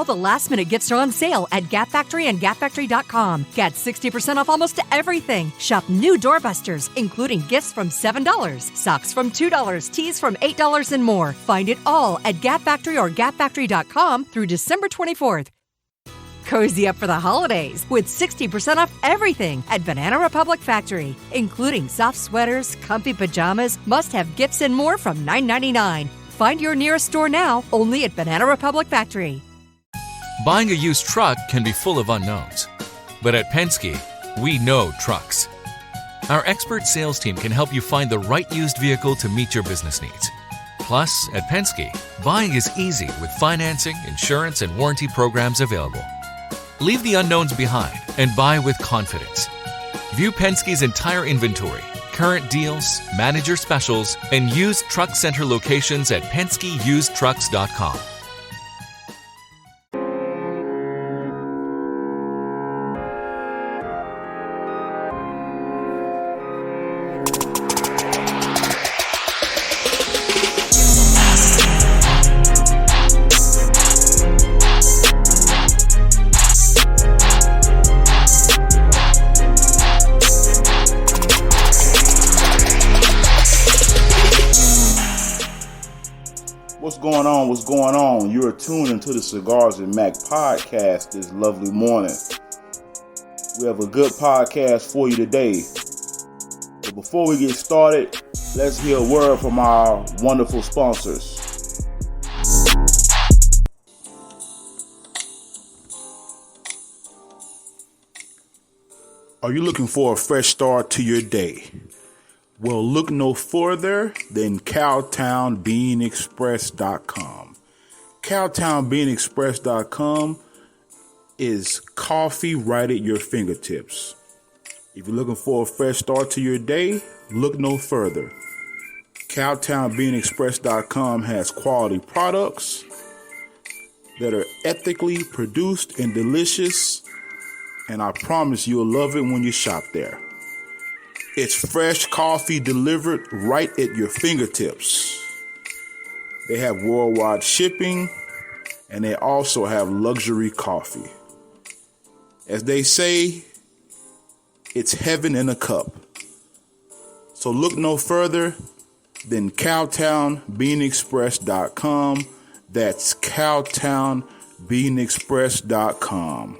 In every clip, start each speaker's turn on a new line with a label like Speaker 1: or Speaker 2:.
Speaker 1: All the last-minute gifts are on sale at Gap Factory and GapFactory.com. Get 60% off almost everything. Shop new doorbusters, including gifts from $7, socks from $2, tees from $8, and more. Find it all at Gap Factory or GapFactory.com through December 24th. Cozy up for the holidays with 60% off everything at Banana Republic Factory, including soft sweaters, comfy pajamas, must-have gifts, and more from $9.99. Find your nearest store now, only at Banana Republic Factory.
Speaker 2: Buying a used truck can be full of unknowns. But at Penske, we know trucks. Our expert sales team can help you find the right used vehicle to meet your business needs. Plus, at Penske, buying is easy with financing, insurance, and warranty programs available. Leave the unknowns behind and buy with confidence. View Penske's entire inventory, current deals, manager specials, and used truck center locations at PenskeUsedTrucks.com.
Speaker 3: What's going on? You're tuned into the Cigars and Mac podcast this lovely morning. We have a good podcast for you today. But before we get started, let's hear a word from our wonderful sponsors. Are you looking for a fresh start to your day? Well, look no further than CowtownBeanExpress.com. CowtownBeanExpress.com is coffee right at your fingertips. If you're looking for a fresh start to your day, look no further. CowtownBeanExpress.com has quality products that are ethically produced and delicious, and I promise you'll love it when you shop there. It's fresh coffee delivered right at your fingertips. They have worldwide shipping, and they also have luxury coffee. As they say, it's heaven in a cup. So look no further than CowtownBeanExpress.com. That's CowtownBeanExpress.com.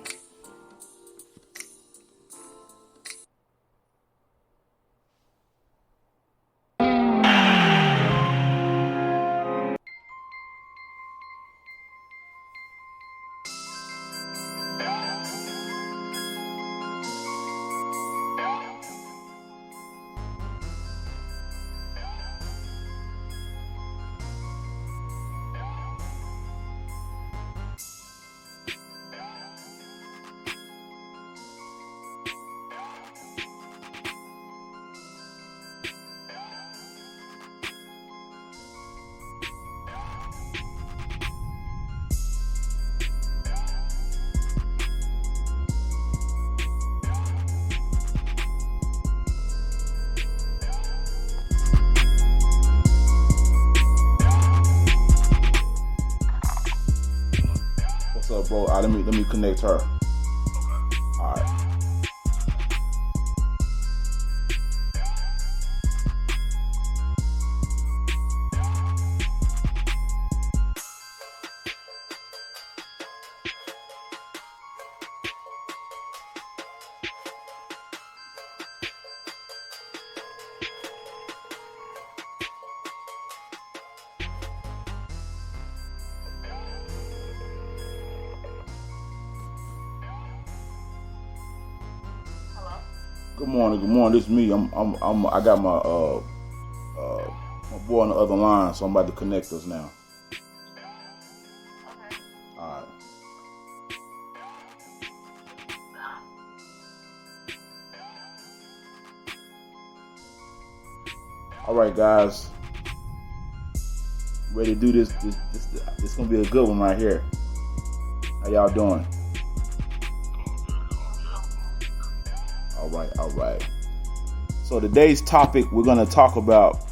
Speaker 3: What's up, bro? Let me connect her. All right. Good morning. This is me. I got my boy on the other line, so I'm about to connect us now.
Speaker 4: Okay.
Speaker 3: All right. All right, guys. Ready to do this? This gonna be a good one right here. How y'all doing? All right. So today's topic, we're going to talk about,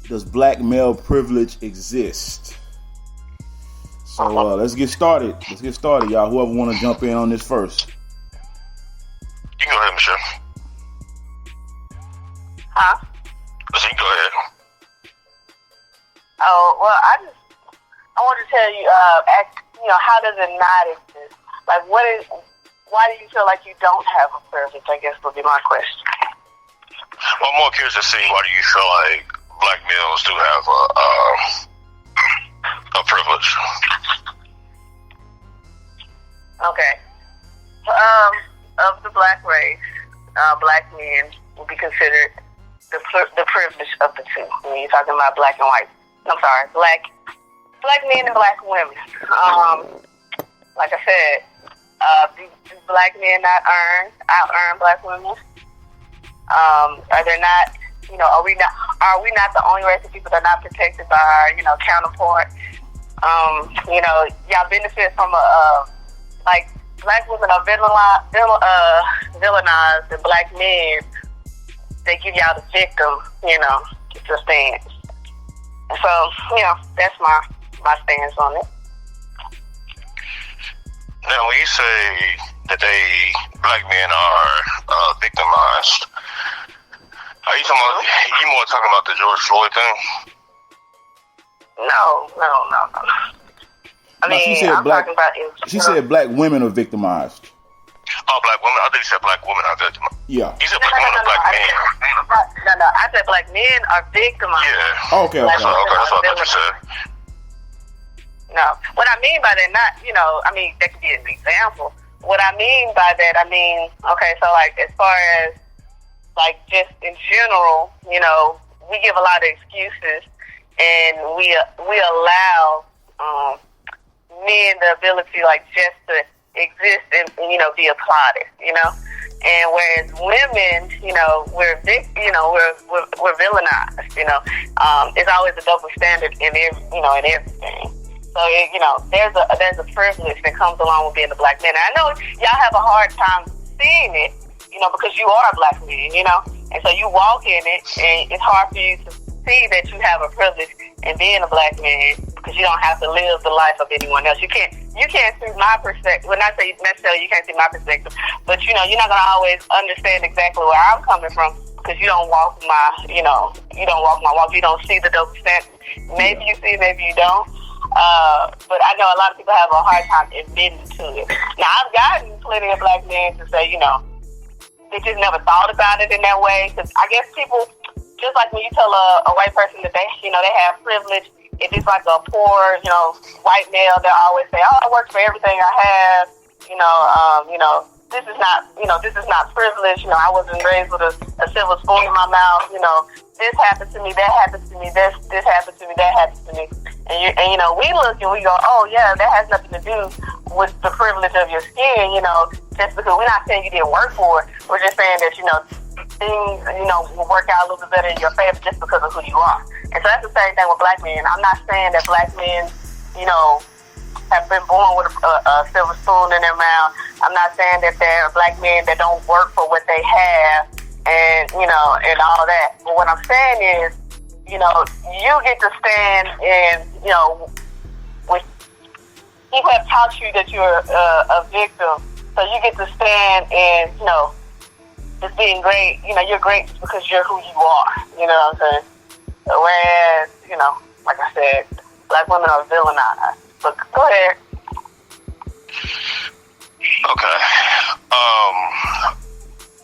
Speaker 3: does black male privilege exist? So let's get started. Y'all. Whoever want to jump in on this first.
Speaker 4: You can go ahead, Michelle.
Speaker 5: Huh?
Speaker 4: So you can go ahead.
Speaker 5: Oh, well, I want to tell you, how does it not exist? Like, why do you feel like you don't have a privilege, I guess would be my question.
Speaker 4: Well, I'm more curious to see why do you feel like black males do have a privilege.
Speaker 5: Okay. Of the black race, black men will be considered the privilege of the two. When you're talking about black and white. I'm sorry, black men and black women. Like I said, do black men not out-earn black women? Are there not, are we not the only race of people that are not protected by our, counterpart? Y'all benefit from like black women are villainized, and black men, they give y'all the victim, to stand. So, that's my stance on it.
Speaker 4: Now, when you say that black men are victimized, are you more talking about the George Floyd thing?
Speaker 5: No.
Speaker 3: She said black women are victimized.
Speaker 4: Oh, black women? I think you said black women are victimized.
Speaker 3: Yeah.
Speaker 4: You said black women or black men?
Speaker 5: No. I said black men are victimized.
Speaker 4: Yeah.
Speaker 3: Oh, okay.
Speaker 4: That's what I thought you said.
Speaker 5: No. What I mean by that, that could be an example. What I mean by that, okay, so like as far as like just in general, we give a lot of excuses, and we allow men the ability like just to exist and be applauded, and whereas women, we're villainized, it's always a double standard in everything. So there's a privilege that comes along with being a black man. And I know y'all have a hard time seeing it, because you are a black man, and so you walk in it, and it's hard for you to see that you have a privilege in being a black man, because you don't have to live the life of anyone else. You can't see my perspective. Well, not say necessarily you can't see my perspective, but you're not gonna always understand exactly where I'm coming from, because you don't walk my walk. You don't see the double standard. Maybe you see, maybe you don't. But I know a lot of people have a hard time admitting to it. Now, I've gotten plenty of black men to say, they just never thought about it in that way. Because I guess people, just like when you tell a white person that they have privilege, if it's like a poor, white male, they'll always say, "Oh, I work for everything I have." This is not privilege. I wasn't raised with a silver spoon in my mouth. This happened to me, that happened to me, this happened to me, that happened to me. And we look and we go, oh yeah, that has nothing to do with the privilege of your skin, just because we're not saying you didn't work for it. We're just saying that, things, will work out a little bit better in your favor just because of who you are. And so that's the same thing with black men. I'm not saying that black men, have been born with a silver spoon in their mouth. I'm not saying that they're black men that don't work for what they have and, and all that. But what I'm saying is, you get to stand and, when people have taught you that you're a victim, so you get to stand and, just being great, you're great because you're who you are, you know what I'm saying? Whereas, like I said, black women are villainized. But go ahead.
Speaker 4: Okay.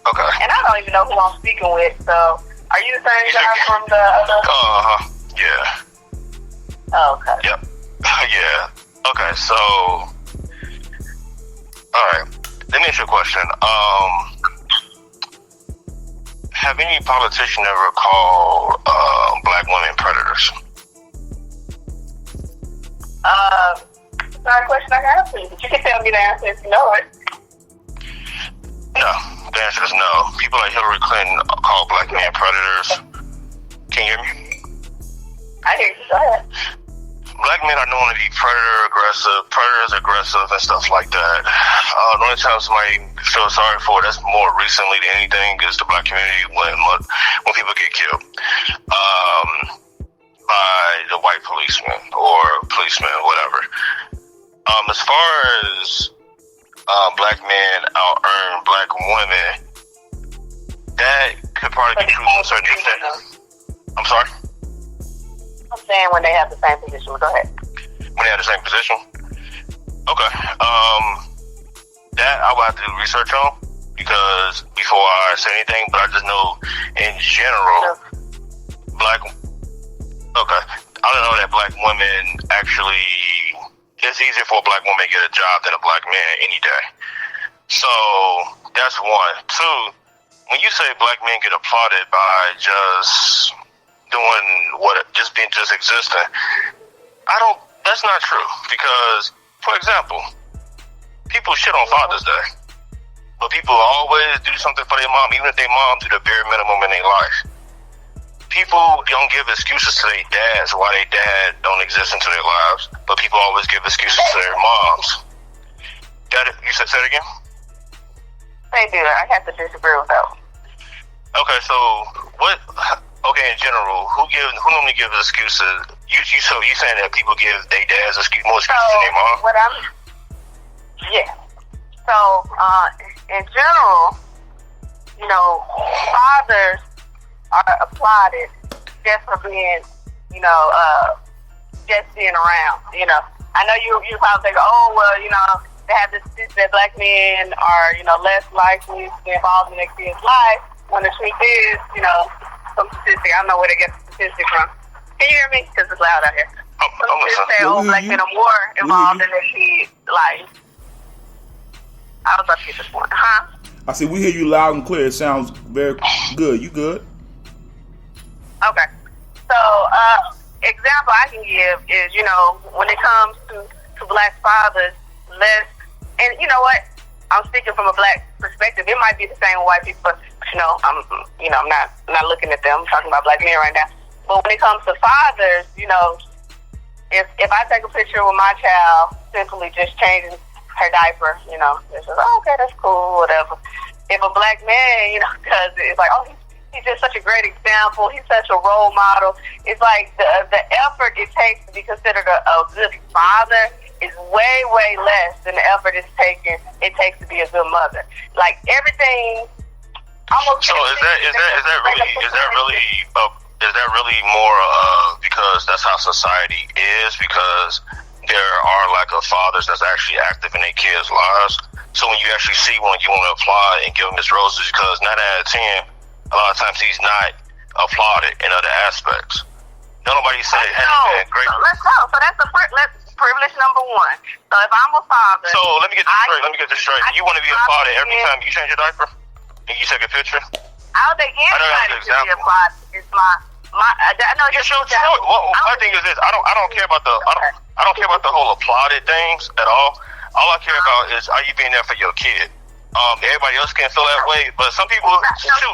Speaker 4: Okay.
Speaker 5: And I don't even know who I'm speaking with, so are you the same guy from the other?
Speaker 4: Yeah.
Speaker 5: Oh, okay.
Speaker 4: Yep. Yeah. Okay, so alright. Let me ask you a question. Have any politician ever called black women predators?
Speaker 5: It's not a question I can answer you, but you can tell me the answer if you know it.
Speaker 4: No. The answer is no. People like Hillary Clinton call black men predators. Can you hear me?
Speaker 5: I hear you. Go ahead.
Speaker 4: Black men are known to be predators, aggressive, and stuff like that. The only time somebody feels sorry for it, that's more recently than anything, is the black community when people get killed by the white policeman or policeman, whatever. As far as black men out-earn black women, that could probably be true to a certain extent. I'm sorry?
Speaker 5: I'm saying when they have the same position. Go ahead.
Speaker 4: When they have the same position? Okay. That I will have to do research on because before I say anything, but I just know in general, I don't know that black women actually, it's easier for a black woman to get a job than a black man any day. So that's one. Two, when you say black men get applauded by just doing just existing, that's not true because, for example, people shit on Father's Day, but people always do something for their mom, even if their mom do the bare minimum in their life. People don't give excuses to their dads why their dad don't exist into their lives, but people always give excuses to their moms. You said it again?
Speaker 5: They do. I have to disagree with that.
Speaker 4: Okay, so what? Okay, in general, who normally gives excuses? You saying that people give their dads more excuses than their mom?
Speaker 5: So, in general, fathers are applauded just for being, just being around. I know you probably think, they have this that black men are, less likely to be involved in their kids' life. When the truth is, some statistic, I don't know where they get the statistic from. Can you hear me? Because it's loud out here. Some statistics say, black men are more involved in their kids' life. I was about to get this point.
Speaker 3: I said, we hear you loud and clear. It sounds very good. You good?
Speaker 5: Okay. So, example I can give is, when it comes to black fathers, and you know what? I'm speaking from a black perspective. It might be the same with white people, but I'm not looking at them. I'm talking about black men right now. But when it comes to fathers, if I take a picture with my child, simply just changing her diaper, it's just, okay, that's cool, whatever. If a black man, because it's like, he's just such a great example. He's such a role model. It's like the effort it takes to be considered a good father is way, way less than the effort it takes to be a good mother. Like everything. Almost.
Speaker 4: So is that really more because that's how society is? Because there are lack of fathers that's actually active in their kids' lives. So when you actually see one, you want to applaud and give him his roses because 9 out of 10. A lot of times he's not applauded in other aspects. Nobody say, hey, great.
Speaker 5: So let's go. So that's privilege number one. So if I'm a father.
Speaker 4: So let me get this straight. You want to be applauded every time you change your diaper and you take a picture?
Speaker 5: I don't think anybody should be applauded. It's I know
Speaker 4: it's your choice. Well, my thing is this: I don't care about the whole applauded things at all. All I care about is are you being there for your kid? Everybody else can feel that way, but some people,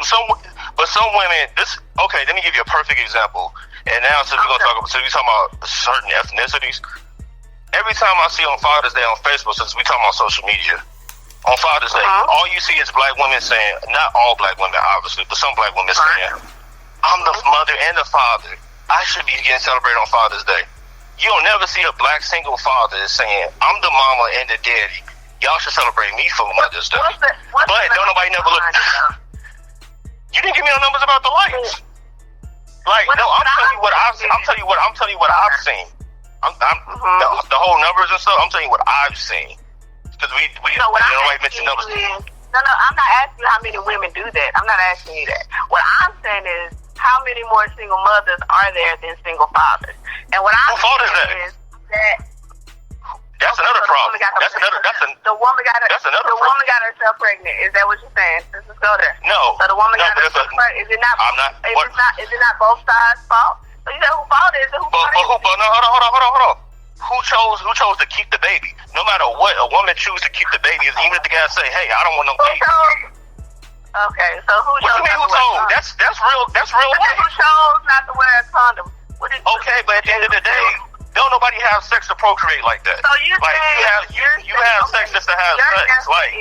Speaker 4: some women. Let me give you a perfect example. And now, since we're talking about certain ethnicities, every time I see on Father's Day on Facebook, since we talking about social media, on Father's Day, all you see is black women saying, not all black women, obviously, but some black women saying, "I'm the mother and the father. I should be getting celebrated on Father's Day." You'll never see a black single father saying, "I'm the mama and the daddy. Y'all should celebrate me for Mother's Day." But don't nobody never look. You didn't give me no numbers about the likes. Like, no, I'm telling you what I've seen. I'm telling you what I've seen. The whole numbers and stuff. I'm telling you what I've seen. Because nobody mentioned numbers.
Speaker 5: No, I'm not asking you how many women do that. I'm not asking you that. What I'm saying is, how many more single mothers are there than single fathers? And what I'm saying is that.
Speaker 4: That's another problem.
Speaker 5: The woman got herself pregnant. Is that what you're saying? Let's just go there.
Speaker 4: No.
Speaker 5: So the woman got herself pregnant. Is it not both sides' fault? So you know who fault is it?
Speaker 4: No, hold on. Who chose to keep the baby? No matter what, a woman chooses to keep the baby, even if the guy say, "Hey, I don't want no baby."
Speaker 5: Okay, so who chose?
Speaker 4: What you mean who told? That's real. That's real.
Speaker 5: Who chose not to wear a condom?
Speaker 4: Okay, but at the end of the day. Don't nobody have sex to procreate like that.
Speaker 5: So you
Speaker 4: have sex just to have sex, like.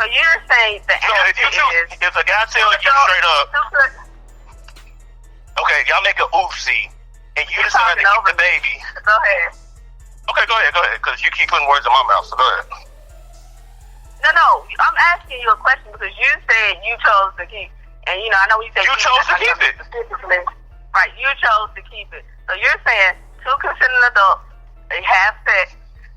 Speaker 5: So you're saying the answer is
Speaker 4: if a guy tells you straight up, okay, y'all make an oopsie and you decide to keep the baby.
Speaker 5: Go ahead.
Speaker 4: Okay, go ahead, because you keep putting words in my mouth, so go ahead.
Speaker 5: No, I'm asking you a question because you said you chose to keep, and I know you said
Speaker 4: you chose to keep it.
Speaker 5: Right, you chose to keep it. So you're saying two consenting adults, they have sex,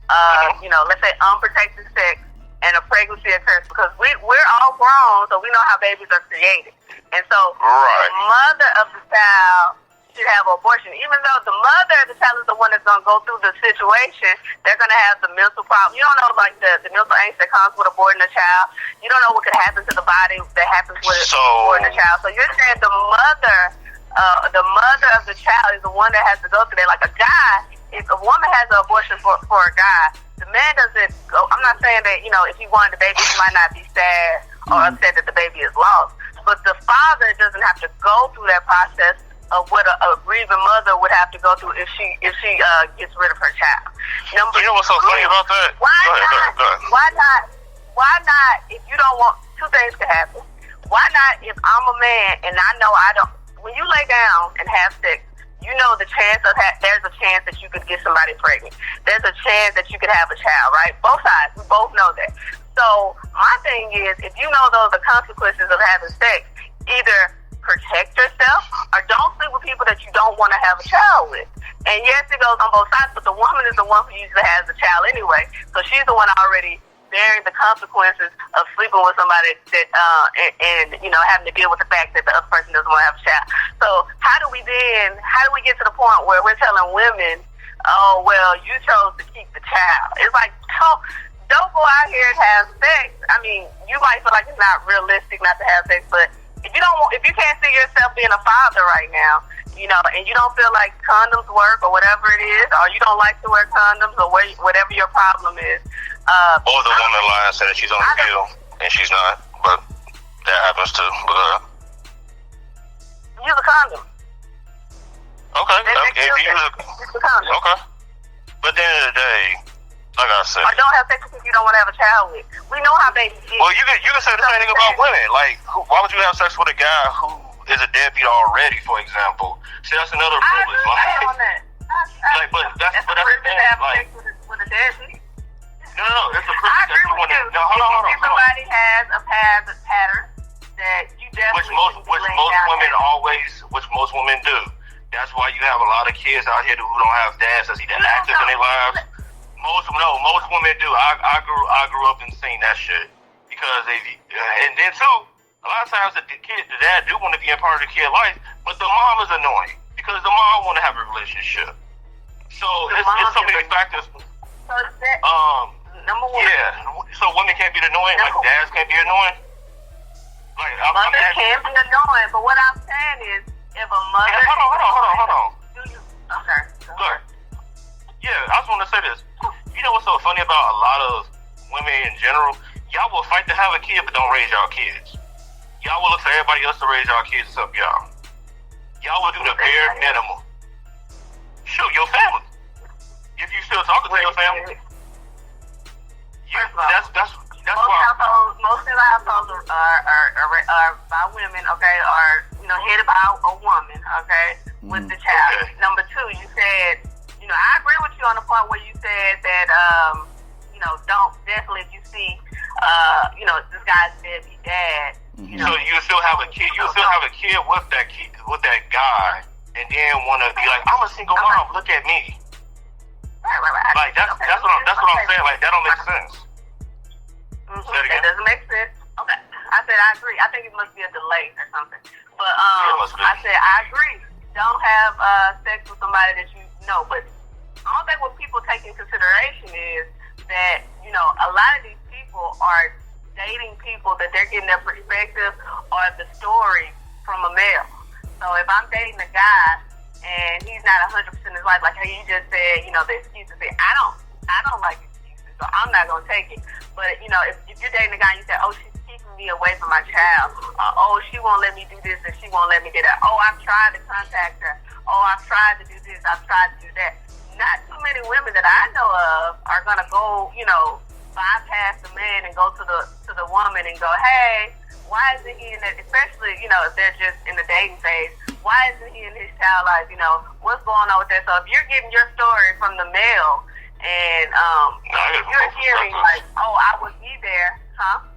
Speaker 5: let's say unprotected sex, and a pregnancy occurs because we're all grown, so we know how babies are created, and so the mother of the child should have an abortion, even though the mother of the child is the one that's going to go through the situation. They're going to have the mental problem. You don't know, like, the mental angst that comes with aborting a child. You don't know what could happen to the body that happens with aborting a child. So you're saying the mother of the child is the one that has to go through that. Like a guy, if a woman has an abortion for a guy, the man doesn't go. I'm not saying that, if he wanted the baby, he might not be sad or upset that the baby is lost. But the father doesn't have to go through that process of what a grieving mother would have to go through if she gets rid of her child.
Speaker 4: You know what's so funny about that?
Speaker 5: Why
Speaker 4: not?
Speaker 5: Why not? If you don't want, two things could happen. Why not? If I'm a man and I know I don't, when you lay down and have sex, there's a chance that you could get somebody pregnant. There's a chance that you could have a child, right? Both sides, we both know that. So my thing is, if you know those are consequences of having sex, either protect yourself or don't sleep with people that you don't want to have a child with. And yes, it goes on both sides, but the woman is the one who usually has the child anyway, so she's the one already bearing the consequences of sleeping with somebody that and having to deal with the fact that the other person doesn't want to have a child. So how do we get to the point where we're telling women, oh well, you chose to keep the child? It's like, don't go out here and have sex. I mean, you might feel like it's not realistic not to have sex, but if you can't see yourself being a father right now, and you don't feel like condoms work or whatever it is, or you don't like to wear condoms or whatever your problem is.
Speaker 4: Or the woman lying saying that she's on the pill and she's not, but that happens too.
Speaker 5: Use a condom.
Speaker 4: Okay. If you use a condom. Okay. But at the end of the day, like I said,
Speaker 5: or don't have sex with people you don't want to have a child with. We know how babies get.
Speaker 4: Well, you can say the same thing about women. Like, why would you have sex with a guy who is a deadbeat already, for example? See, that's another privilege. But that's the thing. Like,
Speaker 5: with a deadbeat.
Speaker 4: No, it's a privilege that you want to. No, hold on.
Speaker 5: If somebody has a pattern that you definitely
Speaker 4: which most women do. That's why you have a lot of kids out here who don't have dads that's either active in their lives. Most women do. I grew up and seen that shit because and then too, a lot of times the dad do want to be a part of the kid life, but the mom is annoying because the mom want to have a relationship. So it's so many factors.
Speaker 5: So number one.
Speaker 4: Yeah. So women can't be annoying, like dads can't be annoying. Like
Speaker 5: mothers can be annoying, but what I'm saying is, if a mother.
Speaker 4: Hold on.
Speaker 5: Okay.
Speaker 4: Good. Yeah, I just want to say this. You know what's so funny about a lot of women in general? Y'all will fight to have a kid, but don't raise y'all kids. Y'all will look for everybody else to raise y'all kids except y'all. Y'all will do the bare minimum. Shoot, your family. If you still talking to your family, that's why.
Speaker 5: Most of the households are by women, okay, are headed by a woman, okay, with the child. Okay. Number two, you said. I agree with you on the point where you said that, don't definitely if you see, this guy's deadbeat dad.
Speaker 4: So you still have a kid. You still have a kid with that guy, and then want to be like, I'm a single mom. Look at me.
Speaker 5: Right.
Speaker 4: Like that's what I'm saying. Like that don't make sense.
Speaker 5: That doesn't make sense. Okay, I said I agree. I think it must be a delay or something. But I said I agree. Don't have sex with somebody that you know, but. I don't think what people take into consideration is that, a lot of these people are dating people that they're getting their perspective or the story from a male. So if I'm dating a guy and he's not 100% his life, like how you just said, the excuses, I don't like excuses, so I'm not going to take it. But, if you're dating a guy and you say, oh, she's keeping me away from my child, or, oh, she won't let me do this and she won't let me do that. Oh, I've tried to contact her. Oh, I've tried to do this. I've tried to do that. Not too many women that I know of are gonna go, bypass the man and go to the woman and go, hey, why isn't he in that? Especially, if they're just in the dating phase, why isn't he in his child life? What's going on with that? So if you're getting your story from the male And you're hearing like, oh, I would be there, huh?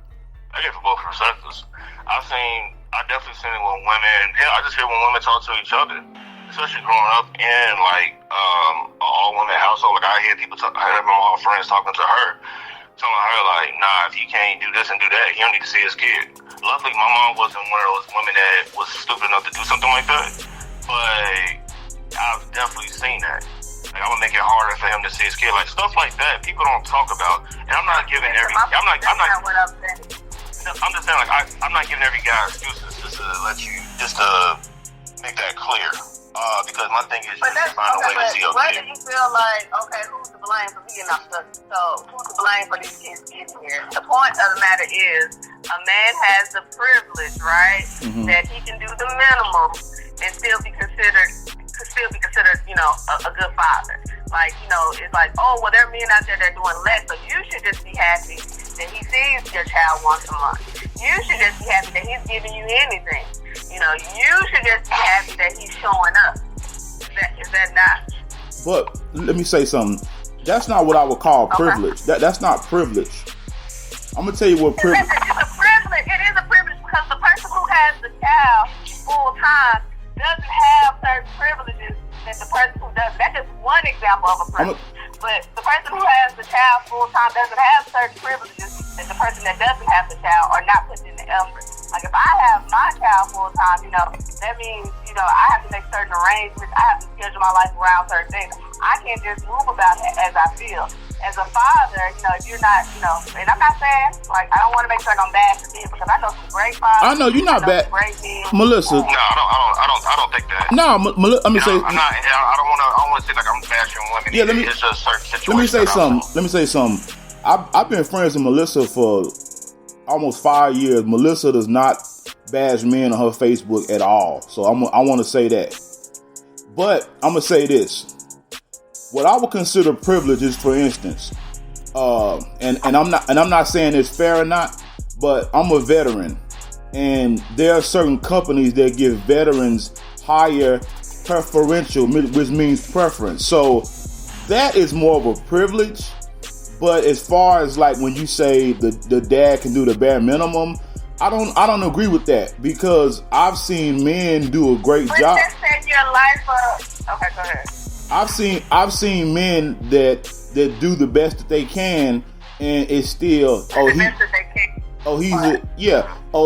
Speaker 4: I get it from both perspectives. I definitely seen it when women, I just hear when women talk to each other, especially growing up in like an all-women household. Like I hear people talk, I remember all friends talking to her, telling her like, nah, if he can't do this and do that, he don't need to see his kid. Luckily, my mom wasn't one of those women that was stupid enough to do something like that. But I've definitely seen that. Like, I would make it harder for him to see his kid. Like, stuff like that, people don't talk about. And I'm not giving I'm just saying, like, I'm not giving every guy excuses just to make that clear. Because my thing is, you need to find a way to see your kid.
Speaker 5: Why do you feel like, okay, who's to blame for being up stuff? So, who's to blame for these kids getting here? The point of the matter is, a man has the privilege, right, that he can do the minimum and still be considered, you know, a good father. Like, you know, it's like, oh, well, there are men out there that are doing less, so you should just be happy that he sees your child once a month. You should just be happy that he's giving you anything. You know, you should just be happy that he's showing up. Is that not?
Speaker 3: But let me say something. That's not what I would call privilege. That's not privilege. I'm gonna tell you what privilege.
Speaker 5: It's a privilege. It is a privilege because the person who has the child full time doesn't have certain privileges that the person who doesn't. That's just one example of a privilege. But the person who has the child full time doesn't have certain privileges that the person that doesn't have the child are not putting in the effort. Like if I have my child full time, you know, that means, you know, I have to make certain arrangements. I have to schedule my life around certain things. I can't just move about it as I feel. As a father, you know, if you're not, you know, and I'm not saying, like, I don't want to make sure I'm bad to men because I know some great fathers.
Speaker 3: I know you're not bad,
Speaker 5: great men.
Speaker 3: Melissa.
Speaker 4: No, I don't think that.
Speaker 3: No, let me say.
Speaker 4: I'm not. I don't want to say like I'm bashing women.
Speaker 3: Yeah,
Speaker 4: it's just certain situations.
Speaker 3: Let me say something. I've been friends with Melissa for almost 5 years. Melissa does not bash men on her Facebook at all. So I want to say that. But I'm gonna say this. What I would consider privilege is, for instance, and I'm not saying it's fair or not, but I'm a veteran, and there are certain companies that give veterans higher preferential, which means preference. So that is more of a privilege. But as far as like when you say the dad can do the bare minimum, I don't agree with that because I've seen men do a great job.
Speaker 5: Just set your life up. Okay, go ahead.
Speaker 3: I've seen men that do the best that they can, and it's still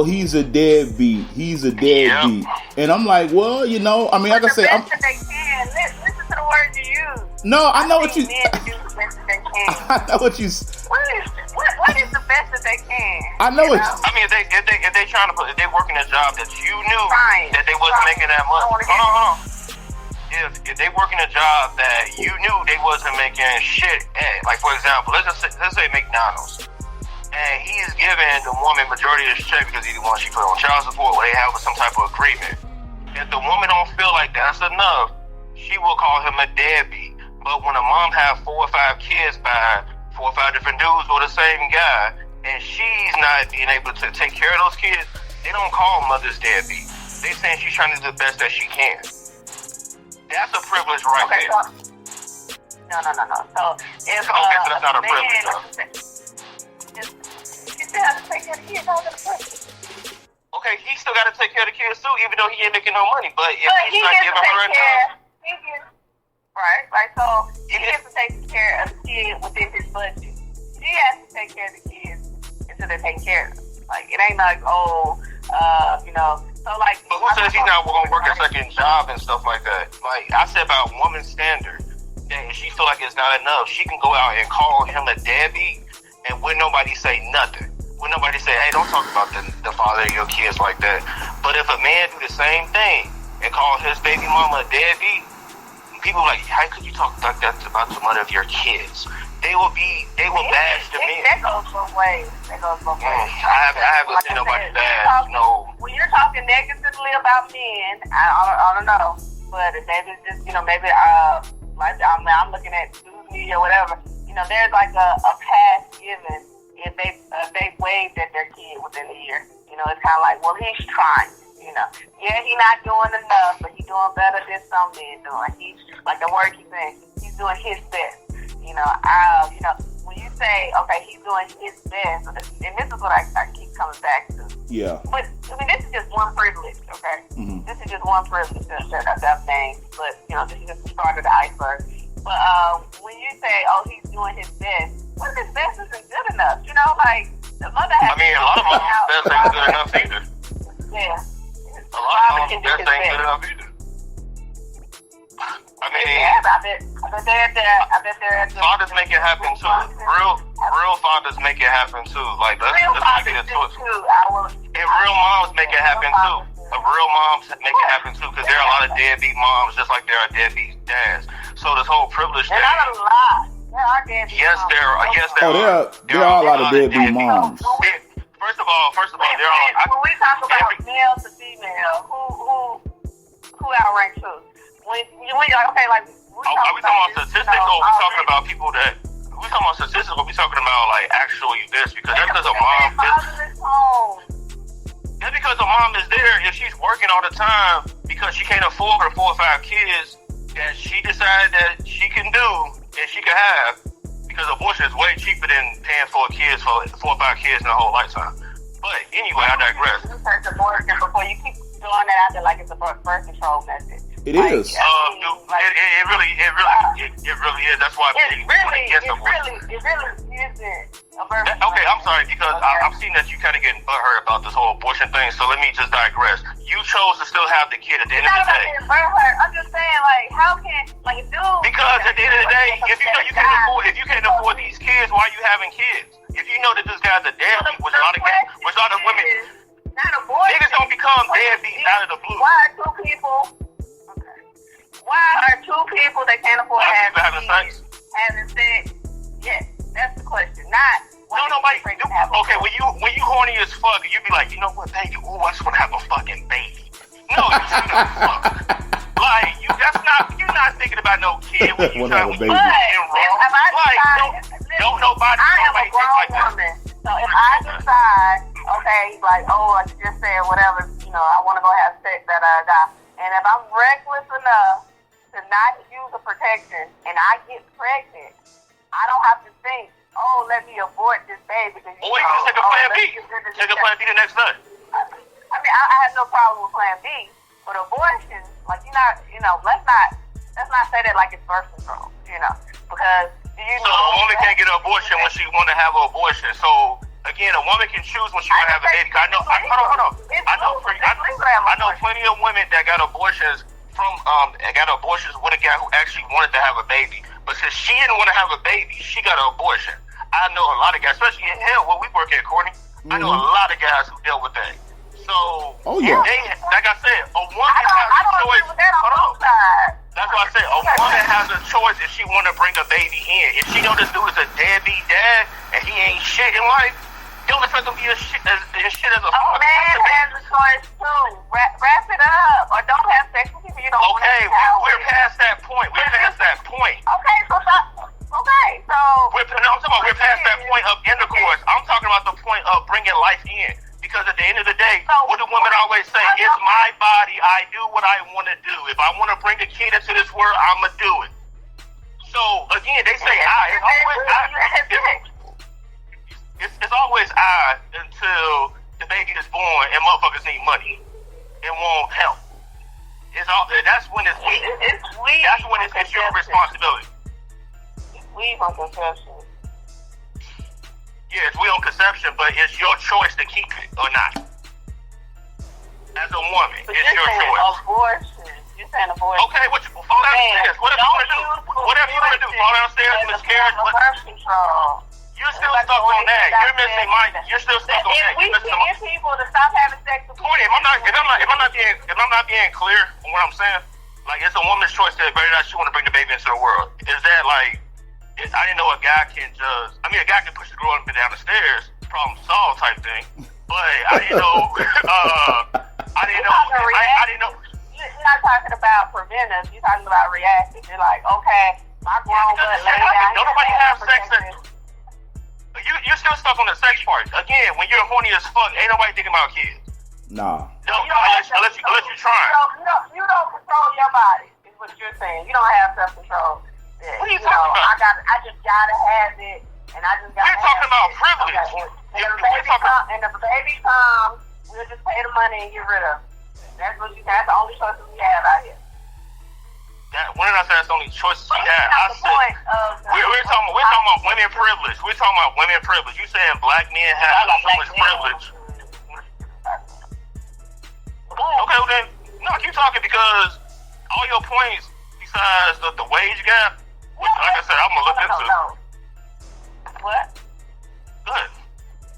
Speaker 3: he's a deadbeat. He's a deadbeat, and I'm like, well, you know, I mean, like I say,
Speaker 5: I'm. Listen to the words you use.
Speaker 3: No, I know what you.
Speaker 5: Men do the best that they can.
Speaker 3: I know what you.
Speaker 5: What is the best that they can?
Speaker 3: I know it.
Speaker 4: I mean, if they trying to if they working a job that you knew that they wasn't making that much. Hold on. If they working a job that you knew they wasn't making shit at, like for example, let's say McDonald's, and he is giving the woman majority of his check because either one she put on child support or they have some type of agreement. If the woman don't feel like that's enough, she will call him a deadbeat. But when a mom have 4 or 5 kids by 4 or 5 different dudes or the same guy, and she's not being able to take care of those kids, they don't call mothers deadbeat. They saying she's trying to do the best that she can. That's a privilege right there.
Speaker 5: No. So if
Speaker 4: so that's not a privilege, though.
Speaker 5: You still have to take care of the kids. How's that a privilege?
Speaker 4: Okay, he still got to take care of the kids too, even though he ain't making no money. But if he's not giving her enough, right. So he gets to take care of the kid within his budget. She has to take care of the kids until they're taken care of. Like it ain't like you know. So like, but who says he's not going to work a second job and stuff like that? Like I said about woman's standard, that if she feel like it's not enough, she can go out and call him a deadbeat, and would nobody say nothing? Would nobody say, hey, don't talk about the father of your kids like that? But if a man do the same thing and call his baby mama a deadbeat, people like, how could you talk like that about the mother of your kids? They will bash the men. That goes both ways. I haven't seen nobody bash. No. When you're talking negatively about men, I don't know, but maybe it's just, you know, maybe like I'm looking at news media or whatever. You know, there's like a pass given if they waved at their kid within a year. You know, it's kind of like, well, he's trying. You know, yeah, he's not doing enough, but he's doing better than some men doing. He's like the word he's saying. He's doing his best.
Speaker 5: When you say, okay, he's doing his best, and this is what I keep coming back to.
Speaker 3: Yeah.
Speaker 5: But, this is just one privilege, okay?
Speaker 3: Mm-hmm.
Speaker 5: This is just one privilege that I've named, but, this is just the start of the iceberg. But when you say, oh, he's doing his best, what if his best isn't good enough? The mother has...
Speaker 4: a lot of moms' best ain't good enough either.
Speaker 5: Yeah.
Speaker 4: A lot of moms' best ain't good enough either.
Speaker 5: I bet they're
Speaker 4: fathers make it happen too. Real fathers make it happen too. Like let's not get into it. And real moms make it happen too. Real moms make it happen too, because there are a lot of deadbeat moms, just like there are deadbeat dads. So this whole privilege thing.
Speaker 5: Not a lot. There are deadbeat moms.
Speaker 4: There are.
Speaker 3: There are a lot of deadbeat moms.
Speaker 4: First of all, there are.
Speaker 5: When we talk about male to female, who outranks who? Are we talking about
Speaker 4: statistics, or are we talking about people that? We talking about statistics, or we talking about like actual events? Because that's because a mom is there. If she's working all the time because she can't afford her 4 or 5 kids that she decided that she can do and she can have, because abortion is way cheaper than paying for 4 or 5 kids in a whole lifetime. But anyway, I digress.
Speaker 5: Abortion before you keep throwing that out there like it's a birth control method.
Speaker 3: It is.
Speaker 4: It really is. That's why
Speaker 5: it really isn't a birth control.
Speaker 4: Okay, I'm sorry, because I've seen that you kind of getting butthurt about this whole abortion thing, so let me just digress. You chose to still have the kid at the end of the day.
Speaker 5: I'm just saying, how can, dude...
Speaker 4: Because at the end of the day, if you can't afford these kids, why are you having kids? If you know that this guy's a deadbeat, which a lot of women... Niggas don't become deadbeats out of the blue.
Speaker 5: Why are two people that can't afford to have
Speaker 4: sex?
Speaker 5: Having sex? Yes, that's the question. Not
Speaker 4: nobody. Okay, when you horny as fuck, you be like, you know what, baby? Ooh, I just want to have a fucking baby. No, you shouldn't fuck. Like you're not thinking about no kid when you try to
Speaker 3: baby.
Speaker 4: Don't nobody.
Speaker 5: I am a grown woman, so if I decide, okay, I just said whatever, I want to go have sex, and if I'm reckless enough to not use a protection and I get pregnant, I don't have to think, let me abort this baby. Because,
Speaker 4: you just take a plan B. Take a plan B the next day.
Speaker 5: I have no problem with plan B, but abortion, let's not say that like it's birth control, because
Speaker 4: So a woman can't get an abortion when she want to have an abortion. So again, a woman can choose when she want to have a baby. I know plenty of women that got abortions with a guy who actually wanted to have a baby. But since she didn't want to have a baby, she got an abortion. I know a lot of guys, especially in hell where we work at, Courtney. I know a lot of guys who dealt with that. So, like I said, a woman has a choice. That's why I said a woman has a choice if she want to bring a baby in. If she know this dude is a deadbeat dad and he ain't shit in life, don't expect him to be a shit as a
Speaker 5: father. Man has a choice too. Wrap it up, or don't have sex with people you don't want to have.
Speaker 4: Okay, we're past that point.
Speaker 5: Okay, so
Speaker 4: we're past that point of intercourse. I'm talking about the point of bringing life in. Because at the end of the day, what do women always say? It's my body. I do what I want to do. If I want to bring a kid into this world, I'm going to do it. So, again, they say I. It's always I until the baby is born and motherfuckers need money and won't help. That's when it's weak. That's when it's your responsibility.
Speaker 5: It's weak on conception.
Speaker 4: Yeah, it's we on conception, but it's your choice to keep it or not. As a woman,
Speaker 5: but
Speaker 4: it's your choice.
Speaker 5: You're saying abortion.
Speaker 4: Okay, fall downstairs. Whatever you want to do. Fall downstairs, miscarriage.
Speaker 5: Birth control.
Speaker 4: You're still stuck on that. You're still stuck on that.
Speaker 5: If we get people to stop having sex with people,
Speaker 4: if I'm not being clear on what I'm saying, like it's a woman's choice that whether or not she want to bring the baby into the world. Is that like? I didn't know a guy can just. A guy can push the girl up and down the stairs, problem solved type thing. But I didn't know. I didn't know.
Speaker 5: You're not talking about preventive. You're talking about reactive. You're like, okay, my grown butt lay down.
Speaker 4: Don't nobody have sex. You're still stuck on the sex part. Again, when you're horny as fuck, ain't nobody thinking about kids.
Speaker 3: Nah.
Speaker 4: Unless you try.
Speaker 5: You don't control your body. Is what you're saying. You don't have self-control. that,
Speaker 4: What are you talking about?
Speaker 5: I just gotta have it, and I just gotta.
Speaker 4: We're talking about privilege.
Speaker 5: Okay. And if the baby comes, we'll just pay the money and get rid of it. That's the only choices we have out here.
Speaker 4: When did I say that's the only choices we have? I said we're talking about women privilege. We're talking about women privilege. You saying black men have so much privilege? Okay, well then, no, keep talking because all your points, besides the wage gap, which, like I said, I'm gonna look into.
Speaker 5: What?
Speaker 4: Go ahead.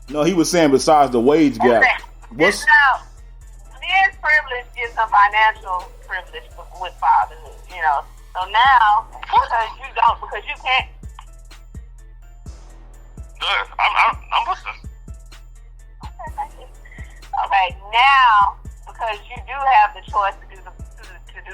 Speaker 3: No, he was saying besides the wage gap. What's
Speaker 5: now? Men's privilege is a financial privilege with fatherhood. So now because you can't.
Speaker 4: Good. I'm listening.
Speaker 5: Okay, thank you. Okay, now because you do have the choice to do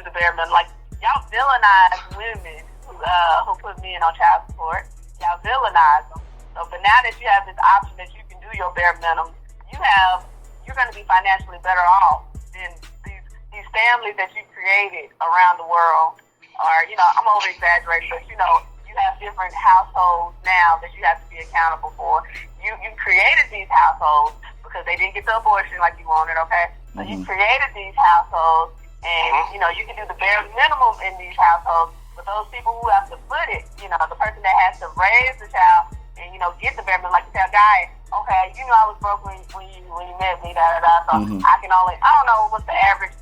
Speaker 5: the bare minimum, like y'all villainize women who put men on child support. Y'all villainize them. So, but now that you have this option that you can do your bare minimum, you're going to be financially better off than these families that you created around the world. Or, I'm over exaggerating, but you have different households now that you have to be accountable for. You created these households because they didn't get the abortion like you wanted, okay? So you created these households, and you can do the bare minimum in these households. But those people who have to foot it, the person that has to raise the child and get the bare minimum, like you tell Guy, okay, I was broke when you met me, so I can only, I don't know what the average,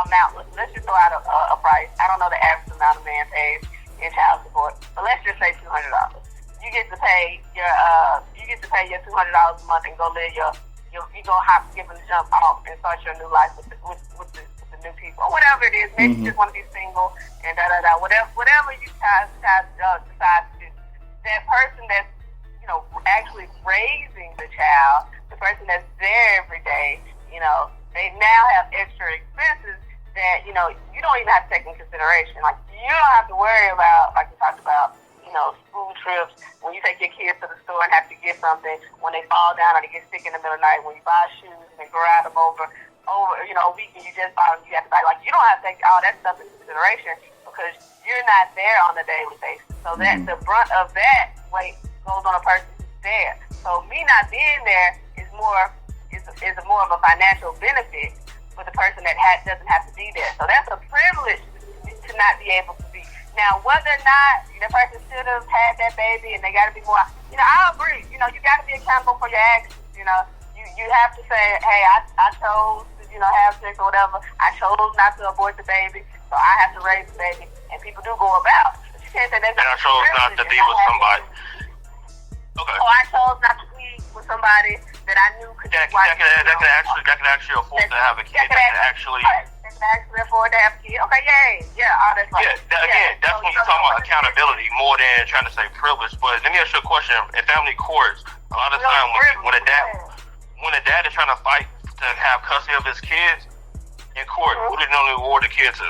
Speaker 5: amount. Let's just throw out a price. I don't know the average amount a man pays in child support, but let's just say $200. You get to pay your $200 a month and go live you go give them the jump off and start your new life with the new people or whatever it is. Maybe you just want to be single and whatever you decide to do. That person that's actually raising the child, the person that's there every day, they now have extra expenses that, you don't even have to take into consideration. Like, you don't have to worry about, like we talked about, school trips, when you take your kids to the store and have to get something, when they fall down or they get sick in the middle of the night, when you buy shoes and go out them over a weekend, you just buy them, you have to buy, like, you don't have to take all that stuff into consideration because you're not there on a daily basis. So that the brunt of that weight goes on a person who's there. So me not being there is more of a financial benefit for the person that doesn't have to be there. So that's a privilege to not be able to be. Now, whether or not the person should have had that baby and they got to be more, I agree. You got to be accountable for your actions. You have to say, hey, I chose to, have sex or whatever. I chose not to abort the baby, so I have to raise the baby. And people do go about. But you can't say that's
Speaker 4: and I chose not to be with somebody. Okay.
Speaker 5: Oh, I chose not to be with somebody that I knew could
Speaker 4: that could actually afford to have a kid. That could actually
Speaker 5: afford to have a kid. Okay, yeah, all that's right.
Speaker 4: That's when you're talking about accountability more than trying to say privilege. But let me ask you a question. In family courts, a lot of time when a dad is trying to fight to have custody of his kids in court, who did they normally award the kid to?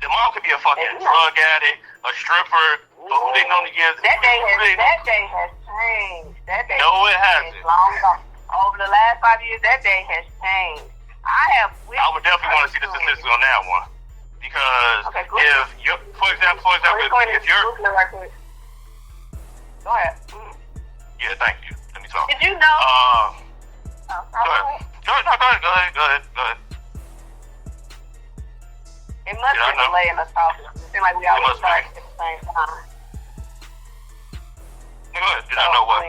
Speaker 4: The mom could be a fucking drug addict, a stripper, but who they normally give?
Speaker 5: That day has changed.
Speaker 4: No, it hasn't.
Speaker 5: Long gone. Over the last 5 years, that day has changed. I
Speaker 4: would definitely want to see the statistics on that one. Because if you're, for example, if you're...
Speaker 5: Go ahead.
Speaker 4: Yeah, thank you. Let me talk.
Speaker 5: Did you know...
Speaker 4: Go ahead.
Speaker 5: It must be a delay in us talking. It seems like we always start at the same time.
Speaker 4: Go ahead. Did I know what?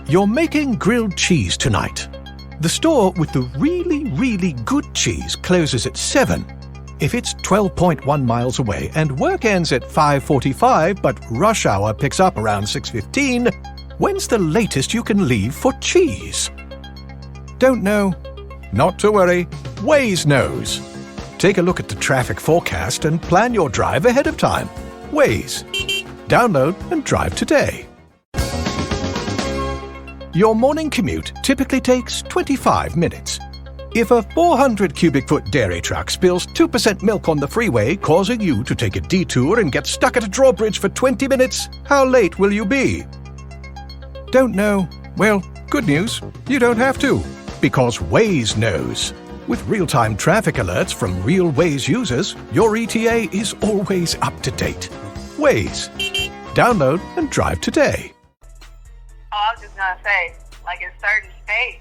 Speaker 6: You're making grilled cheese tonight. The store with the really, really good cheese closes at 7. If it's 12.1 miles away and work ends at 5:45 but rush hour picks up around 6:15, when's the latest you can leave for cheese? Don't know? Not to worry. Waze knows. Take a look at the traffic forecast and plan your drive ahead of time. Waze. Download and drive today. Your morning commute typically takes 25 minutes. If a 400 cubic foot dairy truck spills 2% milk on the freeway, causing you to take a detour and get stuck at a drawbridge for 20 minutes, how late will you be? Don't know? Well, good news. You don't have to, because Waze knows. With real-time traffic alerts from real Waze users, your ETA is always up to date. Waze. Download and drive today.
Speaker 5: Oh, I was just going to say, like in certain states,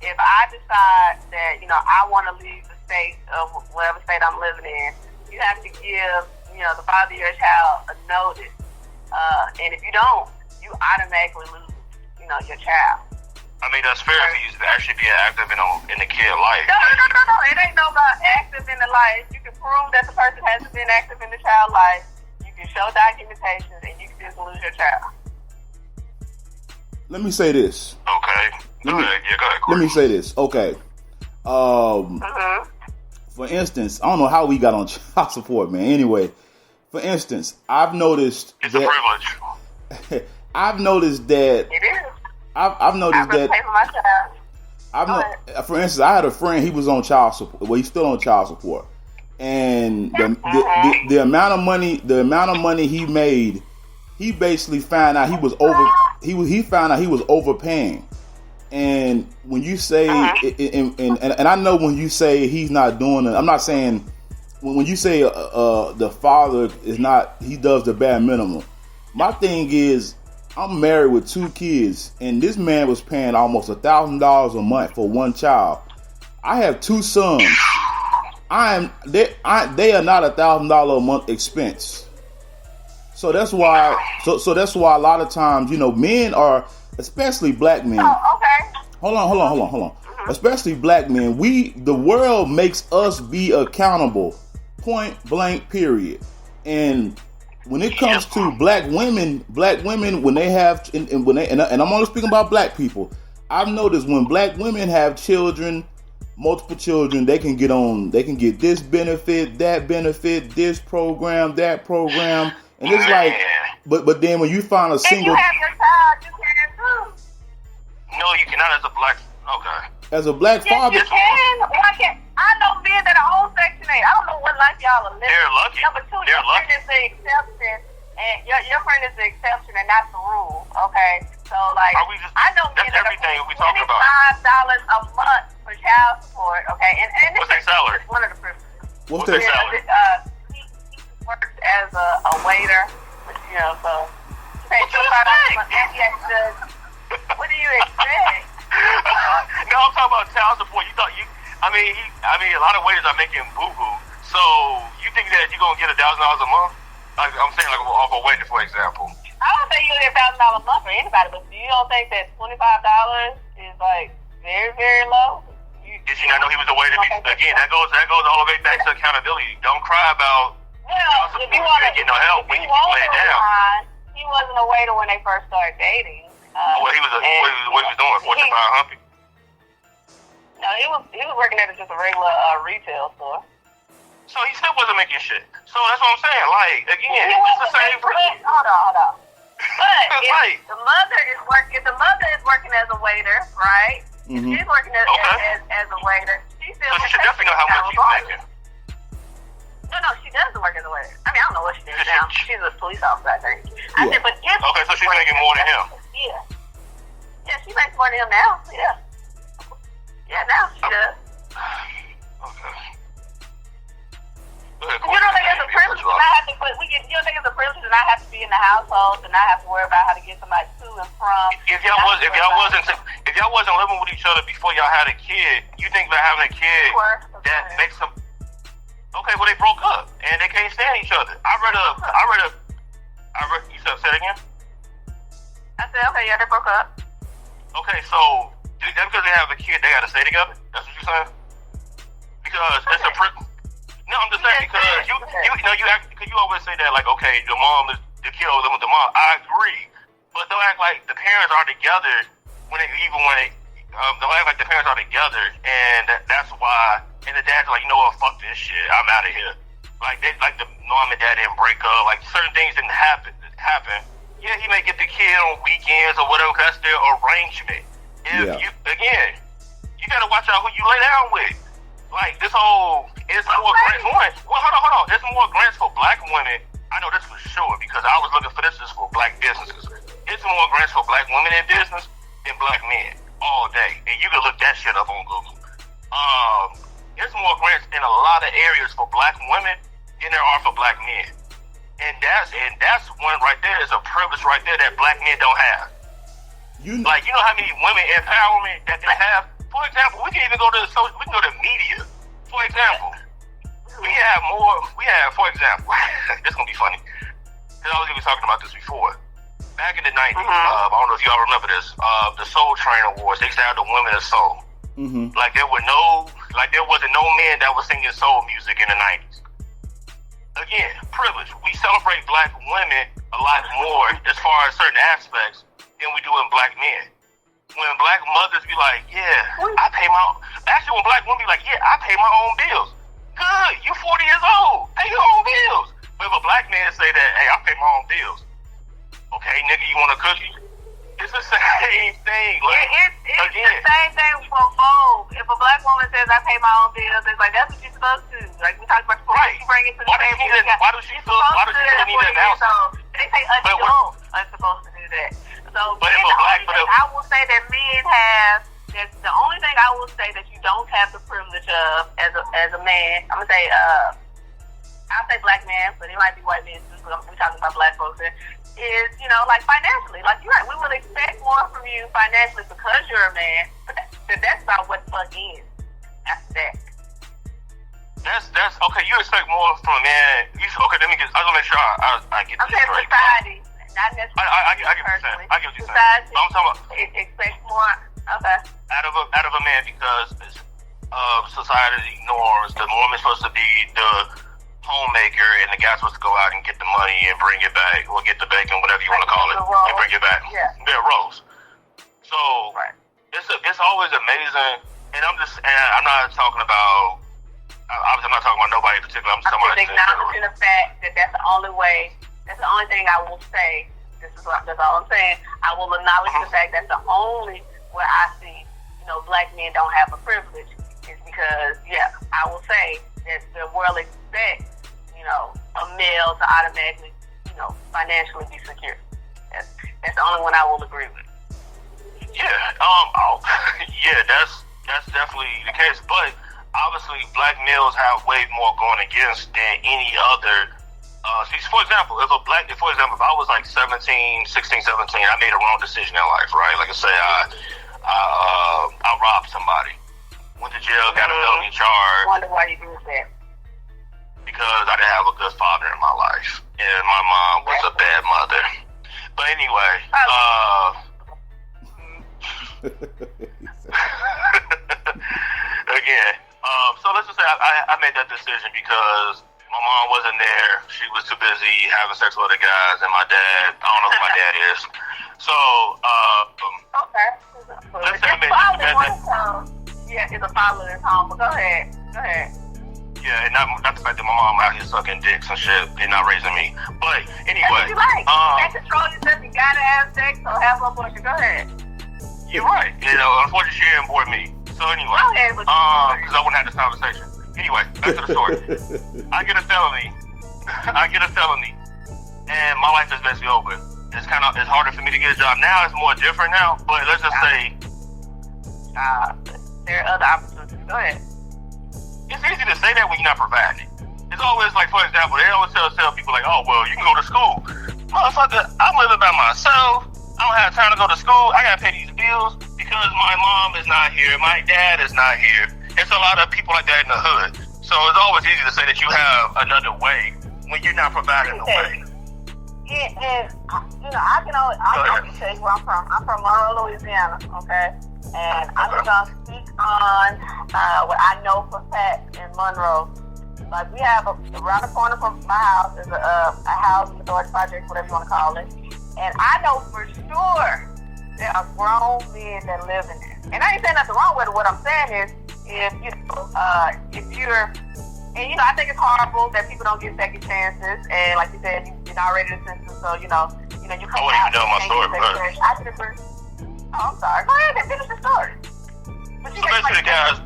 Speaker 5: if I decide that, I want to leave the state of whatever state I'm living in, you have to give, the father of your child a notice. And if you don't, you automatically lose, your child.
Speaker 4: I mean, that's fair if he's actually being active in the kid's life.
Speaker 5: No. It ain't no about active in the life. You can prove that the person hasn't been active in the child's life. You can show documentation, and you can just lose your child.
Speaker 3: Let me say this.
Speaker 4: Okay. Go ahead.
Speaker 3: Let me say this. Okay. For instance, I don't know how we got on child support, man. Anyway, for instance, I've noticed
Speaker 4: it's a privilege.
Speaker 3: I've noticed that.
Speaker 5: It is.
Speaker 3: I've noticed that.
Speaker 5: Pay for my child.
Speaker 3: For instance, I had a friend. He was on child support. Well, he's still on child support, and the amount of money he made, he basically found out he was over. He found out he was overpaying. And when you say, and I know when you say he's not doing it, I'm not saying when you say the father is not, he does the bare minimum. My thing is, I'm married with 2 kids, and this man was paying almost $1,000 a month for one child. I have 2 sons. They are not $1,000 a month expense. So that's why. So that's why a lot of times, men are, especially black men.
Speaker 5: Oh, okay.
Speaker 3: Hold on. Especially black men. The world makes us be accountable. Point blank. Period. And when it comes to black women, when they have, and I'm only speaking about black people, I've noticed when black women have children, multiple children, they can get this benefit, that benefit, this program, that program, and it's like, but then when you find a single,
Speaker 5: and you have your child, you can too.
Speaker 4: No, you cannot as a black. Okay.
Speaker 3: As a black father,
Speaker 5: yes, you can. Why can't? I know men that are on Section 8. I don't know what life y'all are living.
Speaker 4: They're lucky.
Speaker 5: Number 2, your friend is the exception, and your friend is the exception and not the rule. Okay, so like, I know men that are $25 a month for child support. Okay, and
Speaker 4: what's their salary?
Speaker 5: One of the privileges.
Speaker 3: What's their salary?
Speaker 5: He works as a waiter, so he pays $25 a month, and he actually does. What do you expect?
Speaker 4: No, I'm talking about child support. I mean, a lot of waiters are making boo-boo. So you think that you're gonna get $1,000 a month? Like I'm saying, like off a waiter, for example.
Speaker 5: I don't think you get $1,000 a month for anybody, but you don't think that $25 is like very, very low?
Speaker 4: Did you not know he was a waiter? Again, that goes all the way back to accountability. Don't cry about.
Speaker 5: Well, if you want to
Speaker 4: get no help when you lay it down.
Speaker 5: He wasn't a waiter when they first started dating.
Speaker 4: What he was doing? Fortune 500.
Speaker 5: No, he was working at just a regular retail store.
Speaker 4: So he still wasn't making shit. So that's what I'm saying. Like, again, it's the same.
Speaker 5: Hold on. But if the mother is working as a waiter, right? Mm-hmm. If she's working as a waiter, she still.
Speaker 4: So she should definitely know how much she's making.
Speaker 5: No, she doesn't work as a waiter. I mean, I don't know what she does now. She's a police officer, I think. I said, but if
Speaker 4: okay, so she's making more than him.
Speaker 5: Yeah, she makes more than him now. Yeah, now she does.
Speaker 4: Okay.
Speaker 5: You don't think it's a privilege to not have to put? You don't think it's a privilege to not have to be in the household, to not have to worry about how to get somebody to and from?
Speaker 4: If y'all wasn't living with each other before y'all had a kid, you think about having a kid that makes them? Okay, well they broke up and they can't stand each other. I read. You said it again?
Speaker 5: I said okay, yeah, they broke up.
Speaker 4: Okay, so just because they have a kid, they got to stay together? That's what you're saying? Because it's a no, I'm just saying because you always say that like, okay, the mom is the kid was with the mom. I agree, but don't act like the parents are together don't act like the parents are together, and that's why. And the dad's like, you know what, fuck this shit, I'm out of here. Like the mom and dad didn't break up. Like certain things didn't happen. Yeah, he may get the kid on weekends or whatever. That's their arrangement. You gotta watch out who you lay down with. Like this whole, it's more grants. Well, hold on. There's more grants for black women. I know this for sure because I was looking for this for black businesses. It's more grants for black women in business than black men all day, and you can look that shit up on Google. in a lot of areas for black women than there are for black men. And that's one right there is a privilege right there that black men don't have. You know how many women empowerment that they have? For example, we can even go to media. For example, for example, this is gonna be funny. Because I was even talking about this before. Back in the 90s, I don't know if y'all remember this, the Soul Train Awards, they used to have the Women of Soul. Mm-hmm. There wasn't no men that was singing soul music in the 90s. Again, privilege. We celebrate black women a lot more as far as certain aspects than we do in black men. When black mothers be like, I pay my own. Actually, when black women be like, I pay my own bills. Good, you 40 years old. Pay your own bills. But if a black man say that, hey, I pay my own bills. Okay, nigga, you want a cookie? It's the same thing.
Speaker 5: It's the same thing for both. If a black woman says, I pay my own bills, it's like, that's what you're supposed to do. Like we talked about before, you bring it to the table.
Speaker 4: Why does she feel need to announce it?
Speaker 5: They say adults are supposed to do that. So, I will say that men have, the only thing I will say that you don't have the privilege of as a man, I'm going to say, I'll say black man, but it might be white men too, because we're talking about black folks here, is, financially. Like, you're right, we would expect more from you financially because you're a man, but that's about what the fuck is after that.
Speaker 4: That's okay, you expect more from a man. I just want to make sure I get this straight.
Speaker 5: Society, not necessarily.
Speaker 4: I get what you're saying. I get what you're
Speaker 5: saying.
Speaker 4: So I'm talking about
Speaker 5: expect more, okay.
Speaker 4: Out of a man because society norms, the woman's supposed to be the homemaker and the guy's supposed to go out and get the money and bring it back, or get the bacon, whatever you want to call it, and bring it back. Yeah. They're roles. So it's always amazing, and I'm not talking about. Obviously, I'm not talking about nobody in particular. I'm just talking about
Speaker 5: acknowledging the fact that that's the only way. That's the only thing I will say. That's all I'm saying. I will acknowledge the fact that's the only where I see, black men don't have a privilege is because, I will say that the world expects, a male to automatically, financially be secure. That's the only one I will agree with.
Speaker 4: Yeah, that's definitely the case, but obviously, black males have way more going against than any other. For example, if I was like 16, 17, I made a wrong decision in life, right? Like I say, I robbed somebody, went to jail, got a felony charge.
Speaker 5: Wonder why you do that?
Speaker 4: Because I didn't have a good father in my life, and my mom was a bad mother. But anyway, again. So let's just say I made that decision because my mom wasn't there. She was too busy having sex with other guys, and my dad, I don't know who my dad is. So,
Speaker 5: okay.
Speaker 4: Let's say I made that.
Speaker 5: Yeah, it's a father in his home, but go ahead.
Speaker 4: Yeah, and not the fact that my mom out here sucking dicks and shit and not raising me. But anyway.
Speaker 5: That's what you like. You can't control yourself, you gotta have sex, so have a abortion. Go ahead. You're right. Unfortunately, she didn't board me. So anyway, because I wouldn't have this conversation. Anyway, back to the story. I get a felony, and my life is basically over. It's harder for me to get a job now. It's more different now, but let's just say there are other opportunities. Go ahead.
Speaker 4: It's easy to say that when you're not providing. It's always like, for example, they always tell people like, oh, well, you can go to school. Motherfucker, I'm living by myself. I don't have time to go to school. I gotta pay these bills because my mom is not here. My dad is not here. It's a lot of people like that in the hood. So it's always easy to say that you have another way when you're not providing the way.
Speaker 5: Yeah, and I can tell you where I'm from. I'm from Monroe, Louisiana, okay? And I'm just gonna speak on what I know for fact in Monroe. Like, we have around the corner from my house is a housing authority project, whatever you want to call it. And I know for sure there are grown men that live in there. And I ain't saying nothing wrong with it. What I'm saying is, if you're, and I think it's horrible that people don't get second chances. And like you said, you're not ready to sentence, so you come out.
Speaker 4: I wouldn't even know my story, bro.
Speaker 5: I'm sorry. Go ahead and finish the story. But
Speaker 4: so basically, guys.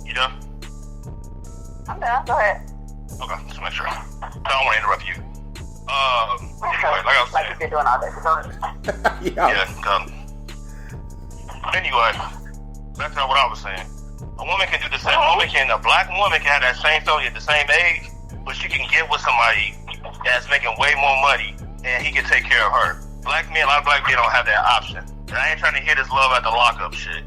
Speaker 4: You done?
Speaker 5: I'm done. Go ahead.
Speaker 4: Okay, just make sure. I don't want to interrupt you. Anyway, like I was saying.
Speaker 5: Like you've been doing all that.
Speaker 4: Anyway, back to what I was saying. A woman can do the same. A black woman can have that same story at the same age, but she can get with somebody that's making way more money, and he can take care of her. A lot of black men don't have that option. And I ain't trying to hear this love at the lockup shit.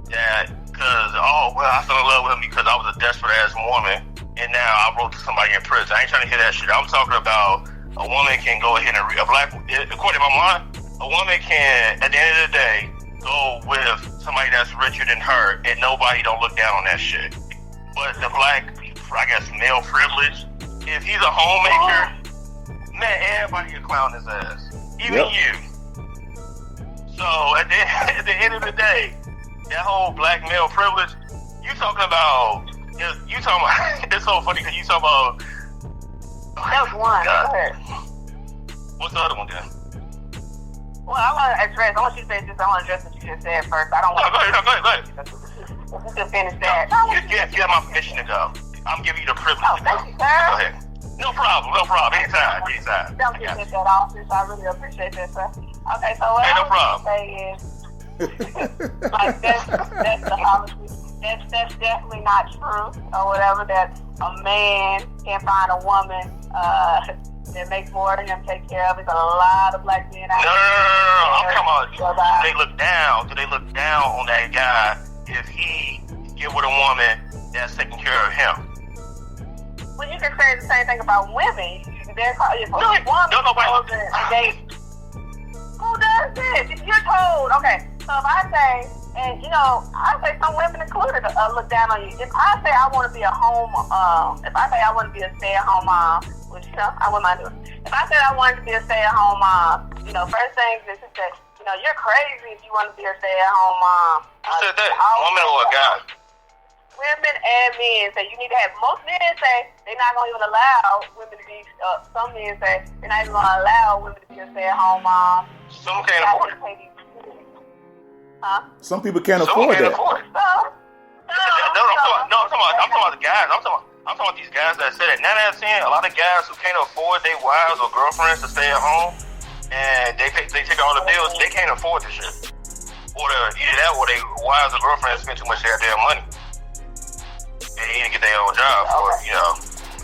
Speaker 4: Yeah, because, I fell in love with him because I was a desperate ass woman, and now I wrote to somebody in prison. I ain't trying to hear that shit. I'm talking about a woman can go ahead and according to my mind, a woman can, at the end of the day, go with somebody that's richer than her, and nobody don't look down on that shit. But the black, I guess, male privilege, if he's a homemaker, man, everybody can clown his ass. Even you. So at the end of the day, that whole black male privilege, it's so funny because you talking about.
Speaker 5: That was one. Go ahead.
Speaker 4: What's the other one then?
Speaker 5: Well, I want to address what you just said first. I don't want
Speaker 4: go ahead.
Speaker 5: If you can finish that.
Speaker 4: You have my permission to go. I'm giving you the privilege to go.
Speaker 5: Thank you, sir.
Speaker 4: Go ahead. No problem. Anytime.
Speaker 5: Don't get that office. I really appreciate that, sir. Okay, so what I was going to say is, like, that's the policy. That's definitely not true, or whatever, that a man can't find a woman that makes more than him take care of. There's a lot of black men out there.
Speaker 4: No. I'm talking about, do they look down on that guy if he get with a woman that's taking care of him?
Speaker 5: Well, you can say the same thing about women. If a woman goes and dates, who does this? You're told. Okay, so if I say, and I say some women included look down on you. If I say I want to be a stay-at-home mom, which I wouldn't mind doing. If I said I wanted to be a stay-at-home mom, first thing is that you're crazy if you want to be a stay-at-home mom.
Speaker 4: Who said that? Woman or a guy?
Speaker 5: Women and men say you need to have. Most men say they're not going to even allow women to be. Some men say they're not even going to allow women to be a stay-at-home mom.
Speaker 4: Some can't afford it.
Speaker 3: Some people can't afford that.
Speaker 4: I'm talking about the guys. I'm talking about these guys that said it. 9 out of 10, a lot of guys who can't afford their wives or girlfriends to stay at home, and they take all the bills. They can't afford the shit, or either that, or their wives or girlfriends spend too much of their damn money. They need to get their own job,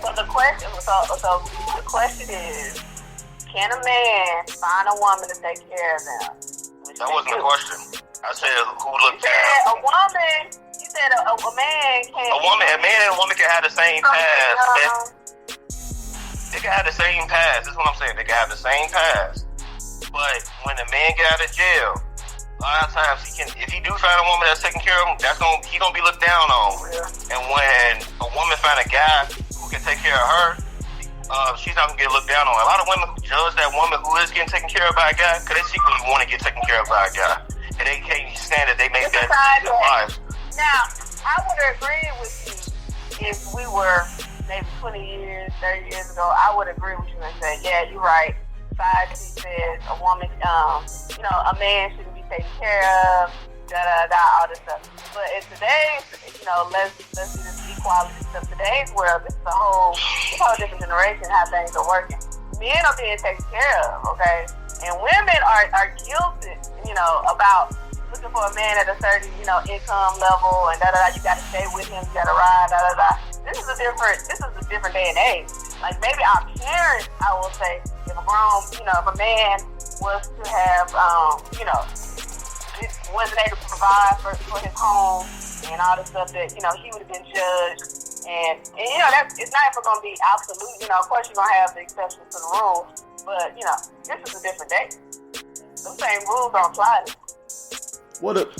Speaker 5: So the question is, can a man find a woman to take care of them?
Speaker 4: That wasn't the question. I said who looked down.
Speaker 5: A woman. You said a man can't.
Speaker 4: A man and a woman can have the same past. They can have the same past. That's what I'm saying. They can have the same past. But when a man get out of jail, a lot of times if he do find a woman that's taking care of him, he gonna be looked down on. Yeah. And when a woman find a guy who can take care of her, she's not gonna get looked down on. A lot of women judge that woman who is getting taken care of by a guy because they secretly want to get taken care of by a guy, and they can't stand that they make that decision in life.
Speaker 5: Now, I would agree with you if we were maybe 20 years, 30 years ago. I would agree with you and say, yeah, you're right. Society says a woman, a man shouldn't be taken care of, all this stuff. But in today's, let's do this equality stuff. Today's world, it's a whole different generation how things are working. Men are being taken care of, okay? And women are guilty, about looking for a man at a certain, income level and you gotta stay with him, you gotta ride, This is a different day and age. Like maybe our parents, I will say, if a man was to have, wasn't able to provide for his home and all the stuff that, he would have been judged. And it's not ever going to be absolute. Of course you're going to have the exceptions to the rule, but, this is a different day. Those same rules don't apply to you.
Speaker 3: Well,
Speaker 4: go ahead,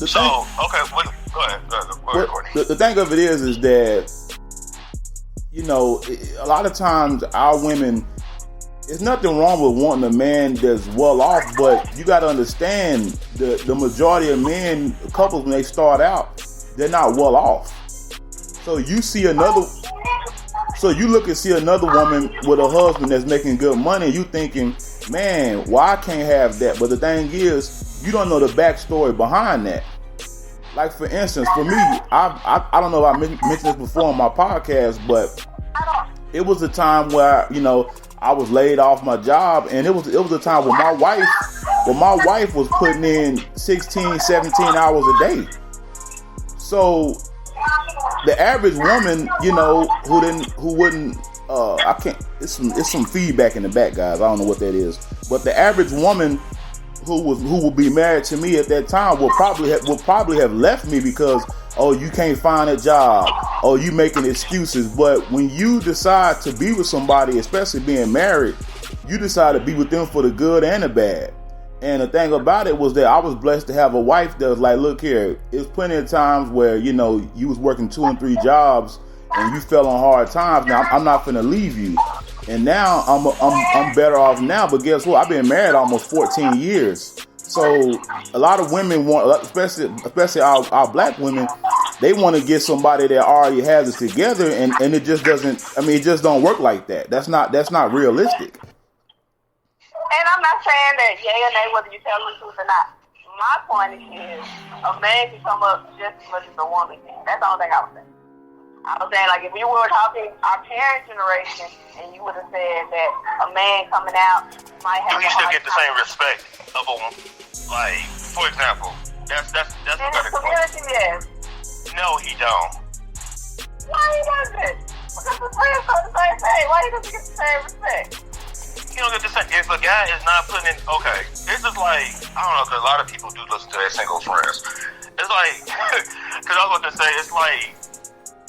Speaker 4: Courtney.
Speaker 3: The thing of it is that, a lot of times our women, there's nothing wrong with wanting a man that's well off, but you got to understand the majority of couples when they start out, they're not well off. So you look and see another woman with a husband that's making good money, and you thinking, man, why I can't have that? But the thing is, you don't know the backstory behind that. Like for instance, for me, I don't know if I mentioned this before on my podcast, but it was a time where I was laid off my job, and it was a time when my wife was putting in 16, 17 hours a day. So the average woman, you know, who wouldn't, I can't. It's some feedback in the back, guys. I don't know what that is, but the average woman who would be married to me at that time will probably have left me because, oh, you can't find a job, oh, you making excuses. But when you decide to be with somebody, especially being married, you decide to be with them for the good and the bad. And the thing about it was that I was blessed to have a wife that was like, look here, there's plenty of times where, you know, you was working 2 and 3 jobs and you fell on hard times. Now I'm not finna leave you. And now I'm better off now. But guess what? I've been married almost 14 years. So a lot of women want, especially our black women, they want to get somebody that already has it together, and it just doesn't. I mean, it just don't work like that. That's not realistic.
Speaker 5: And I'm not saying that yay or nay whether you tell the truth or not. My point is, a man can come up just as much as a woman can. That's the only thing I was saying. I was saying, like, if we were talking our parents' generation, and you would have said that a man coming out might have.
Speaker 4: You still get the same respect of a woman. Like, for example, that's a better question.
Speaker 5: Yes.
Speaker 4: No, he don't.
Speaker 5: Why he doesn't? Because the friends are the same thing. Why he doesn't get the same respect?
Speaker 4: You don't get the same. If a guy is not putting in, okay, this is like, I don't know, because a lot of people do listen to their single friends. It's like, because I was about to say, it's like,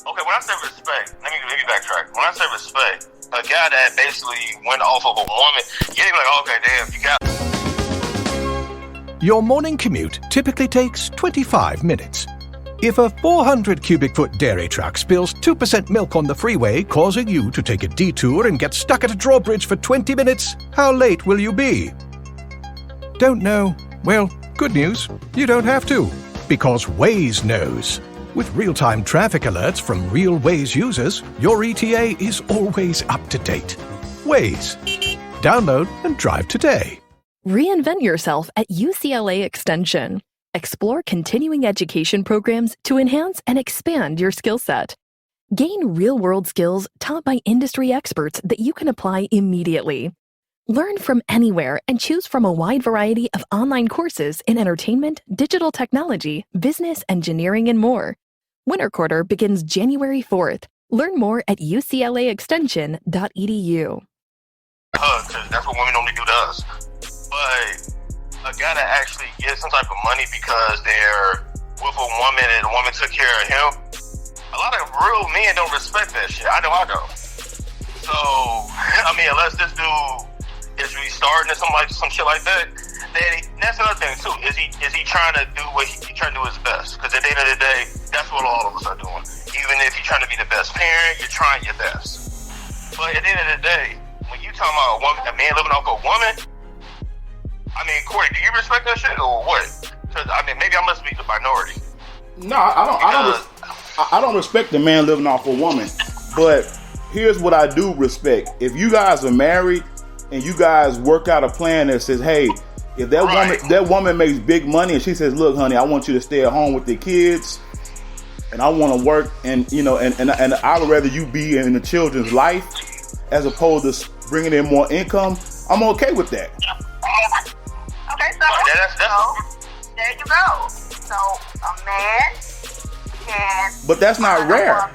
Speaker 4: okay, when I say respect, let me backtrack. When I say respect, a guy that basically went off of a woman, you're like, okay, damn, you got.
Speaker 6: Your morning commute typically takes 25 minutes. If a 400 cubic foot dairy truck spills 2% milk on the freeway, causing you to take a detour and get stuck at a drawbridge for 20 minutes, how late will you be? Don't know? Well, good news, you don't have to, because Waze knows. With real-time traffic alerts from real Waze users, your ETA is always up to date. Waze. Download and drive today.
Speaker 7: Reinvent yourself at UCLA Extension. Explore continuing education programs to enhance and expand your skill set. Gain real-world skills taught by industry experts that you can apply immediately. Learn from anywhere and choose from a wide variety of online courses in entertainment, digital technology, business, engineering, and more. Winter quarter begins January 4th. Learn more at uclaextension.edu.
Speaker 4: Because that's what women only do to us. But a guy that actually gets some type of money because they're with a woman and the woman took care of him, a lot of real men don't respect that shit. I know I don't. So, I mean, unless this dude is restarting or some shit like that, then that's another thing too. Is he trying to do what he trying to do his best? Because at the end of the day, that's what all of us are doing. Even if you're trying to be the best parent, you're trying your best. But at the end of the day, when you talking about a man living off a woman, I mean, Corey, do you respect that shit or what? Because I mean, maybe I must be the minority.
Speaker 3: No, I don't respect the man living off a woman. But here's what I do respect. If you guys are married and you guys work out a plan that says, hey, if that woman makes big money and she says, look, honey, I want you to stay at home with the kids and I want to work, and you know, and I would rather you be in the children's life as opposed to bringing in more income, I'm okay with that.
Speaker 5: Okay, so there you go. So a man can.
Speaker 3: But that's not rare.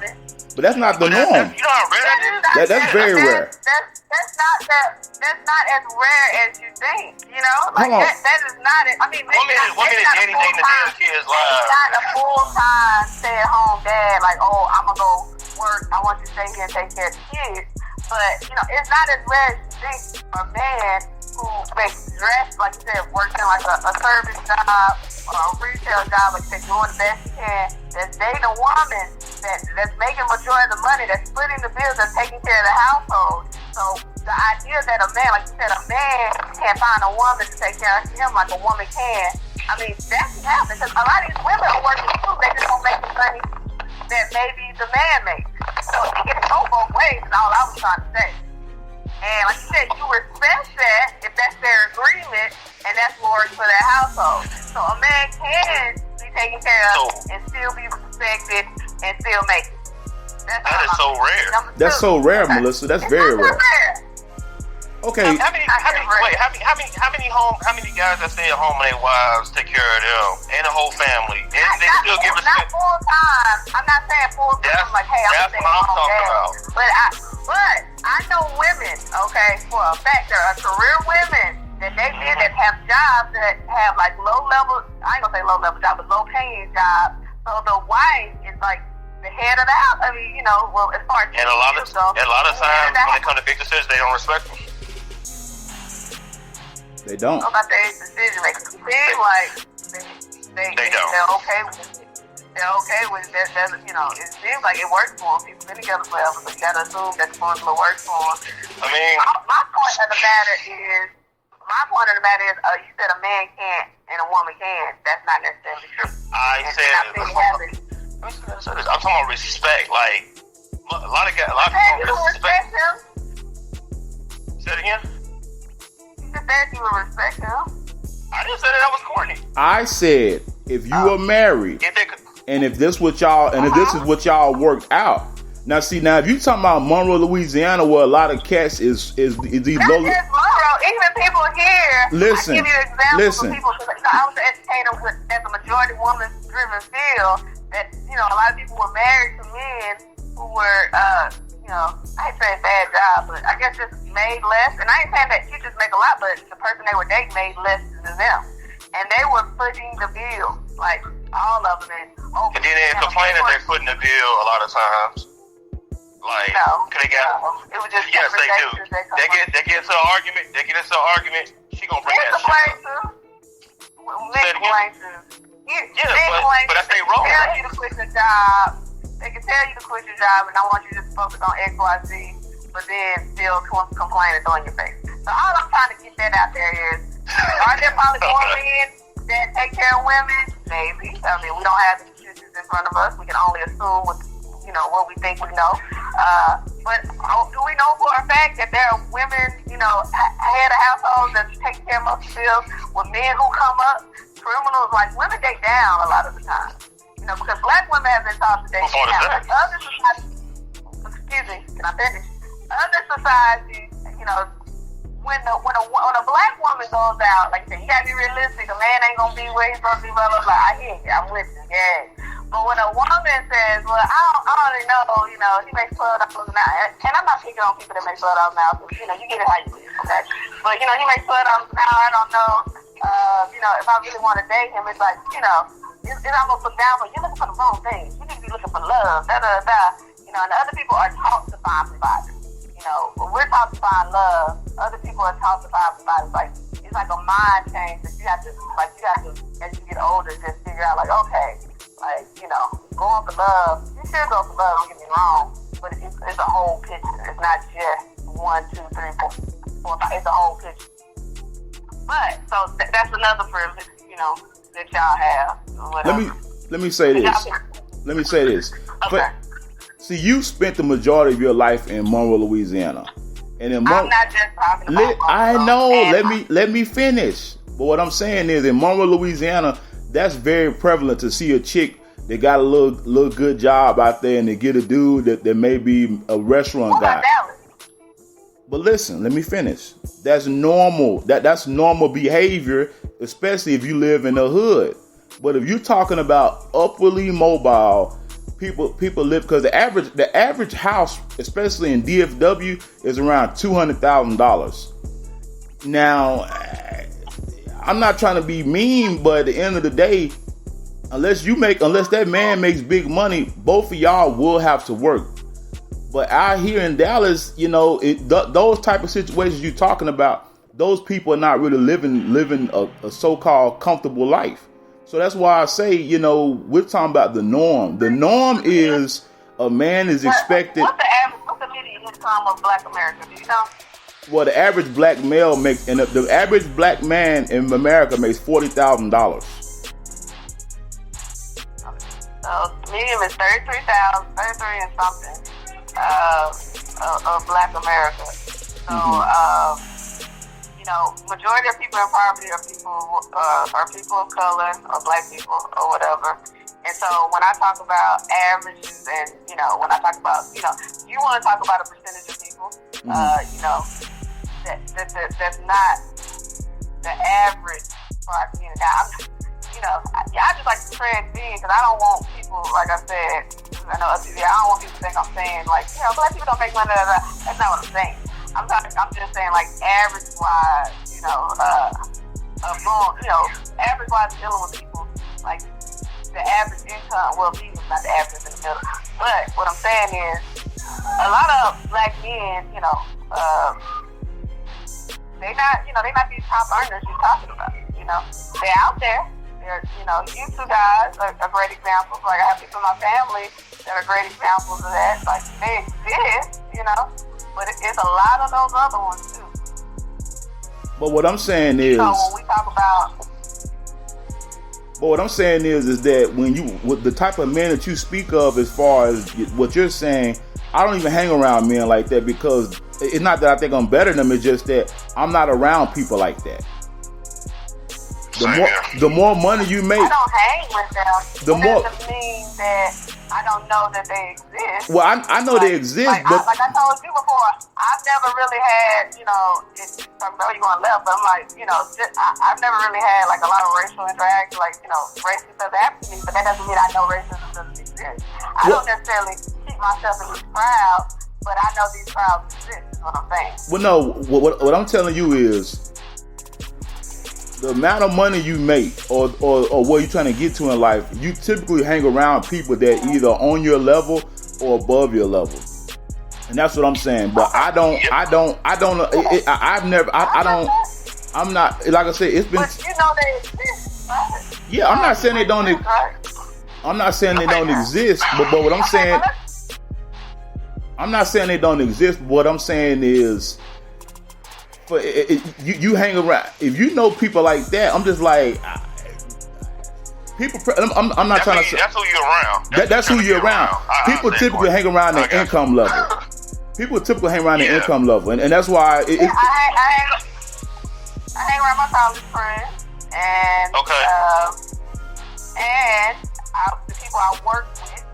Speaker 3: But that's not the norm.
Speaker 4: You know how rare that is?
Speaker 3: That's very rare.
Speaker 5: That's not as rare as you think. You know, like that is not it. I mean,
Speaker 4: women is dating the damn kids live.
Speaker 5: It's not a full-time stay-at-home dad. Like, oh, I'm gonna go work. I want you to stay here and take care of the kids. But you know, it's not as rare as you think. A man who makes dress, like you said, working like a service job or a retail job, like you said, doing the best he can, that's dating a woman that's making majority of the money, that's splitting the bills, that's taking care of the household. So the idea that a man, like you said, a man can't find a woman to take care of him like a woman can, I mean, that can happen because a lot of these women are working too. They just don't make the money that maybe the man makes. So it can go both ways is all I was trying to say. And like you said, you respect that if that's their agreement and that's what works for their household. So a man can be taken care of and still be respected and still make it.
Speaker 4: That is so rare.
Speaker 3: That's so rare, Melissa. That's very rare. Okay.
Speaker 4: How many guys that stay at home and their wives take care of them and the whole family? And they still give respect.
Speaker 5: Not full time. I'm not saying full time. Like, hey, I'm
Speaker 4: that's what I'm talking about.
Speaker 5: But I know women, okay, for a fact, there are career women that they did that have jobs that have like low level. I ain't gonna say low level jobs, but low paying jobs. So the wife is like the head of the house. I mean, you know, well, as far as
Speaker 4: and a lot of times when it comes to big decisions, they don't respect them.
Speaker 3: They don't.
Speaker 5: About their decision making. It seems like they don't. They're okay with it. They're okay with it. You know, it seems like it works for them. People been together forever, so you gotta assume that the formula works for them.
Speaker 4: I mean,
Speaker 5: my point of the matter is, you said a man can't and a woman can. That's not necessarily true.
Speaker 4: I'm talking about respect. Like a lot of people respect
Speaker 5: him.
Speaker 4: Say it again.
Speaker 5: You said you would respect him.
Speaker 4: I didn't say that was corny.
Speaker 3: I said if you are married, and if this what y'all, and if this is what y'all worked out. Now, see, if you talking about Monroe, Louisiana, where a lot of cats is these low.
Speaker 5: Not just Monroe, even people here.
Speaker 3: Listen,
Speaker 5: I give you examples of people. I was an educator as a majority woman-driven field. That a lot of people were married to men who were, I hate saying bad job, but I guess just made less. And I ain't saying that you just make a lot, but the person they were dating made less than them, and they were footing the bill, like all of them.
Speaker 4: And then they complain that they're footing the bill a lot of times. Like,
Speaker 5: it was just
Speaker 4: yes, they do. They get into an argument. She gonna bring that shit up. But that's their role.
Speaker 5: They tell you to quit your job. They can tell you to quit your job, and I want you to focus on X, Y, Z, but then still complain and throw in your face. So all I'm trying to get that out there is, are there probably more men that take care of women? Maybe. I mean, we don't have the statistics in front of us. We can only assume what we think we know. But do we know for a fact that there are women, head of households that take care of most bills with men who come up? Criminals, like women date down a lot of the time. Because black women have been taught to date down. Other societies, excuse me, can I finish? Other societies, when a black woman goes out, like you said, you gotta be realistic. A man ain't gonna be where he's supposed to be, blah, blah, blah. I hear you, I'm with you, yeah. But when a woman says, well, I already know, he makes $12 an hour, and I'm not picking on people that make $12 an hour, so, you get it how you live, okay? But, he makes $12 an hour, I don't know, if I really want to date him, it's like, it's almost looked down, but you're looking for the wrong thing. You need to be looking for love, da-da-da. And the other people are taught to find providers. When we're taught to find love, other people are taught to find providers. It's like a mind change that you have to, as you get older, just figure out, okay, going for love. You should go for love, don't get me wrong, but it's a whole picture. It's not just 1, 2, 3, 4, 5. It's a whole picture. But so that's another privilege, that y'all have.
Speaker 3: Let me say this.
Speaker 5: Okay.
Speaker 3: But, see, you spent the majority of your life in Monroe, Louisiana, and in
Speaker 5: I'm not just talking about.
Speaker 3: I know. Let me finish. But what I'm saying is, in Monroe, Louisiana, that's very prevalent to see a chick that got a little good job out there, and they get a dude that may be a restaurant guy. But listen, let me finish. That's normal. That's normal behavior, especially if you live in the hood. But if you're talking about upwardly mobile, people live, because the average house, especially in DFW, is around $200,000. Now, I'm not trying to be mean, but at the end of the day, unless that man makes big money, both of y'all will have to work. But out here in Dallas, those type of situations you're talking about, those people are not really living a so-called comfortable life. So that's why I say, we're talking about the norm. The norm is a man is expected.
Speaker 5: What's the median income of Black America? Do you know?
Speaker 3: Well, the average black male makes, and the average black man in America makes $40,000.
Speaker 5: So median is 33 and something of Black America. So majority of people in poverty are people of color or Black people or whatever. And so when I talk about averages and when I talk about you want to talk about a percentage of people, that's not the average for our community. Now, I just like to tread in because I don't want people, like I said, I don't want people to think I'm saying like, black people don't make money. That's not what I'm saying. I'm just saying like average wise, average wise dealing with people like the average income. Well, people not the average in the middle, but what I'm saying is a lot of black men, they not these top earners you're talking about. They're out there. They're, you two guys are great examples. Like, I have people in my family that are great examples of that. Like, they exist, but it's a lot of those other ones, too.
Speaker 3: But what I'm saying is...
Speaker 5: So, when we talk about...
Speaker 3: But what I'm saying is that with the type of men that you speak of as far as what you're saying, I don't even hang around men like that because it's not that I think I'm better than them. It's just that I'm not around people like that. The more money you make,
Speaker 5: I don't hang with them. That doesn't mean that I don't know that they exist.
Speaker 3: Well, I know they exist, but
Speaker 5: like I told you before, I've never really had, you know you going left, but I'm like, I've never really had like a lot of racial interaction, like, racism doesn't happen to me, but that doesn't mean I know racism doesn't exist. I don't necessarily keep myself in these crowds, but I know these crowds exist, is what I'm saying.
Speaker 3: Well, no, what I'm telling you is, the amount of money you make or what you're trying to get to in life, you typically hang around people that either on your level or above your level. And that's what I'm saying. But I'm not, like I said, it's been...
Speaker 5: But they exist, right?
Speaker 3: Yeah, I'm not saying they don't exist, but what I'm saying... I'm not saying they don't exist, but what I'm saying is... You hang around. If you know people like that, I'm just like people. I'm not trying to say
Speaker 4: that's who you're around.
Speaker 3: That's who you're around. People typically hang around the income level. People typically hang around the income level, and that's why. I
Speaker 5: hang around my college friends, and the people I work with,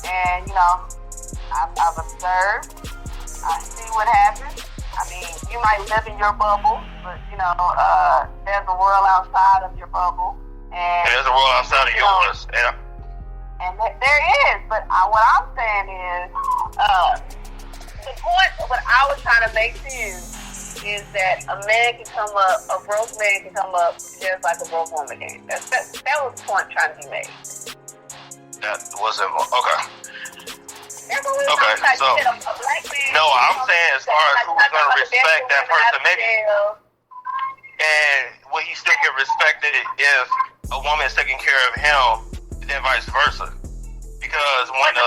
Speaker 5: and I've observed. I see what happens. I mean, you might live in your bubble, but, there's a world outside of your bubble. And
Speaker 4: there's a world outside of yours. Yeah.
Speaker 5: And there is, but what I'm saying is, the point, what I was trying to make to you is that a broke man can come up just like a broke woman can. That was the point trying to be made.
Speaker 4: That wasn't, okay.
Speaker 5: Okay,
Speaker 4: so no, I'm saying as far as who's going to respect that person, maybe, and will he still get respected if a woman is taking care of him, then vice versa? Because when a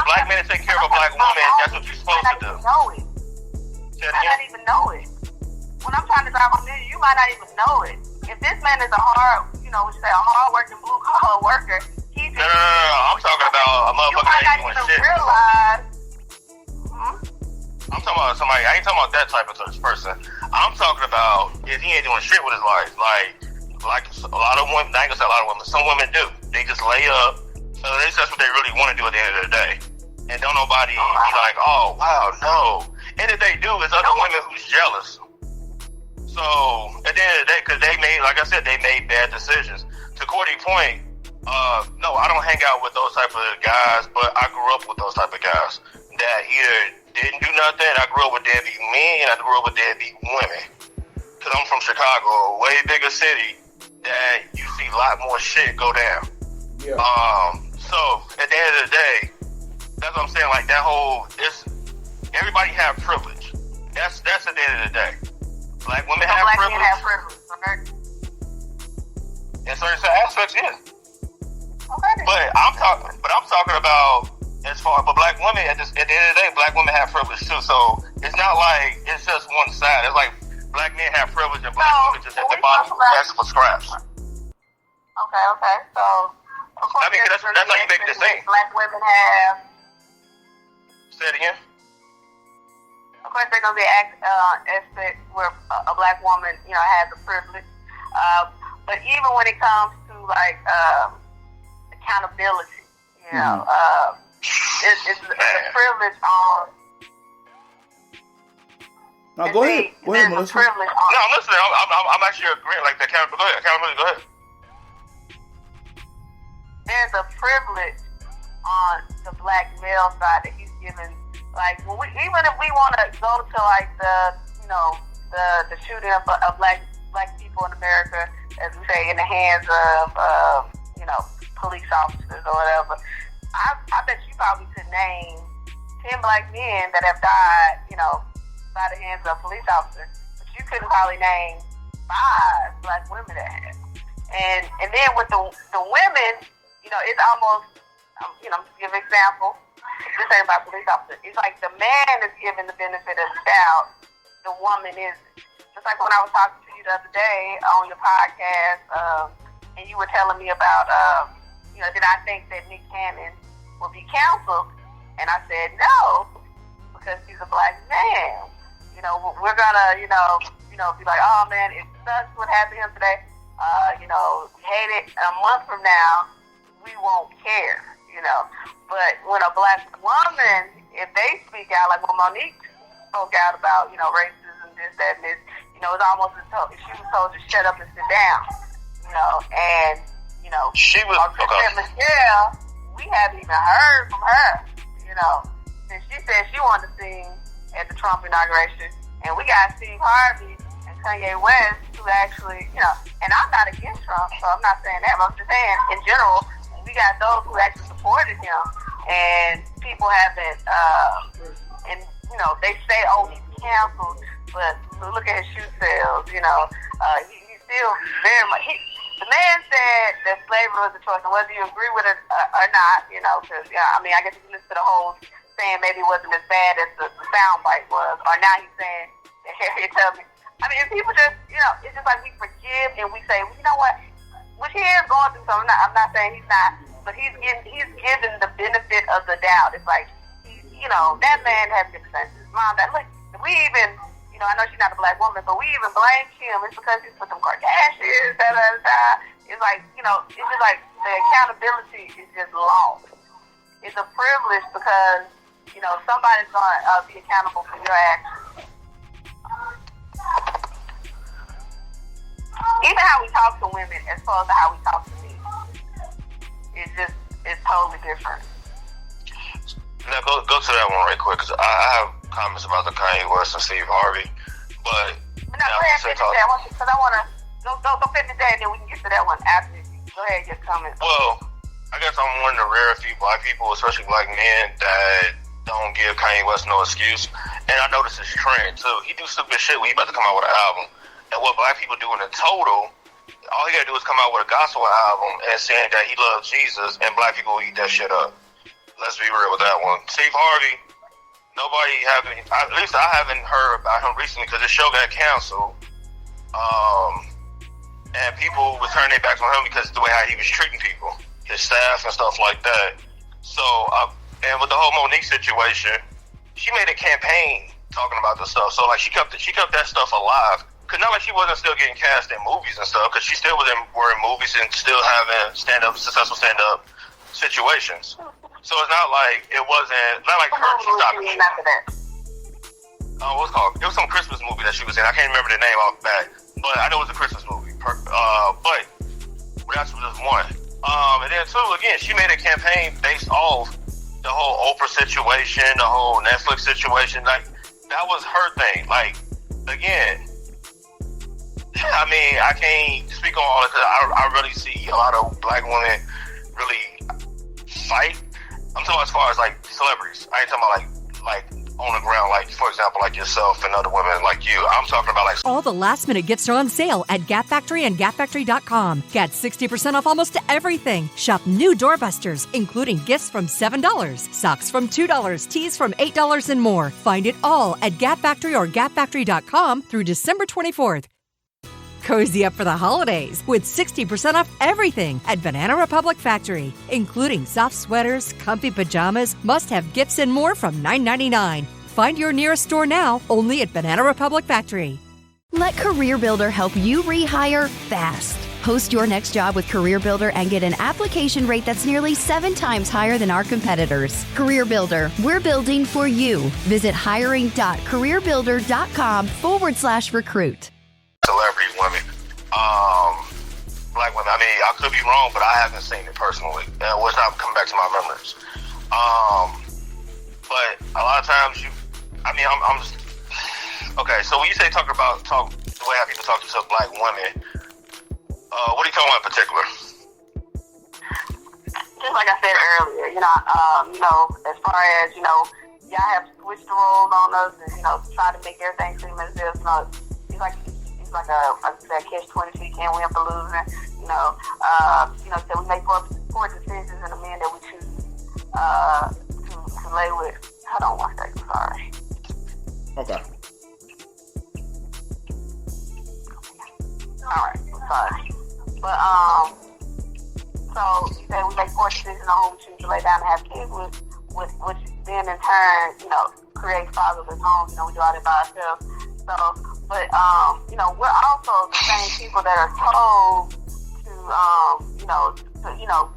Speaker 4: black man is taking care of a black woman, that's what you're supposed to do.
Speaker 5: You might not even know it. When I'm trying to drive on you might not even know it. If this man is a hard-working blue-collar worker.
Speaker 4: No. I'm talking about a motherfucker that ain't doing shit. I'm talking about somebody. I ain't talking about that type of person. I'm talking about if he ain't doing shit with his life. Like a lot of women. I ain't gonna say a lot of women. Some women do. They just lay up. So that's what they really want to do at the end of the day. And don't nobody be like, oh wow, no. And if they do, it's other women who's jealous. So at the end of the day, because they made, like I said, they made bad decisions. To Courtney's point. No, I don't hang out with those type of guys, but I grew up with those type of guys that either didn't do nothing. I grew up with deadbeat men, and I grew up with deadbeat women. Because I'm from Chicago, a way bigger city, that you see a lot more shit go down. Yeah. So, at the end of the day, that's what I'm saying, like that whole, everybody have privilege. That's at the end of the day. Black women have privilege. Have privilege, okay? In certain aspects, yeah.
Speaker 5: Okay.
Speaker 4: But I'm talking about as far for black women at the end of the day, black women have privilege too. So it's not like it's just one side. It's like black men have privilege and black women just at the bottom asking for scraps.
Speaker 5: Okay. So of course,
Speaker 4: I mean, that's how you make this thing.
Speaker 5: Black women have.
Speaker 4: Say it again.
Speaker 5: Of course, there's gonna be aspects where a black woman, has a privilege. But even when it comes to like accountability, it's a privilege on.
Speaker 3: No, go ahead. Go ahead, Melissa.
Speaker 4: No, I'm listening. I'm actually agreeing. Like, go ahead. Accountability, go ahead.
Speaker 5: There's a privilege on the black male side that he's given. Like, even if we want to go to like the shooting of black people in America, as we say, in the hands of police officers or whatever, I bet you probably could name 10 black men that have died, by the hands of police officers, but you couldn't probably name 5 black women that have. And then with the women, it's almost, to give an example, this ain't about police officers. It's like the man is given the benefit of the doubt, the woman isn't. Just like when I was talking to you the other day on your podcast, and you were telling me about, did I think that Nick Cannon would be counseled? And I said no, because he's a black man. We're gonna, be like, oh man, it sucks what happened to him today. We hate it. A month from now, we won't care. But when a black woman, if they speak out, like when Monique spoke out about, racism, this, that, and this, it's almost as though she was told to shut up and sit down. And
Speaker 4: she was
Speaker 5: Michelle, we haven't even heard from her. Since she said she wanted to sing at the Trump inauguration, and we got Steve Harvey and Kanye West who actually, and I'm not against Trump, so I'm not saying that, but I'm just saying in general, we got those who actually supported him, and people haven't, they say, oh, he's canceled, but look at his shoe sales, he's still very much, the man said that slavery was a choice, and whether you agree with it or not, because, I guess if you listen to the whole saying maybe it wasn't as bad as the soundbite was, or now he's saying that Harriet Tubman. If people just, it's just like we forgive and we say, well, you know what, which he is going through something. I'm not saying he's not, but he's given the benefit of the doubt. It's like, that man has good senses. Mom, look, we even, I know she's not a black woman, but we even blame Kim. It's because he's with them Kardashians, da-da-da-da. It's like, it's just like the accountability is just lost. It's a privilege because, somebody's going to be accountable for your actions. Even how we talk to women as far as how we talk to men, it's totally different.
Speaker 4: Now, go to that one right quick, because I have comments about the Kanye West and Steve Harvey, but...
Speaker 5: No, go ahead and finish that one, because I want to... Go finish that, and then we can get to that one after. Go ahead and get comments.
Speaker 4: Well, I guess I'm one of the rare few black people, especially black men, that don't give Kanye West no excuse. And I noticed this trend, too. He do stupid shit when he about to come out with an album. And what black people do in the total, all he got to do is come out with a gospel album and saying that he loves Jesus, and black people eat that shit up. Let's be real with that one. Steve Harvey, at least I haven't heard about him recently because his show got canceled. And people were turning their backs on him because of the way how he was treating people, his staff and stuff like that. So, and with the whole Monique situation, she made a campaign talking about this stuff. So, like, she kept that stuff alive. Because not like she wasn't still getting cast in movies and stuff, because she still were in movies and still having successful stand-up situations. So it's not like her she stopped. What's it called? It was some Christmas movie that she was in. I can't remember the name off the bat, but I know it was a Christmas movie. But that's just one. And then two, again, she made a campaign based off the whole Oprah situation, the whole Netflix situation. Like, that was her thing. Like, again, I can't speak on all it because I really see a lot of black women really fight. I'm talking as far as like celebrities. I ain't talking about like on the ground, like for example, like yourself and other women like you. I'm talking about like
Speaker 1: all the last minute gifts are on sale at Gap Factory and GapFactory.com. Get 60% off almost everything. Shop new doorbusters, including gifts from $7, socks from $2, tees from $8, and more. Find it all at Gap Factory or GapFactory.com through December 24th. Cozy up for the holidays with 60% off everything at Banana Republic Factory, including soft sweaters, comfy pajamas, must-have gifts, and more from $9.99. Find your nearest store now, only at Banana Republic Factory.
Speaker 7: Let CareerBuilder help you rehire fast.
Speaker 8: Post your next job with CareerBuilder and get an application rate that's nearly 7 times higher than our competitors. CareerBuilder, we're building for you. Visit hiring.careerbuilder.com/recruit.
Speaker 4: Celebrity women, black women. I mean, I could be wrong, but I haven't seen it personally. It's not coming back to my memories. But a lot of times I'm just, okay, so when you say talk the way how people talk to black women, what are you talking about in particular?
Speaker 5: Just like I said earlier, as far as, y'all have switched the roles on us and, try to make everything seem as if, it's like a catch-22, you can't win for losing, so we make poor decisions in the men that we choose to lay with. Hold on one second, sorry.
Speaker 3: Okay.
Speaker 5: All right, sorry. But, so you say we make poor decisions on who we choose to lay down and have kids with, which then in turn, creates fatherless homes. We do all that by ourselves. So, but, we're also the same people that are told to,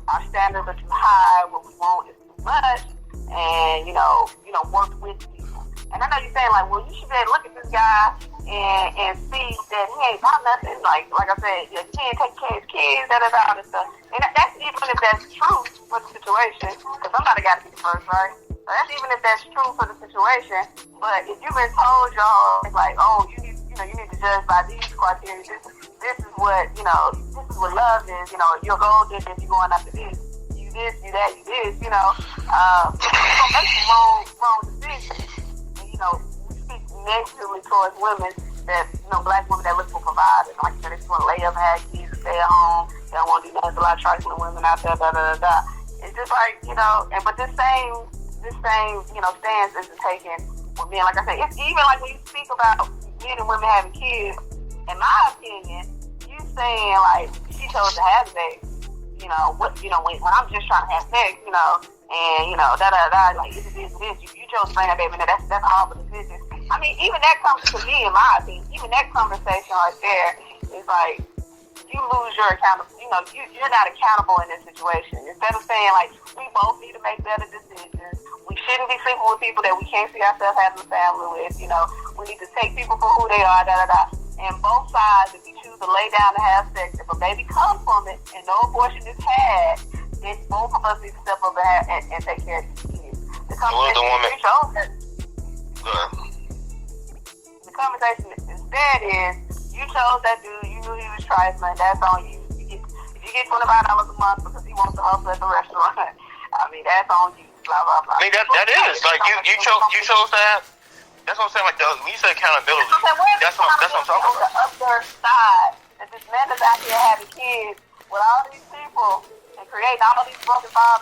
Speaker 5: our standards are too high, what we want is too much, and, work with people. And I know you're saying, like, well, you should be able to look at this guy and see that he ain't got nothing. Like I said, he ain't taking care of his kids, all this stuff. And that's even if that's true for the situation, because somebody got to be the first, right? So that's even if that's true for the situation. But if you've been told, y'all, like, oh, you need to judge by these criteria. This is what, this is what love is. Your goal is if you're going after this. You this, you that, you this, it's gonna make some wrong decisions. And, we speak negatively towards women that, black women that look for providers. Like I said, they just want to lay up and have kids and stay at home. They don't want to do nothing. There's a lot of trifling women out there, It's just like, but this same, stance isn't taken with men. Like I said, it's even like when you speak about men and women having kids, in my opinion, you saying like she chose to have a baby. When I'm just trying to have sex, and like this, you chose to bring that baby, and that's a horrible decision. I mean, even that comes to me, in my opinion, even that conversation right there is like you lose your accountability. You're not accountable in this situation. Instead of saying like we both need to make better decisions, we shouldn't be sleeping with people that we can't see ourselves having a family with. We need to take people for who they are. And both sides, if you choose to lay down and have sex, if a baby comes from it and no abortion is had, then both of us need to step up and take care of these kids. The conversation instead is, you chose that dude, you knew he was trifling, that's on you. If you get $25 a month because he wants to hustle at the restaurant, I mean, that's on you. Blah, blah, blah.
Speaker 4: I mean, that is. Like, you chose that. That's what I'm saying. Like, when you say accountability, that's what I'm talking about.
Speaker 5: On the other side, that this man is out here having kids with all these people and creating all these broken homes.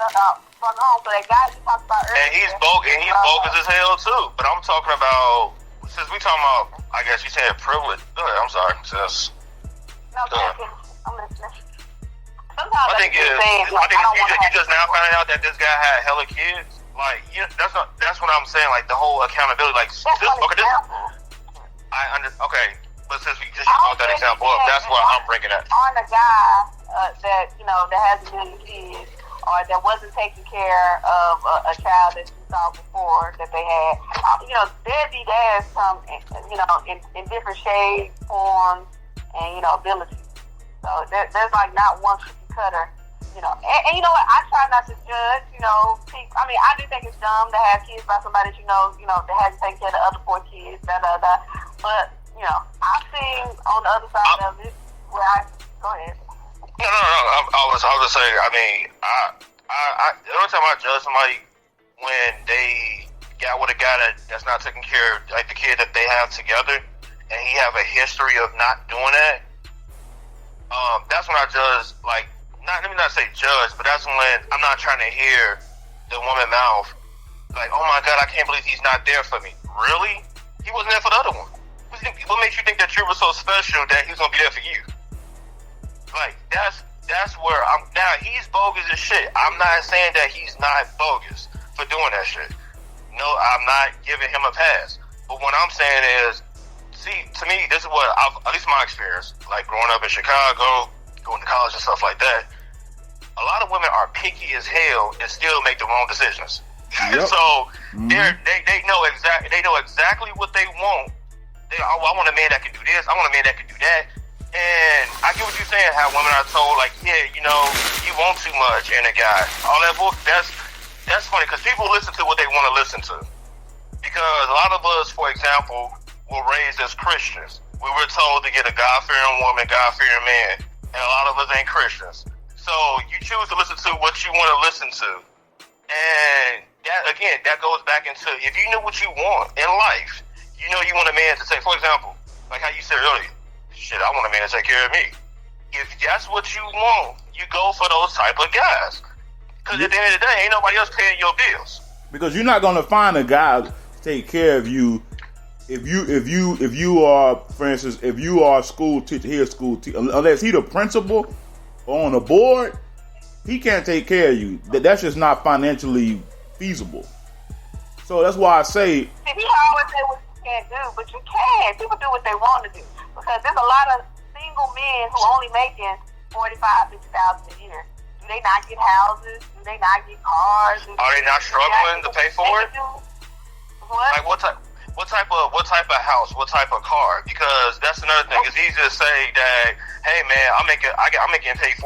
Speaker 5: So that guy you talked about earlier. And he's bogus as hell too. But I'm talking about, since we talking about, I guess you said privilege. Go ahead. I'm sorry, sis. No, I'm listening. My thing is, you just now finding out that this guy had hella kids. Like, that's what I'm saying. Like the whole accountability. Like, okay, but since you brought that example up, that's what I'm bringing up. On a guy that has a million kids, or that wasn't taking care of a child that you saw before that they had. Deadbeat dads come, in different shades, forms, and abilities. So there's like not one cookie cutter. And you know what? I try not to judge, people. I mean, I do think it's dumb to have kids by somebody that that hasn't taken care of the other 4 kids, But, I've seen on the other side of it where go ahead.
Speaker 4: No. I was just saying, I mean, every time I judge somebody when they got with a guy that's not taking care of, like, the kid that they have together, and he have a history of not doing that, that's when I judge, like, let me not say judge, but that's when I'm not trying to hear the woman's mouth, like, oh my God, I can't believe he's not there for me. Really? He wasn't there for the other one. What makes you think that you were so special that he's gonna be there for you? Like, that's where I'm, now he's bogus as shit. I'm not saying that he's not bogus for doing that shit. No, I'm not giving him a pass. But what I'm saying is, see, to me, this is what, at least my experience, like growing up in Chicago, going to college and stuff like that, a lot of women are picky as hell and still make the wrong decisions.
Speaker 3: Yep.
Speaker 4: So they know exactly what they want. I want a man that can do this. I want a man that can do that. And I get what you're saying. How women are told, like, yeah, you want too much in a guy. All that book. That's funny because people listen to what they want to listen to. Because a lot of us, for example, were raised as Christians. We were told to get a God-fearing woman, God-fearing man, and a lot of us ain't Christians. So you choose to listen to what you want to listen to. And that goes back into, if you know what you want in life, you want a man to say, for example, like how you said earlier, shit, I want a man to take care of me. If that's what you want, you go for those type of guys. Because at the end of the day, ain't nobody else paying your bills.
Speaker 3: Because you're not gonna find a guy to take care of you if you are, for instance, if you are a school teacher, unless he the principal or on the board, he can't take care of you. That's just not financially feasible. So that's why I say.
Speaker 5: People always say what you can't do, but you can. People do what they want to do. Because there's a lot of single men who are only making $45,000, $50,000 a year. Do they not get houses? Do they not get cars?
Speaker 4: Are they not struggling to pay for it?
Speaker 5: What?
Speaker 4: Like what type of house? What type of car? Because that's another thing. It's easy to say that, hey man, I'm making paid $40,000 a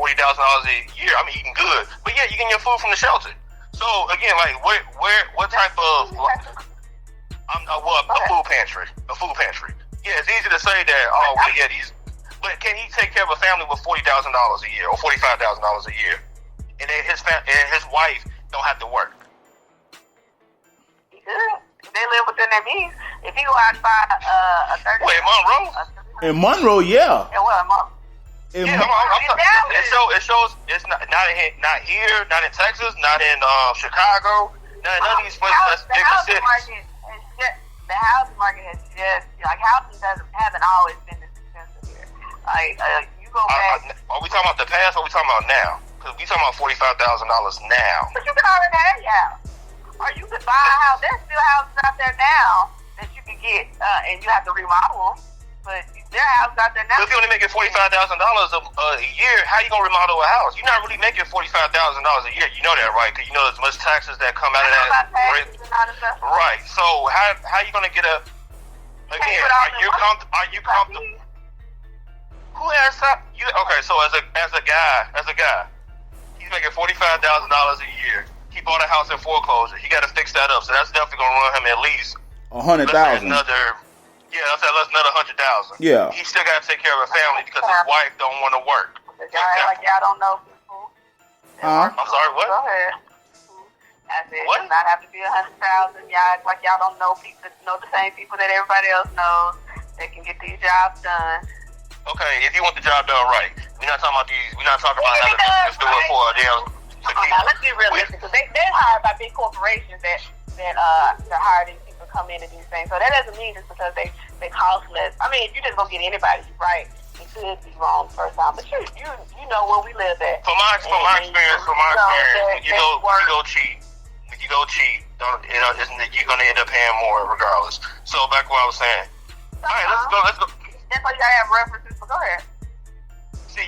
Speaker 4: year. I'm eating good, but yeah, you getting your food from the shelter. So again, like what type of? A food pantry. A food pantry. Yeah, it's easy to say that. Oh, well, yeah, but can he take care of a family with $40,000 a year or $45,000 a year, and then his wife don't have to work?
Speaker 5: He could. They live within their means. If he go out and buy a 30.
Speaker 4: Wait, Monroe?
Speaker 3: In Monroe, yeah.
Speaker 5: Yeah, well, Monroe.
Speaker 4: It shows it's not here, not in Texas, not in Chicago, none of these places that's bigger cities.
Speaker 5: The housing market has just, like, housing haven't always been this expensive here. Like, you go back.
Speaker 4: Are we talking about the past or are we talking about now? Because we talking about $45,000 now.
Speaker 5: But you can already have your house. Or you could buy a house. There's still houses out there now that you can get, and you have to remodel them. But there are houses out there now.
Speaker 4: But if you're only making $45,000 a year, how you gonna remodel a house? You're not really making $45,000 a year. You know that, right? Because you know there's much taxes that come out of that. Right. So how you gonna get a? Again, are you comfortable? Who has time? Okay, so as a guy, he's making $45,000 a year. He bought a house in foreclosure. He got to fix that up. So that's definitely gonna run him at least
Speaker 3: $100,000.
Speaker 4: That's another $100,000.
Speaker 3: Yeah.
Speaker 4: He still got to take care of a family because his wife don't want to work.
Speaker 5: Y'all don't know people.
Speaker 3: Huh?
Speaker 4: I'm sorry, what?
Speaker 5: Go ahead. I said,
Speaker 4: What?
Speaker 5: it does not have to be 100,000. Y'all act like y'all don't know people, know the same people that everybody else knows that can get these jobs done.
Speaker 4: Okay, if you want the job done right, we're not talking about these. We're not talking about having to just do it for a damn.
Speaker 5: Now let's be realistic, because they're hired by big corporations that hire these people to come in and do things. So that doesn't mean just because they cost less. I mean, if you just go get anybody right, it could be wrong the first time. But you know where we live at.
Speaker 4: From my experience, if you go cheap, you're gonna end up paying more regardless. So back to what I was saying. All right, let's go.
Speaker 5: That's why you gotta have references. But go ahead.
Speaker 4: See,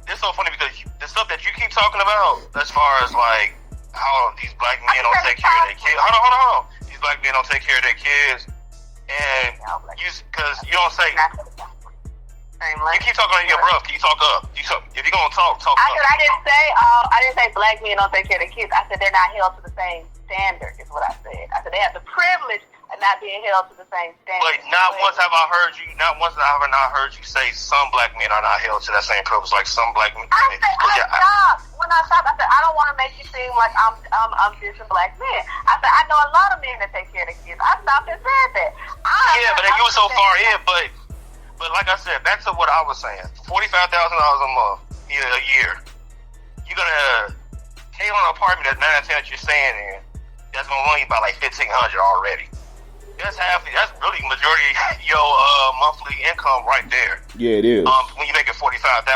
Speaker 4: it's so funny because the stuff that you keep talking about, as far as like how these black men don't take care of their kids. Hold on. These black men don't take care of their kids, and because you don't say. You keep talking on your breath. Can you talk up? If you're gonna talk up.
Speaker 5: I didn't say black men don't take care of their kids. I said they're not held to the same standard. Is what I said. I said they have the privilege of not being held to the same standard.
Speaker 4: But not once have I heard you. Not once have I not heard you say some black men are not held to that same privilege like some black men.
Speaker 5: I stopped. When I stopped, I said I don't want to make you seem like I'm dissing black men. I said I know a lot of men that take care of their kids. I stopped and said that.
Speaker 4: But you were so far in, but like I said, back to what I was saying, $45,000 a month, a year, you're gonna pay on an apartment that's 9 out of 10 that you're staying in. That's gonna run you by like $1,500 already. That's really majority of your monthly income right there.
Speaker 3: Yeah, it is.
Speaker 4: When you make it $45,000,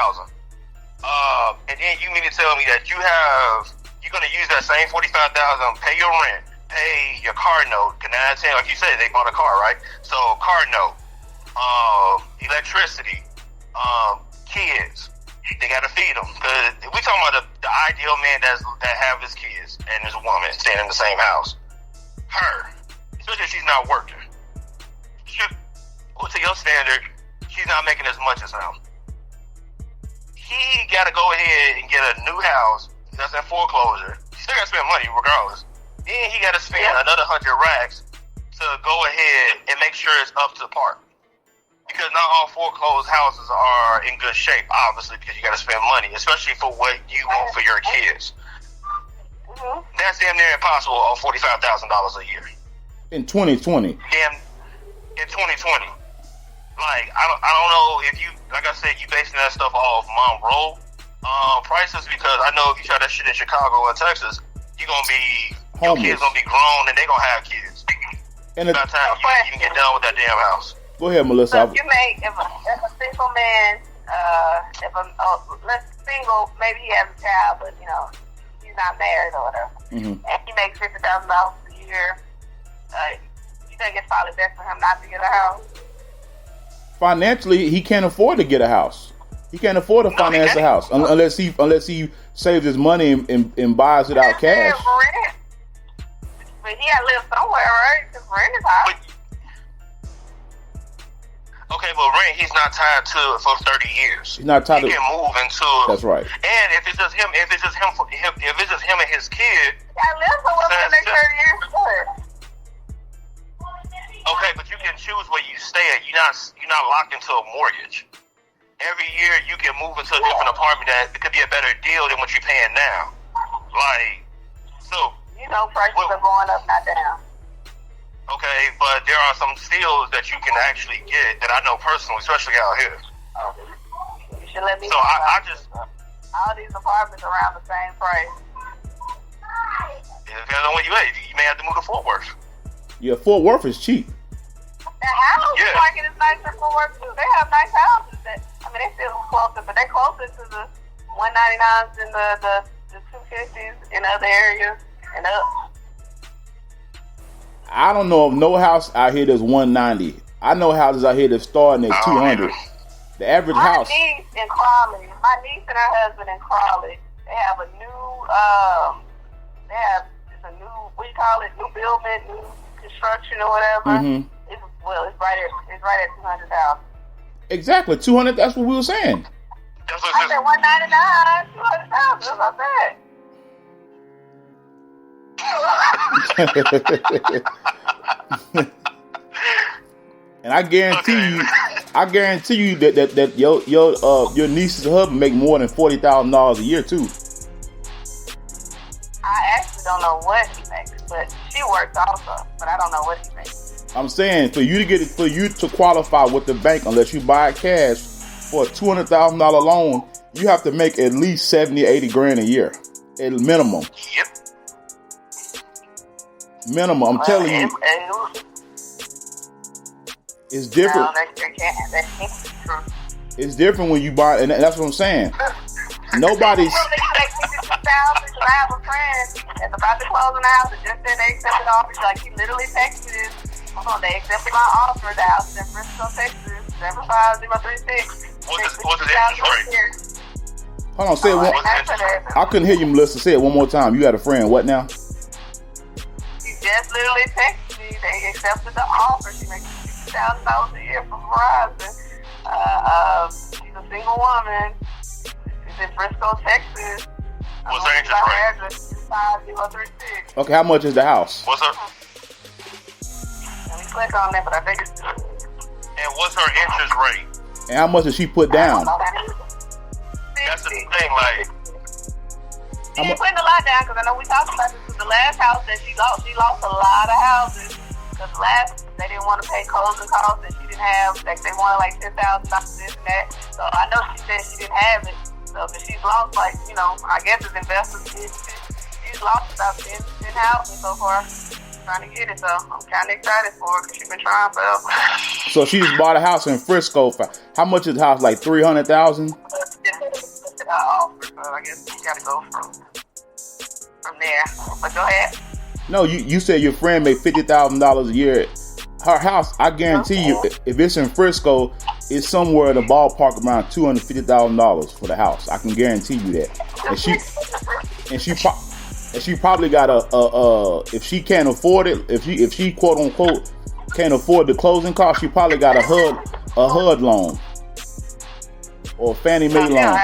Speaker 4: and then you mean to tell me that you're gonna use that same $45,000, pay your rent, pay your car note. 9 out of 10, like you said, they bought a car, right? So car note, electricity, kids. They gotta feed them. Cause we talking about the ideal man that have his kids and his woman staying in the same house. Her, especially if she's not working. To your standard, she's not making as much as him. He gotta go ahead and get a new house that's in foreclosure. He still gotta spend money regardless. Then he gotta spend another 100 racks to go ahead and make sure it's up to par. Because not all foreclosed houses are in good shape, obviously, because you got to spend money, especially for what you want for your kids. That's damn near impossible on $45,000 a year.
Speaker 3: In 2020.
Speaker 4: Damn, in 2020. Like, I don't know if you, like I said, you basing that stuff off Monroe prices, because I know if you try that shit in Chicago or Texas, you're going to be, your kids going to be grown and they're going to have kids. And by the time you can get done with that damn house.
Speaker 3: Go ahead, Melissa.
Speaker 5: So if a single man, single, maybe he has a child, but he's not married or whatever, and he makes $50,000 a year, you think it's probably best for him not to get a house?
Speaker 3: Financially, he can't afford to get a house. He can't afford to finance a house unless he saves his money and buys it out cash.
Speaker 5: But he got to live somewhere, right? Because rent is high.
Speaker 4: Okay, but rent he's not tied to for 30 years.
Speaker 3: He's not tied.
Speaker 4: He can move into.
Speaker 3: That's right.
Speaker 4: And if it's just him, and his kid.
Speaker 5: I live somewhere for the next 30 years.
Speaker 4: Okay, but you can choose where you stay at. You're not locked into a mortgage. Every year you can move into a different apartment that it could be a better deal than what you're paying now. Like, so.
Speaker 5: Prices are going up, not down.
Speaker 4: Okay, but there are some steals that you can actually get that I know personally, especially out here.
Speaker 5: You should let me
Speaker 4: know. So I just...
Speaker 5: All these apartments around the same price.
Speaker 4: It depends on where you at. You may have to move to Fort Worth.
Speaker 3: Yeah, Fort Worth is cheap.
Speaker 5: The house market is nice in Fort Worth, too. They have nice houses. They still closer, but they're closer to the 199s and the 250s in other areas and up.
Speaker 3: I don't know of no house out here that's 190. I know houses out here that's starting at 200. The average house.
Speaker 5: My niece and her husband in Crawley, they have a new, what do you call it, new building, new construction or whatever. It's right at 200,000.
Speaker 3: Exactly, 200. That's what we were saying.
Speaker 5: I said 199, 200,000. That's what I said.
Speaker 3: And I guarantee you that your niece's husband make more than $40,000 a year too.
Speaker 5: I actually don't know what he makes, but she works also, but I don't know what he makes.
Speaker 3: I'm saying for you to qualify with the bank, unless you buy cash for a $200,000 loan, you have to make at least 70, 80 grand a year at minimum.
Speaker 4: Yep.
Speaker 3: Minimum, I'm telling you, it's different. It's different when you buy, and that's what I'm saying. Nobody's.
Speaker 5: I have a friend that's about to close on the house and just said they accepted offers. Like, he literally texted us. They accepted my offer. The house is in Frisco, Texas, 75036.
Speaker 4: What's the interest rate?
Speaker 3: Hold on, say it one. I couldn't hear you, Melissa. Say it one more time. You got a friend. What now?
Speaker 5: Just literally texted me. They accepted the offer. She makes $50,000 a year from Verizon. She's a single woman. She's in Frisco, Texas.
Speaker 4: What's her interest rate?
Speaker 5: 5036.
Speaker 3: Okay, how much is the house?
Speaker 4: What's her?
Speaker 5: Let me click on that, but I think it's.
Speaker 4: And what's her interest rate?
Speaker 3: And how much did she put down?
Speaker 4: That's the thing, like.
Speaker 5: She ain't putting a lot down, because I know we talked about this with the last house that she lost. She lost a lot of houses because they didn't want to pay closing costs, and she didn't have, like, they wanted like $10,000 this and that. So I know she said she didn't have it. So, but she's lost, like, I guess as investors, she's lost about 10 houses so far trying to get it. So I'm kind of excited for her because she's been trying forever.
Speaker 3: So she just bought a house in Frisco. How much is the house? Like $300,000?
Speaker 5: So I guess you got to go from there. But go ahead.
Speaker 3: No, you said your friend made $50,000 a year. Her house, I guarantee you, if it's in Frisco, is somewhere in the ballpark around $250,000 for the house. I can guarantee you that. And she probably got if she can't afford it, if she quote unquote can't afford the closing cost, she probably got a HUD loan or a Fannie Mae loan.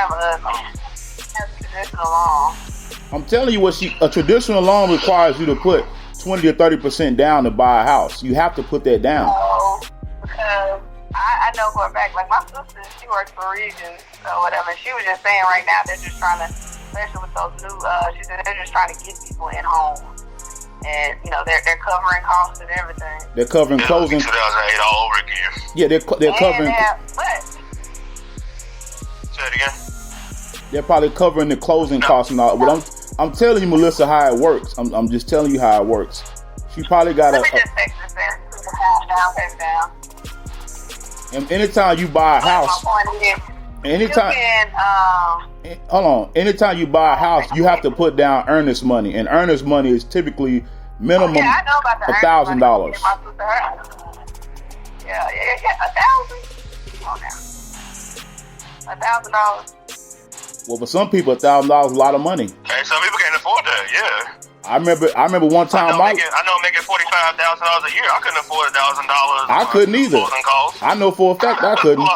Speaker 3: I'm telling you a traditional loan requires you to put 20 to 30% down to buy a house. You have to put that down.
Speaker 5: No, because I know for a fact, like my sister, she works for Regions or whatever. And she was just saying right now they're just trying to, especially with those new, she said they're just trying to get people in homes. And, they're covering costs and everything.
Speaker 3: They're covering closing.
Speaker 4: 2008 all over again.
Speaker 3: Yeah, they're covering.
Speaker 4: Say it again.
Speaker 3: They're probably covering the closing costs and all. But I'm telling you, Melissa, how it works. I'm just telling you how it works. She probably got
Speaker 5: Let me just take this down.
Speaker 3: And anytime you buy a house, anytime you buy a house, you have to put down earnest money, and earnest money is typically minimum $1,000.
Speaker 5: Yeah, $1,000. Come on now, $1,000.
Speaker 3: Well, for some people, $1,000 is a lot of money.
Speaker 4: Hey, some people can't afford that. Yeah.
Speaker 3: I remember one time.
Speaker 4: I know making $45,000 a year. I couldn't afford $1,000.
Speaker 3: I couldn't either. I know for a fact I couldn't.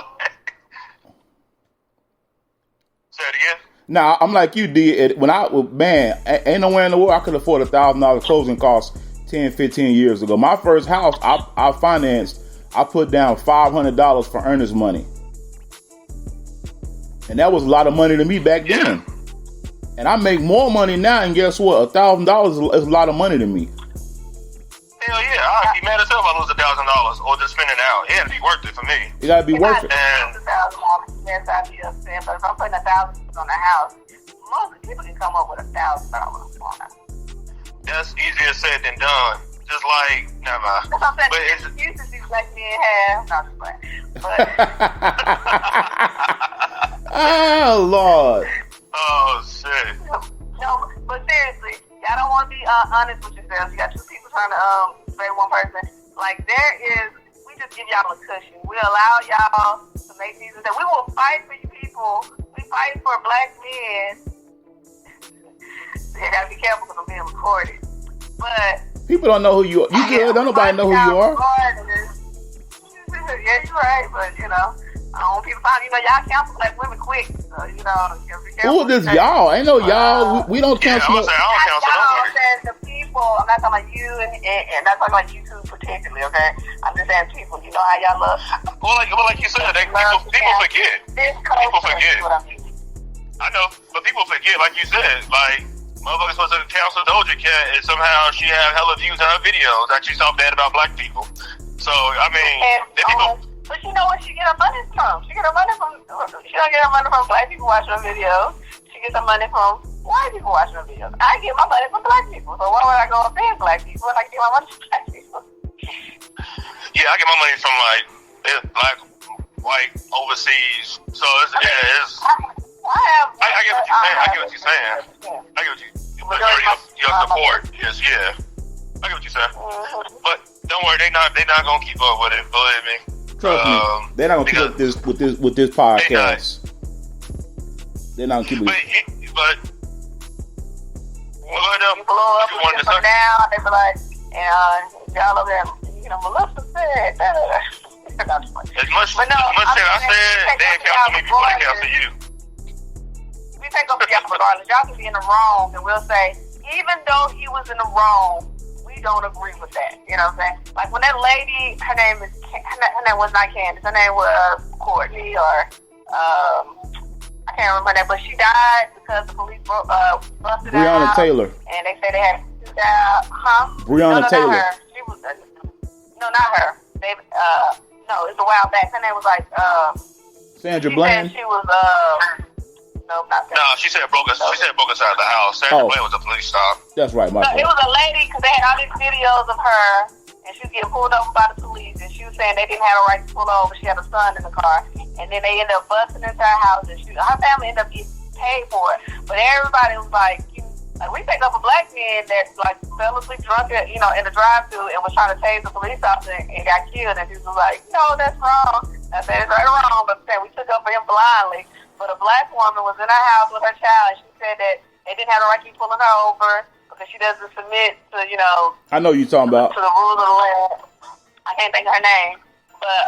Speaker 4: Say it again.
Speaker 3: Nah, I'm like you, D. Ain't nowhere in the world I could afford $1,000 closing costs 10, 15 years ago. My first house, I financed. I put down $500 for earnest money, and that was a lot of money to me back then. And I make more money now, and guess what? $1,000 is a lot of money to me.
Speaker 4: Hell yeah, I'd be mad as hell if I lose $1,000 or just spend it out. It had to be worth it for me.
Speaker 3: It gotta be worth it.
Speaker 5: And yes, I'd be upset. But if I'm putting $1,000 on the house, most people can come up with $1,000 on it.
Speaker 4: That's easier said than done. Just like, never mind.
Speaker 5: That's what I'm saying. The excuses these black men have. No, I'm just playing.
Speaker 3: Oh Lord.
Speaker 4: Oh, shit.
Speaker 5: No, but seriously, y'all don't want to be honest with yourselves. You got two people trying to say one person. Like, we just give y'all a cushion. We allow y'all to make these mistakes. We will fight for you people. We fight for black men. You gotta be careful because I'm being recorded. But
Speaker 3: people don't know who you are. You good? Don't nobody know who you are.
Speaker 5: Yeah, you're right, but when people find, y'all cancel black women quick. So, be careful.
Speaker 3: Who is this y'all? Ain't no y'all. We don't cancel.
Speaker 4: I don't cancel nobody.
Speaker 5: The people. I'm not talking about you, and not talking about you two particularly. Okay, I'm just saying people. You know how y'all love.
Speaker 4: Well, like you said, people forget. People forget. I know, but people forget. Like you said, like motherfuckers supposed to cancel Doja Cat, and somehow she had hella views on her videos that she talked bad about black people. So I mean, people.
Speaker 5: But you know where she get her money from? She don't get her money from black people watching her videos. She gets her money from white people watching her videos. I get my money from black people. So why would I go offend black people when I get my money from black people?
Speaker 4: Yeah, I get my money from like black, white, overseas. So it's I get what you're saying. I get what your support. Yes, yeah. I get what you're saying. Mm-hmm. But don't worry, they not gonna keep up with it. Believe me.
Speaker 3: Trust me, they're not gonna keep up with this podcast. They're not gonna keep it.
Speaker 4: But
Speaker 5: people wanted to now, they be like, y'all over there, Melissa said that.
Speaker 4: As much as I said, they cancel me before they cancel you.
Speaker 5: We take over y'all regardless. Y'all can be in the wrong, and we'll say, even though he was in the wrong, we don't agree with that. You know what I'm saying? Like when that lady, her name was not Candace. Her name was Courtney, or I can't remember that, but she died because the police busted her
Speaker 3: Breonna
Speaker 5: out.
Speaker 3: Taylor.
Speaker 5: And they said they had to die. Huh?
Speaker 3: Breonna Taylor.
Speaker 5: Not her. She was not her. No, it's a while back. Her name was like
Speaker 3: Sandra Bland.
Speaker 5: She was no, not that.
Speaker 4: No, she said broke us. She said broke us out of the house. Sandra Bland was a police stop.
Speaker 3: That's right, my fault.
Speaker 5: It was a lady because they had all these videos of her, and she was getting pulled over by the police, and she was saying they didn't have a right to pull over. She had a son in the car, and then they ended up busting into her house, and her family ended up getting paid for it. But everybody was like, we picked up a black man that fell asleep drunk, in the drive-thru, and was trying to tase the police officer and got killed, and he was like, no, that's wrong. I said it's right or wrong, but we took up for him blindly. But a black woman was in her house with her child, and she said that they didn't have the right to keep pulling her over because she doesn't submit to,
Speaker 3: I know you're talking about.
Speaker 5: To the rules of the land. I can't think of her name. But,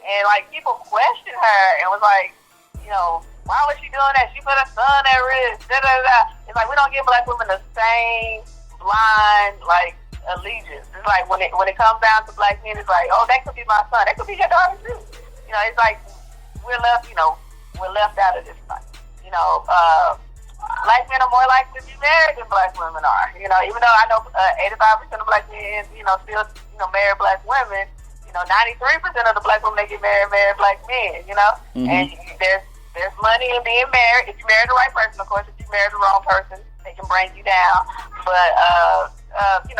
Speaker 5: and like people questioned her and was like, why was she doing that? She put her son at risk. It's like we don't give black women the same blind, like, allegiance. It's like when it comes down to black men, it's like, oh, that could be my son. That could be your daughter too. It's like we're left out of this fight. Black men are more likely to be married than black women are. Even though I know 85% of black men, still, marry black women. 93% of the black women that get marry black men. And there's money in being married. If you marry the right person, of course. If you marry the wrong person, they can bring you down. But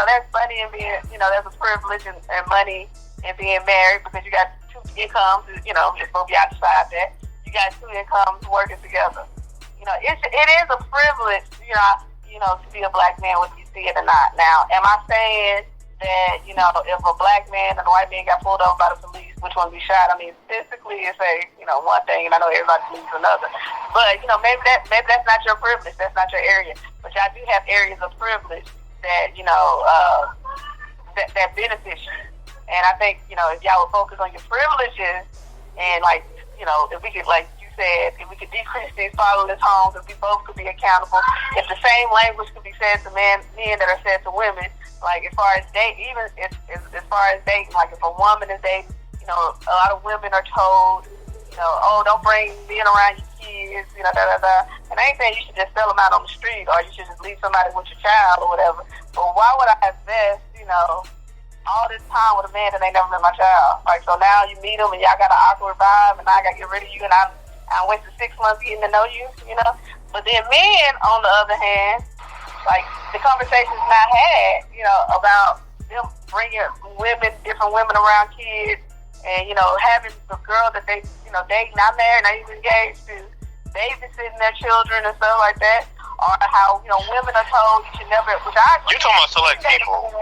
Speaker 5: there's money in being, there's a privilege and money in being married because you got two incomes. It's both y'all decide that. You got two incomes working together. It is a privilege, to be a black man, whether you see it or not. Now, am I saying that, if a black man and a white man got pulled over by the police, which one be shot? I mean, physically, it's one thing, and I know everybody believes another. But, maybe that's not your privilege. That's not your area. But y'all do have areas of privilege that, that benefits you. And I think, if y'all would focus on your privileges and, if we could, like you said, if we could decrease these fatherless homes, if we both could be accountable, if the same language could be said to men that are said to women, like as far as dating, even as far as dating, like if a woman is dating, a lot of women are told, oh, don't bring men around your kids, And I ain't saying you should just sell them out on the street or you should just leave somebody with your child or whatever. But why would I invest, all this time with a man that ain't never met my child? Like, so now you meet him and y'all got an awkward vibe and now I got to get rid of you and I wasted 6 months getting to know you, But then men, on the other hand, like the conversation's not had, about them bringing different women around kids and, having the girl that they, date, not married, not even engaged to, babysitting their children and stuff like that. Or how, women are told you should never, which I agree.
Speaker 4: You're talking about select people.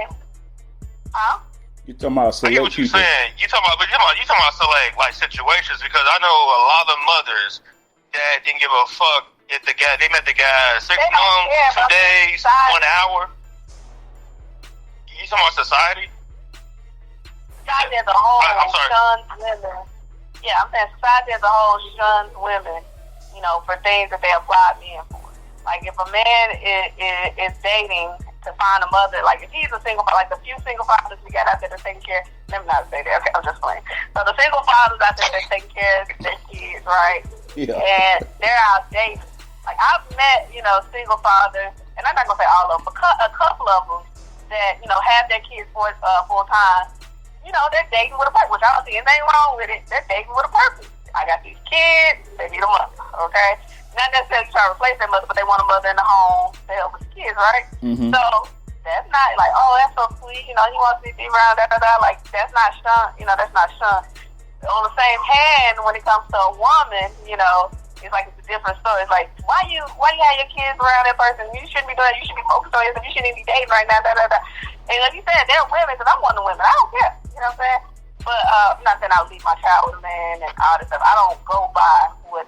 Speaker 5: Huh?
Speaker 3: You're talking about select people.
Speaker 4: I get what you're saying. You're talking about select, like, situations, because I know a lot of mothers that didn't give a fuck if they met the guy 6 months, 2 days, 1 hour. You talking about society?
Speaker 5: Society as a whole shuns women. Yeah, I'm saying society as a whole shuns women, for things that they apply men for. Like if a man is dating to find a mother, like if he's a single, like the few single fathers we got out there that's taking care, let me not say that, okay, I'm just playing. So the single fathers out there that's taking care of their kids, right? Yeah. And they're out dating. Like I've met, single fathers, and I'm not gonna say all of them, but a couple of them that, have their kids full time. They're dating with a purpose, which I don't see anything wrong with it. They're dating with a purpose. I got these kids, they need a mother, okay? Not necessarily try to replace their mother, but they want a mother in the home to help with the kids, right? Mm-hmm. So that's not like, oh, that's so sweet, he wants to be around, like that's not shunned, that's not shunned. On the same hand, when it comes to a woman, it's like it's a different story. It's like, why you have your kids around that person? You shouldn't be doing that. You should be focused on yourself. You shouldn't be dating right now, And like you said, they're women, because I'm one of the women. I don't care, you know what I'm saying? But I'm not saying I would leave my child with a man and all this stuff. I don't go by what,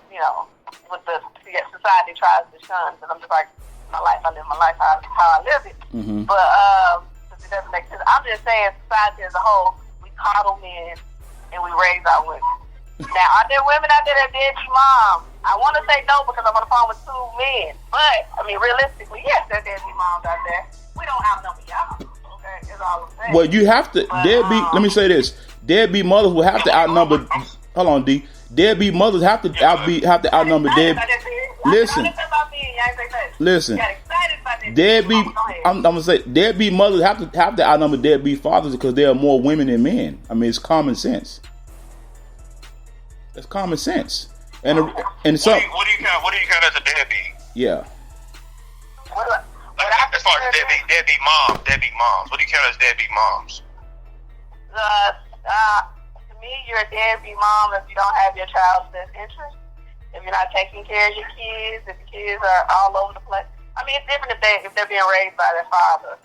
Speaker 5: what the society tries to shun, because I'm just like, my life, I live my life how I live it. Mm-hmm. But it doesn't make sense. I'm just saying, society as a whole, we coddle men and we raise our women. Now, are there women out there that did mom? I want to say no because I'm on the phone with 2 men. But, I mean, realistically, yes, there did be moms out there. We don't outnumber y'all. Okay, that's all I'm saying.
Speaker 3: Well, you have to, let me say this. Deadbeat mothers will have to outnumber, hold on, D. Deadbeat mothers have to outnumber deadbeat. Listen. Deadbeat, I'm gonna say deadbeat mothers have to outnumber deadbeat fathers because there are more women than men. I mean, it's common sense. That's common sense. And so,
Speaker 4: what do you count as a deadbeat?
Speaker 3: Yeah.
Speaker 4: Like, as far as deadbeat moms, what do you count as deadbeat moms?
Speaker 5: To me, you're a deadbeat mom if you don't have your child's best interest. If you're not taking care of your kids, if your kids are all over the place. I mean, it's different if they're being raised by their father.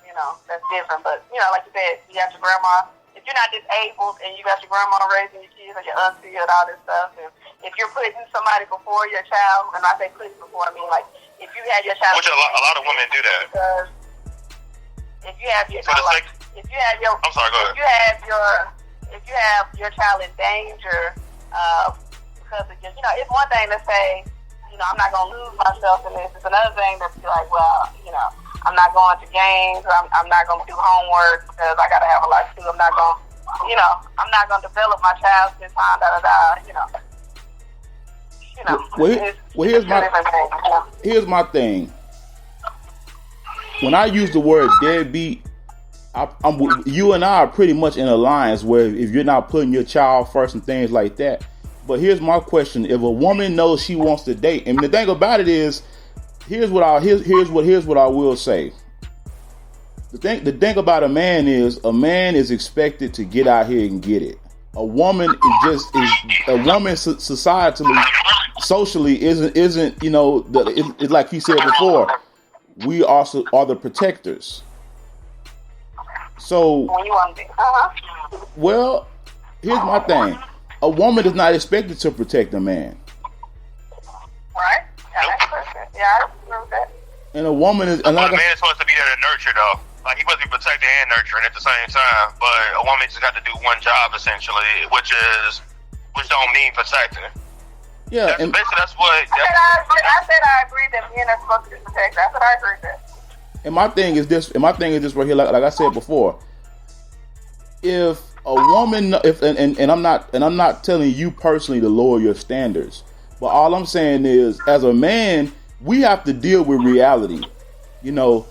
Speaker 5: That's different. But like you said, you got your grandma. If if you're not disabled and you got your grandma raising your kids or your auntie and all this stuff, and if you're putting somebody before your child, and I say putting before, I mean like if you have your child,
Speaker 4: which a lot of women do that.
Speaker 5: Because if you have your
Speaker 4: For the
Speaker 5: child,
Speaker 4: sake-
Speaker 5: if you have your,
Speaker 4: I'm sorry, go ahead.
Speaker 5: if you have your child in danger, because of your, it's one thing to say, I'm not gonna lose myself in this. It's another thing to be like, well, I'm not going to games. I'm not gonna do homework because I gotta have a life too. I'm not gonna, I'm not gonna develop my child this time.
Speaker 3: Here's my thing. When I use the word deadbeat, you and I are pretty much in alliance where if you're not putting your child first and things like that. But here's my question: if a woman knows she wants to date, and the thing about it is, here's what I will say. The thing about a man is expected to get out here and get it. A woman socially isn't it's like you said before. We also are the protectors. So, well, here's my thing. A woman is not expected to protect a man.
Speaker 5: Right? Yeah, I agree with that.
Speaker 3: And a woman is...
Speaker 4: A man is supposed to be there to nurture, though. Like, he's supposed to be protecting and nurturing at the same time. But a woman just got to do one job, essentially, which don't mean protecting.
Speaker 3: Yeah,
Speaker 4: that's what...
Speaker 5: I said I agree that men are supposed to be protected. I said I agree with that.
Speaker 3: And my thing is this right here, like I said before. If a woman, and I'm not telling you personally to lower your standards, but all I'm saying is, as a man, we have to deal with reality. Hell,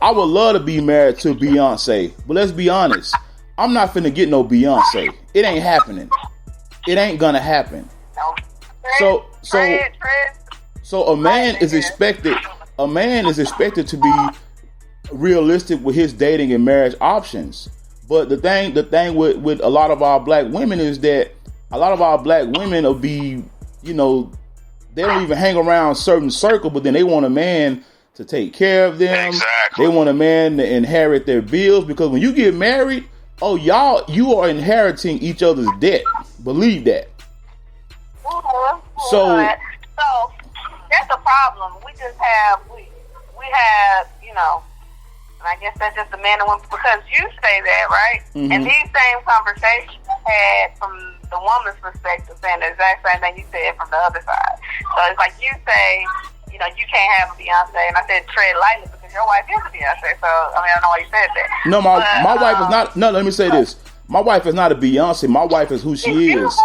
Speaker 3: I would love to be married to Beyonce, but let's be honest, I'm not finna get no Beyonce. It ain't happening. It ain't gonna happen. So a man is expected to be realistic with his dating and marriage options. But the thing with a lot of our black women is that a lot of our black women will be, they don't even hang around a certain circle, but then they want a man to take care of them.
Speaker 4: Exactly.
Speaker 3: They want a man to inherit their bills, because when you get married, you are inheriting each other's debt. Believe that. So
Speaker 5: that's a problem. We just have and I guess that's just the man and woman, because you say that, right?
Speaker 3: Mm-hmm.
Speaker 5: And these same conversations had from the woman's perspective, saying the exact same thing you said from the other side. So it's like you say, you can't have a Beyonce, and I said tread lightly because your wife is a Beyonce. So I don't know why you said that.
Speaker 3: No, my wife is not. No, let me say this. My wife is not a Beyonce. My wife is who she is.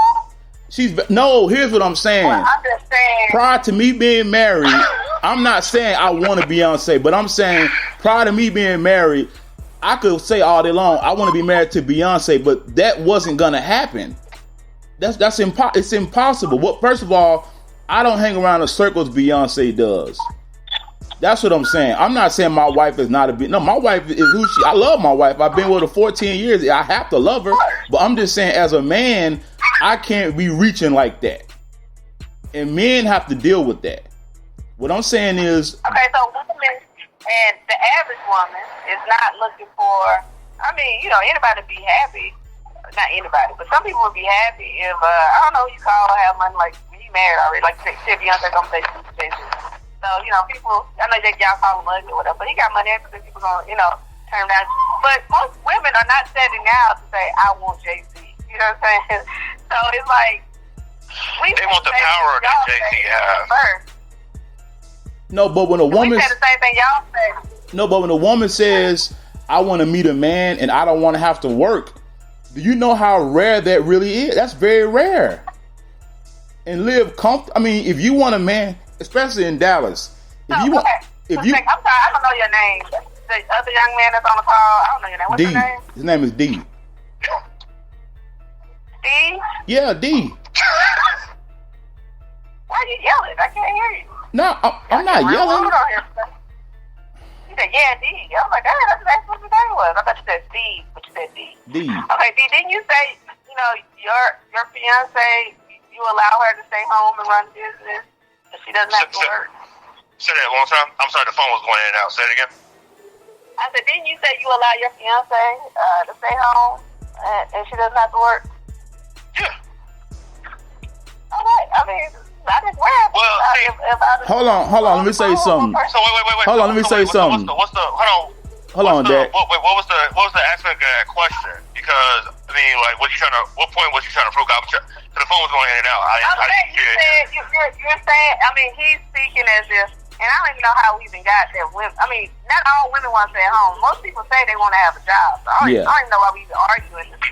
Speaker 3: Here's what I'm saying.
Speaker 5: Well, I'm just saying.
Speaker 3: Prior to me being married, I'm not saying I want a Beyonce, but I'm saying prior to me being married, I could say all day long I want to be married to Beyonce, but that wasn't gonna happen. It's impossible. Well, first of all, I don't hang around the circles Beyonce does. That's what I'm saying. I'm not saying my wife is not no, my wife is who she. I love my wife. I've been with her 14 years. I have to love her, but I'm just saying, as a man, I can't be reaching like that, and men have to deal with that. What I'm saying is,
Speaker 5: okay, so women and the average woman is not looking for. I mean, anybody be happy. Not anybody, but some people would be happy if I don't know who you call have money, like he married already, like Beyonce conversation. So people, I know that y'all call him ugly or whatever, but he got money, because people gonna turn him down. But most women are not setting out to say I want Jay-Z. You know what I'm saying? So it's like
Speaker 4: they want the power that Jay-Z has.
Speaker 3: No, but when a woman
Speaker 5: said the same thing y'all say.
Speaker 3: No, but when a woman says I want to meet a man and I don't want to have to work, do you know how rare that really is? That's very rare. And live comfortable. I mean, if you want a man, especially in Dallas,
Speaker 5: I'm sorry, I don't know your name. The other young man that's on the call, I don't know your name. What's your name?
Speaker 3: His name is D.
Speaker 5: D?
Speaker 3: Yeah, D.
Speaker 5: Why are you yelling? I can't hear you.
Speaker 3: No, I'm not yelling.
Speaker 5: You said, yeah, D. I was like, that's what your name was. I thought you said Steve, but you said D.
Speaker 3: D.
Speaker 5: Okay, D, didn't you say, your fiance, you allow her to stay home and run business, but she doesn't have to work?
Speaker 4: Say that one more time. I'm sorry, the phone was going in and out. Say it again.
Speaker 5: I said, didn't you say you allow your fiance to stay home and she doesn't have to work?
Speaker 4: Yeah.
Speaker 5: Okay. I mean, I just wear it.
Speaker 4: Well,
Speaker 3: hold on. Let me say something.
Speaker 4: So wait.
Speaker 3: Hold on, let me say something. Hold on, Dad.
Speaker 4: What was the aspect of that question? Because I mean, like, what point was you trying to prove? The phone was going in and out.
Speaker 5: You're saying. I mean, he's speaking as if, and I don't even know how we even got there. I mean, not all women want to stay at home. Most people say they want to have a job. So I don't even know why we even arguing this.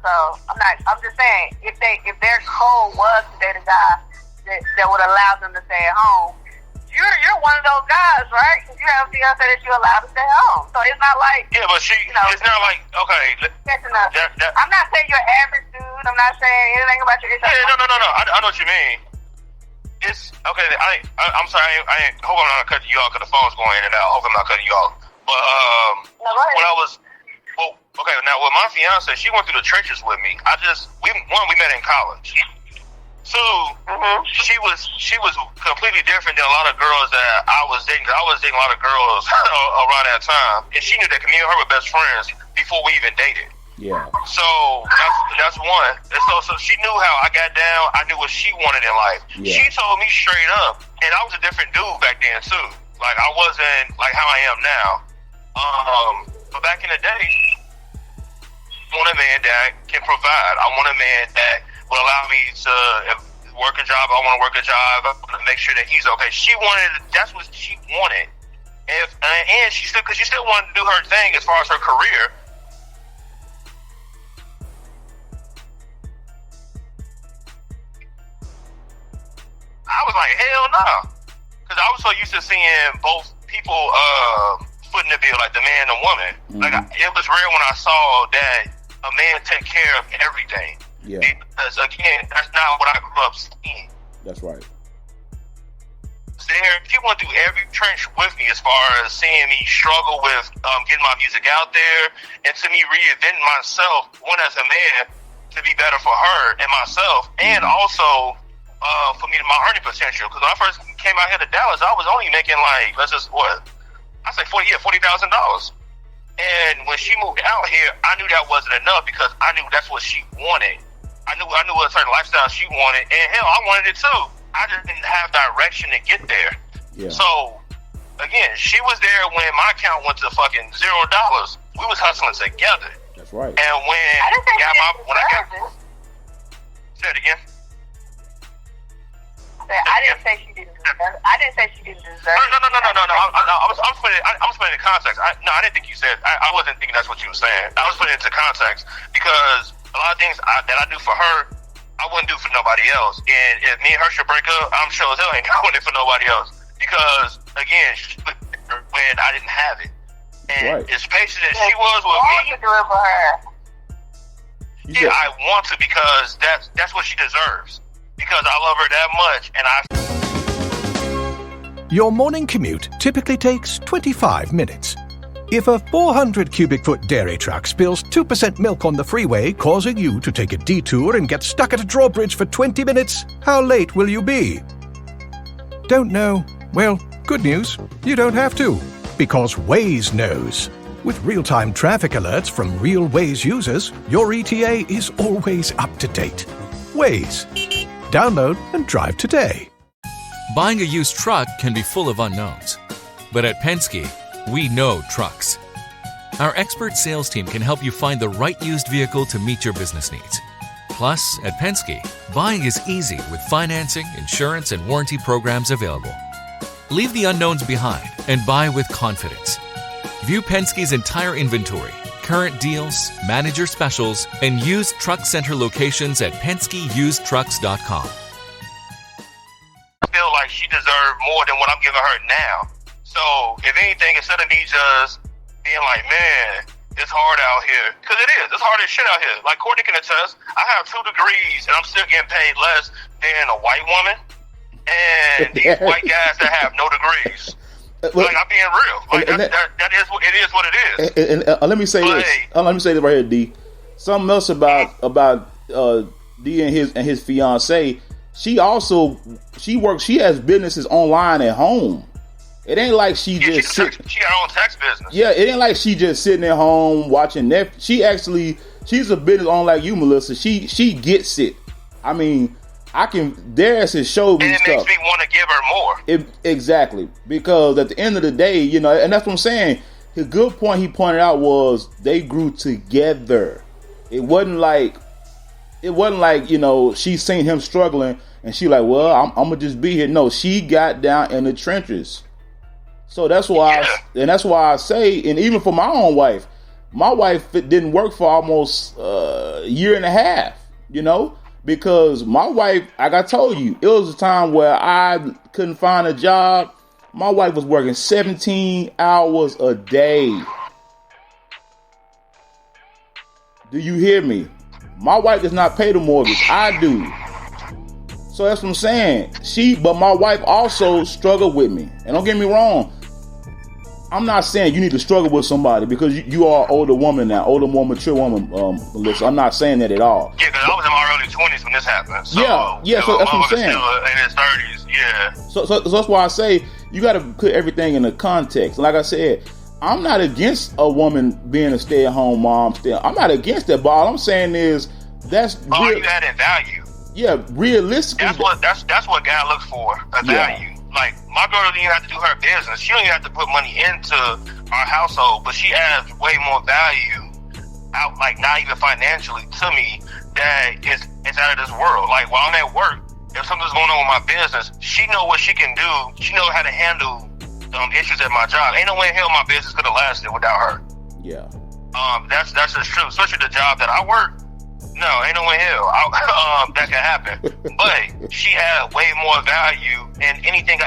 Speaker 5: So I'm just saying, if their code was to date a guy that would allow them to stay at home, you're one of those guys, right? Because you have a fiance that you're allowed to stay home. So it's not like
Speaker 4: but it's not like okay.
Speaker 5: I'm not saying you're average dude. I'm not saying anything about your.
Speaker 4: No. I know what you mean. It's okay. I'm sorry. I hope I'm not cutting you off because the phone's going in and out. I hope I'm not cutting you off. But when I was. Okay, now with my fiance, she went through the trenches with me. We met in college. Two, she was completely different than a lot of girls that I was dating. I was dating a lot of girls around that time, and she knew that me and her were best friends before we even dated.
Speaker 3: Yeah.
Speaker 4: So that's one. And so she knew how I got down. I knew what she wanted in life. Yeah. She told me straight up, and I was a different dude back then too. Like I wasn't like how I am now. But back in the day, I want a man that can provide. I want a man that will allow me to work a job. I want to work a job. I want to make sure that he's okay. That's what she wanted. And she still wanted to do her thing as far as her career. I was like, hell no. Because I was so used to seeing both people footing the bill, like the man and the woman. Like it was rare when I saw that a man take care of everything. Yeah. Because again, that's not what I grew up seeing.
Speaker 3: That's right.
Speaker 4: She went through every trench with me as far as seeing me struggle with getting my music out there, and to me reinventing myself, one as a man, to be better for her and myself, and also for me my earning potential. Because when I first came out here to Dallas, I was only making like $40,000. And when she moved out here, I knew that wasn't enough because I knew that's what she wanted. I knew what certain lifestyle she wanted, and hell, I wanted it too. I just didn't have direction to get there. Yeah. So again, she was there when my account went to fucking $0. We was hustling together.
Speaker 3: That's right.
Speaker 4: And when I say it again.
Speaker 5: I didn't say she didn't deserve it. I didn't say she didn't deserve it.
Speaker 4: No. I'm putting it in context. I didn't think you said. I wasn't thinking that's what you were saying. I was putting it into context because a lot of things that I do for her, I wouldn't do for nobody else. And if me and her should break up, I'm sure as hell ain't doing it for nobody else. Because again, she put it when I didn't have it. And as patient as she was with me,
Speaker 5: to do it for her.
Speaker 4: Yeah, I want to because that's what she deserves. Because I love her that much, and
Speaker 6: Your morning commute typically takes 25 minutes. If a 400 cubic foot dairy truck spills 2% milk on the freeway, causing you to take a detour and get stuck at a drawbridge for 20 minutes, how late will you be? Don't know? Well, good news, you don't have to, because Waze knows. With real-time traffic alerts from real Waze users, your ETA is always up to date. Waze. Download and drive today.
Speaker 2: Buying a used truck can be full of unknowns. But at Penske, we know trucks. Our expert sales team can help you find the right used vehicle to meet your business needs. Plus, at Penske, buying is easy with financing, insurance, and warranty programs available. Leave the unknowns behind and buy with confidence. View Penske's entire inventory, current deals, manager specials, and used truck center locations at PenskeUsedTrucks.com.
Speaker 4: I feel like she deserved more than what I'm giving her now. So, if anything, instead of me just being like, man, it's hard out here. Because it is. It's hard as shit out here. Like Courtney can attest, I have 2 degrees and I'm still getting paid less than a white woman and these white guys that have no degrees. Well, like, I'm being real. Like, that is what it is. What it is.
Speaker 3: And let me say this. Let me say this right here, D. Something else about D and his fiance. She has businesses online at home. It ain't like she
Speaker 4: Yeah,
Speaker 3: just
Speaker 4: she got her own tax business.
Speaker 3: Yeah, it ain't like she just sitting at home watching Netflix. She's a business owner like you, Melissa. She gets it. I mean, Darius has showed me
Speaker 4: and it
Speaker 3: stuff.
Speaker 4: makes me want to give her more.
Speaker 3: Exactly, because at the end of the day, you know, and that's what I'm saying. The good point he pointed out was they grew together. It wasn't like, you know, she seen him struggling and she like, well, I'm gonna just be here. No, she got down in the trenches. So that's why, that's why I say, and even for my own wife, it didn't work for almost a year and a half, you know, because my wife, like I told you, it was a time where I couldn't find a job. My wife was working 17 hours a day. Do you hear me? My wife does not pay the mortgage. I do. So that's what I'm saying. But my wife also struggled with me. And don't get me wrong. I'm not saying you need to struggle with somebody because you are an older woman now, more mature woman, Melissa. I'm not saying that at all.
Speaker 4: Yeah, because I was in my early 20s when this happened. So,
Speaker 3: yeah. So that's what I'm saying.
Speaker 4: Still in his 30s, yeah.
Speaker 3: So that's why I say you got to put everything in a context. Like I said, I'm not against a woman being a stay-at-home mom. I'm not against that, but all I'm saying is that's
Speaker 4: you added value.
Speaker 3: Yeah, realistically,
Speaker 4: that's what God looks for, a value. Like, my girl didn't even have to do her business. She don't even have to put money into our household, but she adds way more value out, like, not even financially to me, that it's out of this world. Like, while I'm at work, if something's going on with my business, she know what she can do. She know how to handle issues at my job. Ain't no way in hell my business could have lasted without her.
Speaker 3: Yeah.
Speaker 4: That's just true. Especially the job that I work. No, ain't no way in hell that can happen. But she had way more value, and anytime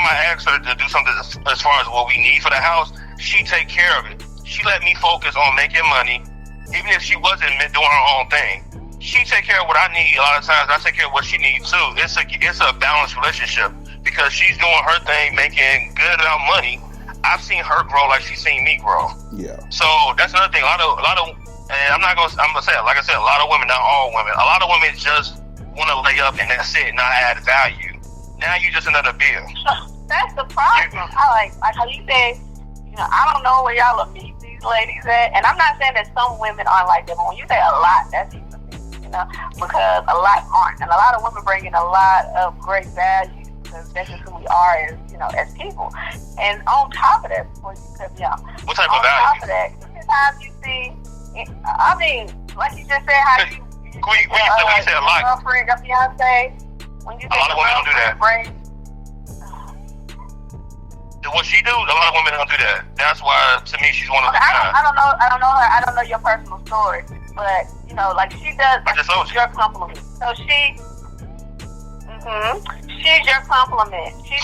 Speaker 4: I ask her to do something as far as what we need for the house, she take care of it. She let me focus on making money, even if she wasn't doing her own thing. She take care of what I need a lot of times. I take care of what she needs too. It's a balanced relationship because she's doing her thing, making good amount of money. I've seen her grow like she's seen me grow.
Speaker 3: Yeah.
Speaker 4: So that's another thing. A lot of and I'm gonna say it, like I said, a lot of women, not all women. A lot of women just want to lay up and that's it, not add value. Now you just another bill.
Speaker 5: That's the problem. I like how you say, you know, I don't know where y'all will meet these ladies at, and I'm not saying that some women aren't like that, but when you say a lot, that's even me, you know, because a lot aren't, and a lot of women bring in a lot of great value because that's just who we are as, you know, as people. And on top of that, before you cut me off,
Speaker 4: what type of value?
Speaker 5: On top of that, sometimes you see. I mean, like you just said, how you
Speaker 4: when you say a lot,
Speaker 5: girlfriend, your fiance, when you say
Speaker 4: a lot of women don't do that. What she do, a lot of women don't do that. That's why, to me, she's one of the kind.
Speaker 5: I don't know her. I don't know your personal story, but you know, like she does. She's your compliment. So she's your compliment. She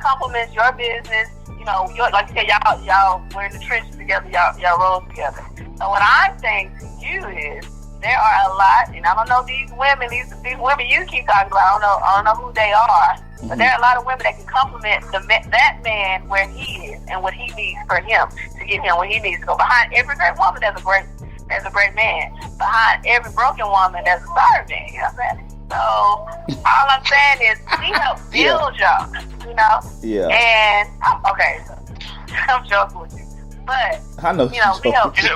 Speaker 5: compliments your business. You know, like you said, y'all were in the trenches together. Y'all roll together. So what I'm saying to you is there are a lot, and I don't know these women you keep talking about. I don't know who they are, but there are a lot of women that can compliment that man where he is and what he needs for him to get him where he needs to go. Behind every great woman, there's a great man. Behind every broken woman, there's a sorry man. You know what I'm saying? So all I'm saying is we help build y'all. You know?
Speaker 3: Yeah.
Speaker 5: And okay, so I'm joking with you. But,
Speaker 3: I know,
Speaker 5: you know, we help build us.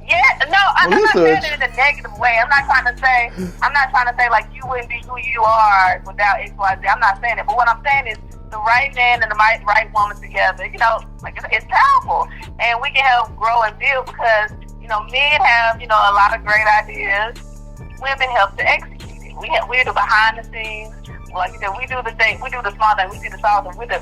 Speaker 5: Yeah, no, I'm not saying it in a negative way. I'm not trying to say like you wouldn't be who you are without XYZ. I'm not saying it. But what I'm saying is the right man and the right woman together, you know, like it's powerful. And we can help grow and build because, you know, men have, you know, a lot of great ideas. Women help to execute it. We do behind the scenes. Like you said, we do the small thing. We see the small thing. We're the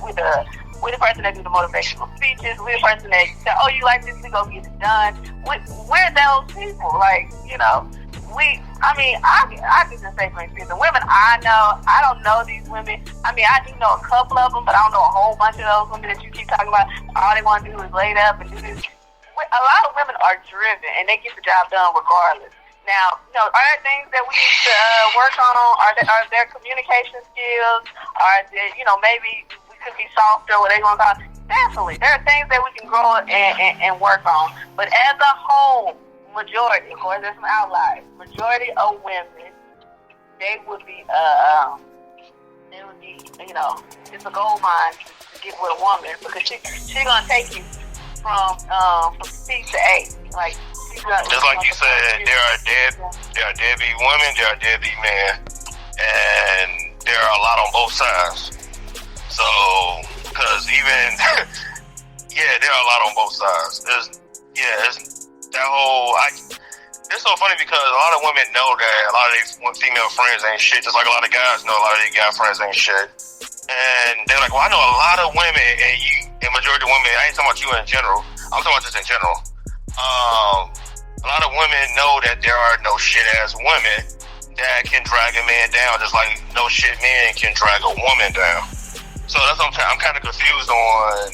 Speaker 5: person that do the motivational speeches. We're the person that say, "Oh, you like this? We go get it done." We're those people. Like, you know, I can just say for instance, the women I know, I don't know these women. I mean, I do know a couple of them, but I don't know a whole bunch of those women that you keep talking about. All they want to do is lay up and do this. A lot of women are driven, and they get the job done regardless. Now, you know, are there things that we need to work on? Are there communication skills? Are there, you know, maybe we could be softer? What they going to call? Definitely, there are things that we can grow and work on. But as a whole, majority, of course, there's some outliers. Majority of women, they would be it would be, it's a gold mine to get with a woman because she gonna take you from C to A. Like,
Speaker 4: just like you said, there are deadbeat women, there are deadbeat men, and there are a lot on both sides. So, because even there are a lot on both sides. It's so funny because a lot of women know that a lot of these female friends ain't shit, just like a lot of guys know a lot of these guy friends ain't shit. And they're like, well, I know a lot of women, and majority of women, I ain't talking about you in general, I'm talking about just in general. A lot of women know that there are no shit-ass women that can drag a man down, just like no shit men can drag a woman down. So that's what I'm kind of confused on,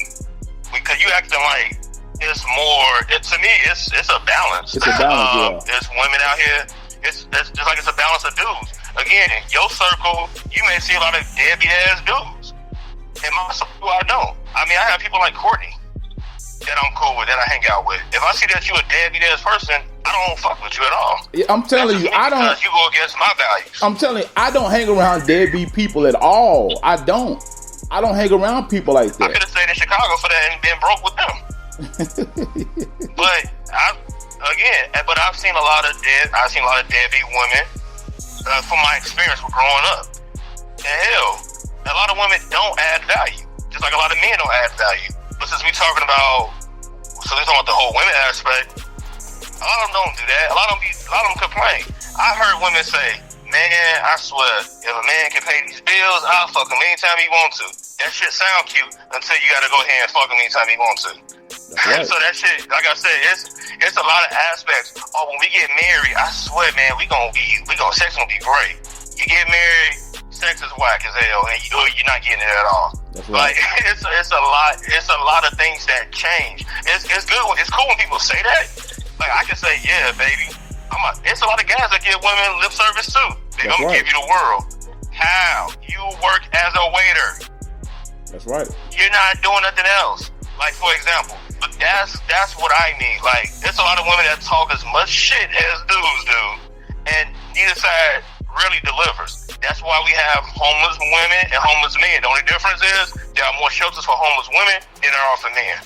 Speaker 4: because you acting like it's more. To me, it's a balance.
Speaker 3: It's a balance.
Speaker 4: There's women out here. It's just like it's a balance of dudes. Again, in your circle, you may see a lot of deadbeat ass dudes. In my circle, I don't. I mean, I have people like Courtney that I'm cool with, that I hang out with. If I see that you a deadbeat ass person, I don't fuck with you at all.
Speaker 3: Yeah, I'm telling you, I don't.
Speaker 4: Because you go against my values.
Speaker 3: I'm telling you, I don't hang around deadbeat people at all. I don't hang around people like that.
Speaker 4: I could have stayed in Chicago for that and been broke with them. But I've seen a lot of deadbeat women from my experience with growing up. And hell, a lot of women don't add value, just like a lot of men don't add value. But since we're talking about the whole women aspect, a lot of them don't do that. A lot of them complain. I heard women say, "Man, I swear, if a man can pay these bills, I'll fuck him anytime he wants to." That shit sound cute until you gotta go ahead and fuck him anytime he wants to. Right. So that shit, like I said, it's a lot of aspects. Oh, when we get married, I swear, man, sex gonna be great. You get married, sex is whack as hell, and you're not getting it at all.
Speaker 3: That's right.
Speaker 4: Like it's a lot of things that change. It's good. It's cool when people say that. Like I can say, yeah, baby. It's a lot of guys that give women lip service too. They're gonna give you the world. How? You work as a waiter.
Speaker 3: That's right. You're
Speaker 4: not doing nothing else. Like, for example, but that's what I mean. Like, there's a lot of women that talk as much shit as dudes do, and neither side really delivers. That's why we have homeless women and homeless men. The only difference is there are more shelters for homeless women than there are for men.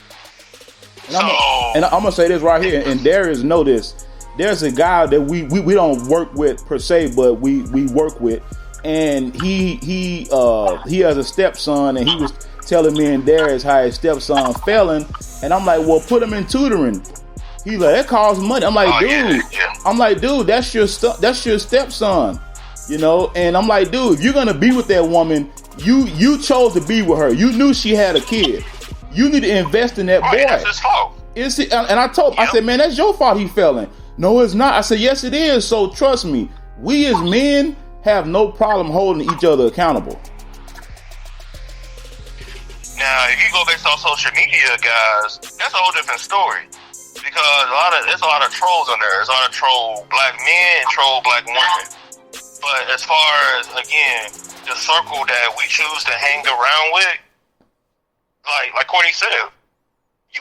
Speaker 3: And I'm gonna say this right here, and Darius know this. There's a guy that we don't work with per se, but we work with, and he has a stepson, and he was telling me and Darius how his stepson failing, and I'm like, well, put him in tutoring. He's like, that costs money. I'm like, dude, that's your stepson, And I'm like, dude, if you're gonna be with that woman, you chose to be with her. You knew she had a kid. You need to invest in that boy.
Speaker 4: That's his fault.
Speaker 3: And I said, man, that's your fault he failing. No, it's not. I said, yes, it is. So trust me, we as men have no problem holding each other accountable.
Speaker 4: Now, if you go based on social media, guys, that's a whole different story. Because there's a lot of trolls on there. There's a lot of troll black men and troll black women. But as far as, again, the circle that we choose to hang around with, like Courtney said,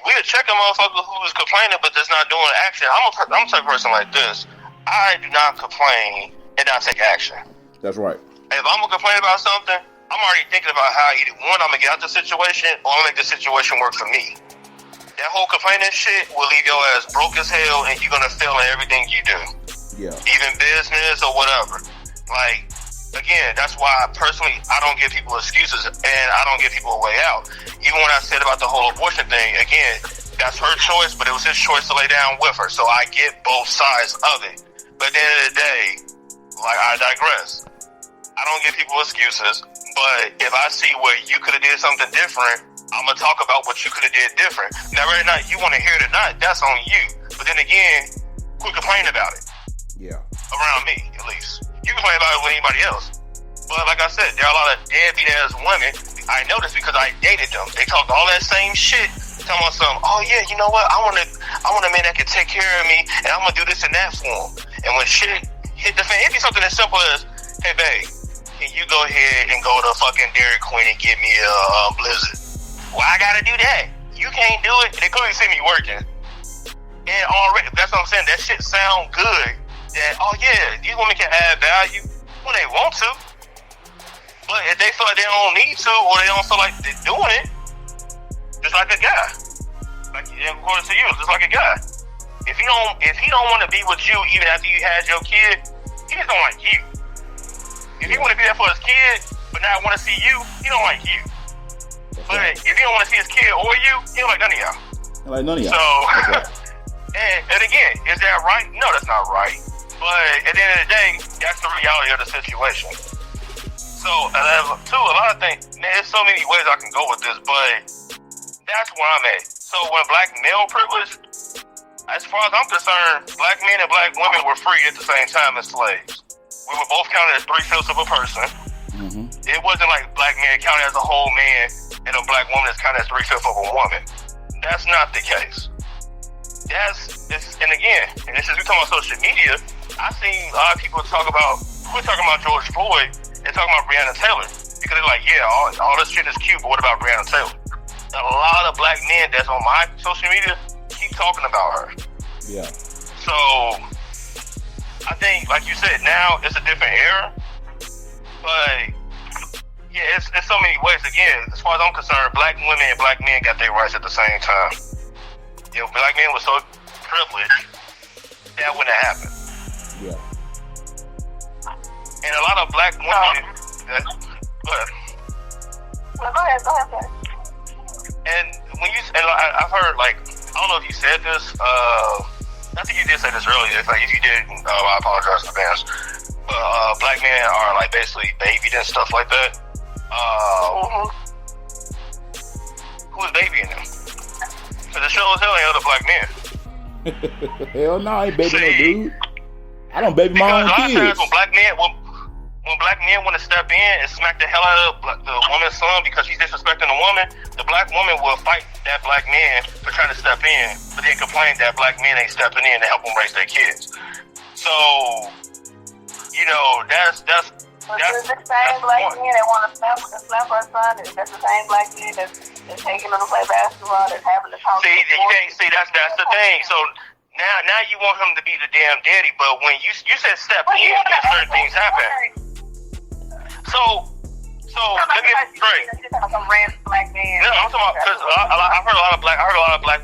Speaker 4: we'll check a motherfucker who's complaining but that's not doing action. I'm a type of person like this. I do not complain and not take action.
Speaker 3: That's right.
Speaker 4: If I'm going to complain about something, I'm already thinking about how either one, I'm going to get out the situation, or I'm going to make the situation work for me. That whole complaining shit will leave your ass broke as hell, and you're going to fail in everything you do.
Speaker 3: Yeah.
Speaker 4: Even business or whatever. Like, again, that's why I don't give people excuses, and I don't give people a way out. Even when I said about the whole abortion thing, again, that's her choice, but it was his choice to lay down with her. So I get both sides of it. But at the end of the day, like, I digress. I don't give people excuses, but if I see where you could have did something different, I'm going to talk about what you could have did different. Now, whether or not you want to hear it or not, that's on you. But then again, quit complaining about it.
Speaker 3: Yeah.
Speaker 4: Around me, at least. You complain about it with anybody else. But like I said, there are a lot of deadbeat-ass women. I know this because I dated them. They talk all that same shit. Tell me something, oh yeah, you know what? I want a man that can take care of me, and I'm going to do this and that for him. And when shit hit the fan, it'd be something as simple as, hey, babe, can you go ahead and go to fucking Dairy Queen and get me a Blizzard? Well, I gotta do that. You can't do it. They clearly see me working. And already, that's what I'm saying. That shit sound good. That, oh yeah, these women can add value when they want to. But if they feel like they don't need to, or they don't feel like they're doing it, just like a guy, like according to you, just like a guy. If he don't want to be with you even after you had your kid, he just don't like you. If he want to be there for his kid, but not want to see you, he don't like you. But if he don't want to see his kid or you, he don't like none of y'all.
Speaker 3: Like none of y'all.
Speaker 4: So, and again, is that right? No, that's not right. But at the end of the day, that's the reality of the situation. So, too, a lot of things, man, there's so many ways I can go with this, but that's where I'm at. So when black male privilege, as far as I'm concerned, black men and black women were free at the same time as slaves. We were both counted as 3/5 of a person. Mm-hmm. It wasn't like black men counted as a whole man and a black woman is counted as 3/5 of a woman. That's not the case. And again, and this is we talking about social media. I seen a lot of people talking about George Floyd and talking about Breonna Taylor because they're like, yeah, all this shit is cute, but what about Breonna Taylor? A lot of black men that's on my social media keep talking about her.
Speaker 3: Yeah.
Speaker 4: So I think, like you said, now it's a different era. But yeah, it's so many ways. Again, as far as I'm concerned, black women and black men got their rights at the same time. If black men were so privileged, that wouldn't have happened.
Speaker 3: Yeah.
Speaker 4: And a lot of black women.
Speaker 5: Go ahead.
Speaker 4: And when I've heard, like, I don't know if you said this. I think you did say this earlier. Like, if you did, I apologize in advance. But black men are like basically babied and stuff like that. Who's babying them? Because the show is hell ain't other black men.
Speaker 3: Hell no, I ain't baby no dude. I don't baby my own kids.
Speaker 4: Because a lot of times when black men want to step in and smack the hell out of the woman's son because he's disrespecting the woman, the black woman will fight that black man for trying to step in, but then complain that black men ain't stepping in to help them raise their kids. So, you know, that's the
Speaker 5: same black men that want to slap her son. That's the same black men that's taking them to play basketball, that's having to talk.
Speaker 4: See, that's the thing. So now you want him to be the damn daddy, but when you said step in, then certain things happen. So let me get straight.
Speaker 5: Some random black man.
Speaker 4: No, I'm talking about because I heard a lot of black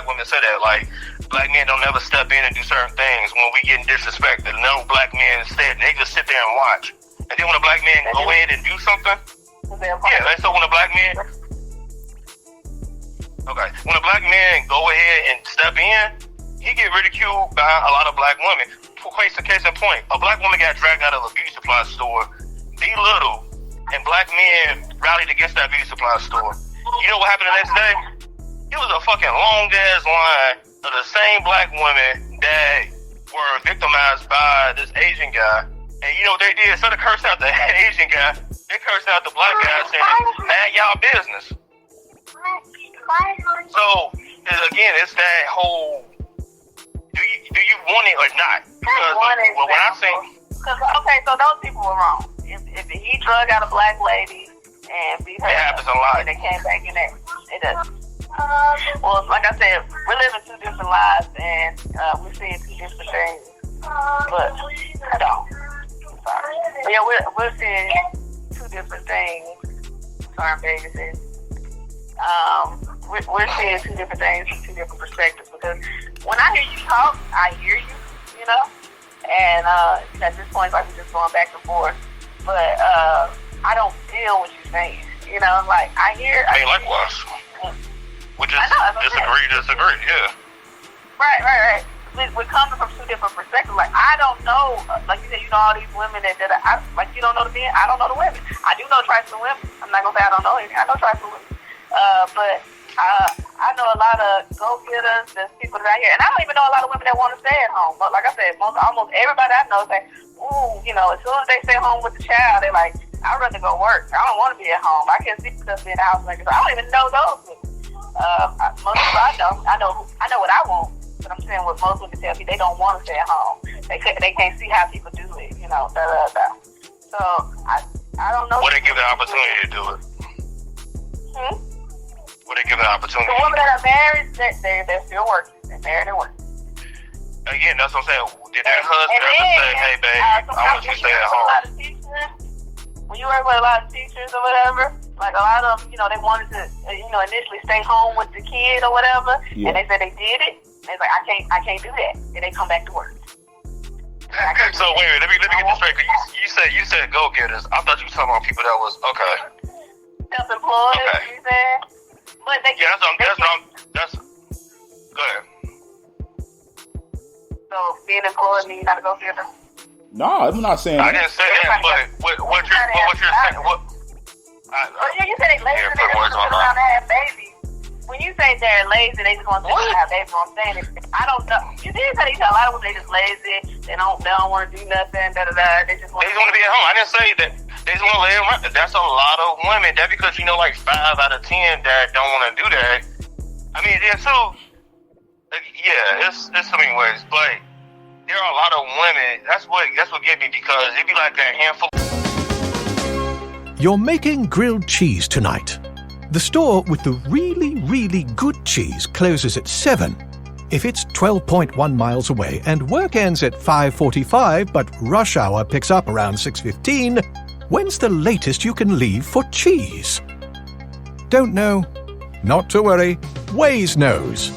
Speaker 4: women say that, like, black men don't never step in and do certain things when we getting disrespected. No black men instead, they just sit there and watch. And then when a black man go ahead and do something, so when a black man go ahead and step in, he get ridiculed by a lot of black women. Case in point, a black woman got dragged out of a beauty supply store, belittled, and black men rallied against that beauty supply store. You know what happened the next day? It was a fucking long ass line of the same black women that were victimized by this Asian guy. And you know what they did? Instead of cursing out the Asian guy, they cursed out the black guy saying, man, y'all business. So, again, it's that whole, do you want it or not? Because when I say...
Speaker 5: Okay, so those people were wrong. If he drug out a black lady and beat her,
Speaker 4: it happens a lot.
Speaker 5: And they came back in there, it does. Well, like I said, we're living two different lives and we're seeing two different things. But I don't. Sorry. But yeah, we're seeing two different things. Sorry, Vegas. We're seeing two different things from two different perspectives. Because when I hear you talk, I hear you, you know. And at this point, like, we're just going back and forth. But I don't feel what you're saying. You know, like, I hear.
Speaker 4: I mean, likewise. We just disagree, yeah.
Speaker 5: Right. We're coming from two different perspectives. Like, I don't know, like you said, you know all these women that like, you don't know the men. I don't know the women. I do know trifling women. I'm not going to say I don't know anything. I know trifling women. But I know a lot of go-getters, there's people that I hear, and I don't even know a lot of women that want to stay at home. But like I said, almost everybody I know say, ooh, you know, as soon as they stay home with the child, they're like, I'd rather go work. I don't want to be at home. I can't see myself being a housemaker. I don't even know those women. Most people I know what I want, but I'm saying what most women tell me, they don't want to stay at home. They can't see how people do it, you know, So I don't know.
Speaker 4: Would they give the opportunity to do it? Would they give the opportunity?
Speaker 5: The women that are married, they're still working. They're married and working.
Speaker 4: Again, that's what I'm saying. Did their husband ever say, hey, babe, I want you to stay at home?
Speaker 5: We when you work with a lot of teachers or whatever, like a lot of them, they wanted to, initially stay home with the kid or whatever, and they said they did it. They're like, I can't do that, and they come back to work.
Speaker 4: So wait, let me get this straight. You said go getters. I thought you were talking about people that was okay.
Speaker 5: Self-employed.
Speaker 4: Okay.
Speaker 5: You saying? But they
Speaker 4: Go ahead.
Speaker 5: So being employed means you gotta go getter.
Speaker 3: No, I'm not saying
Speaker 4: I
Speaker 3: that.
Speaker 4: didn't say that, but what you're saying,
Speaker 5: You said they lazy, they just want to sit around and have babies. When you say they're lazy, they just want to sit around and have babies. What I'm saying is, I don't know. You did say a lot of them, they just lazy. They don't want to do nothing. They just want
Speaker 4: to be at home. I didn't say that. They just want to lay around. That's a lot of women. That because like 5 out of 10 that don't want to do that. I mean, then too. Yeah, it's so many ways, but there are a lot of women. That's what get me, because it be like that handful.
Speaker 6: You're making grilled cheese tonight. The store with the really, really good cheese closes at 7. If it's 12.1 miles away and work ends at 5:45, but rush hour picks up around 6:15, when's the latest you can leave for cheese? Don't know? Not to worry. Waze knows.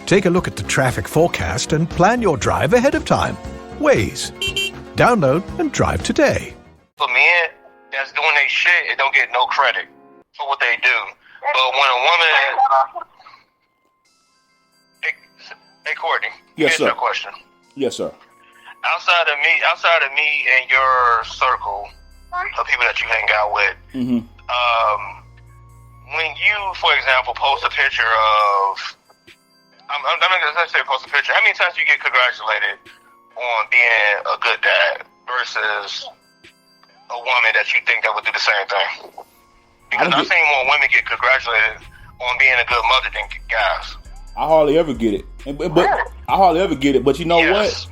Speaker 6: Take a look at the traffic forecast and plan your drive ahead of time. Waze. Download and drive today.
Speaker 4: For men that's doing their shit, it don't get no credit for what they do. But when a woman... Hey, Courtney.
Speaker 3: Yes, sir.
Speaker 4: Your question.
Speaker 3: Yes, sir.
Speaker 4: Outside of me and your circle of people that you hang out with, when you, for example, post a picture of... I'm not going to say post a picture. How many times do you get congratulated on being a good dad versus a woman that you think that would do the same thing? Because I've seen more women get congratulated on being a good mother than guys.
Speaker 3: I hardly ever get it. But you know what?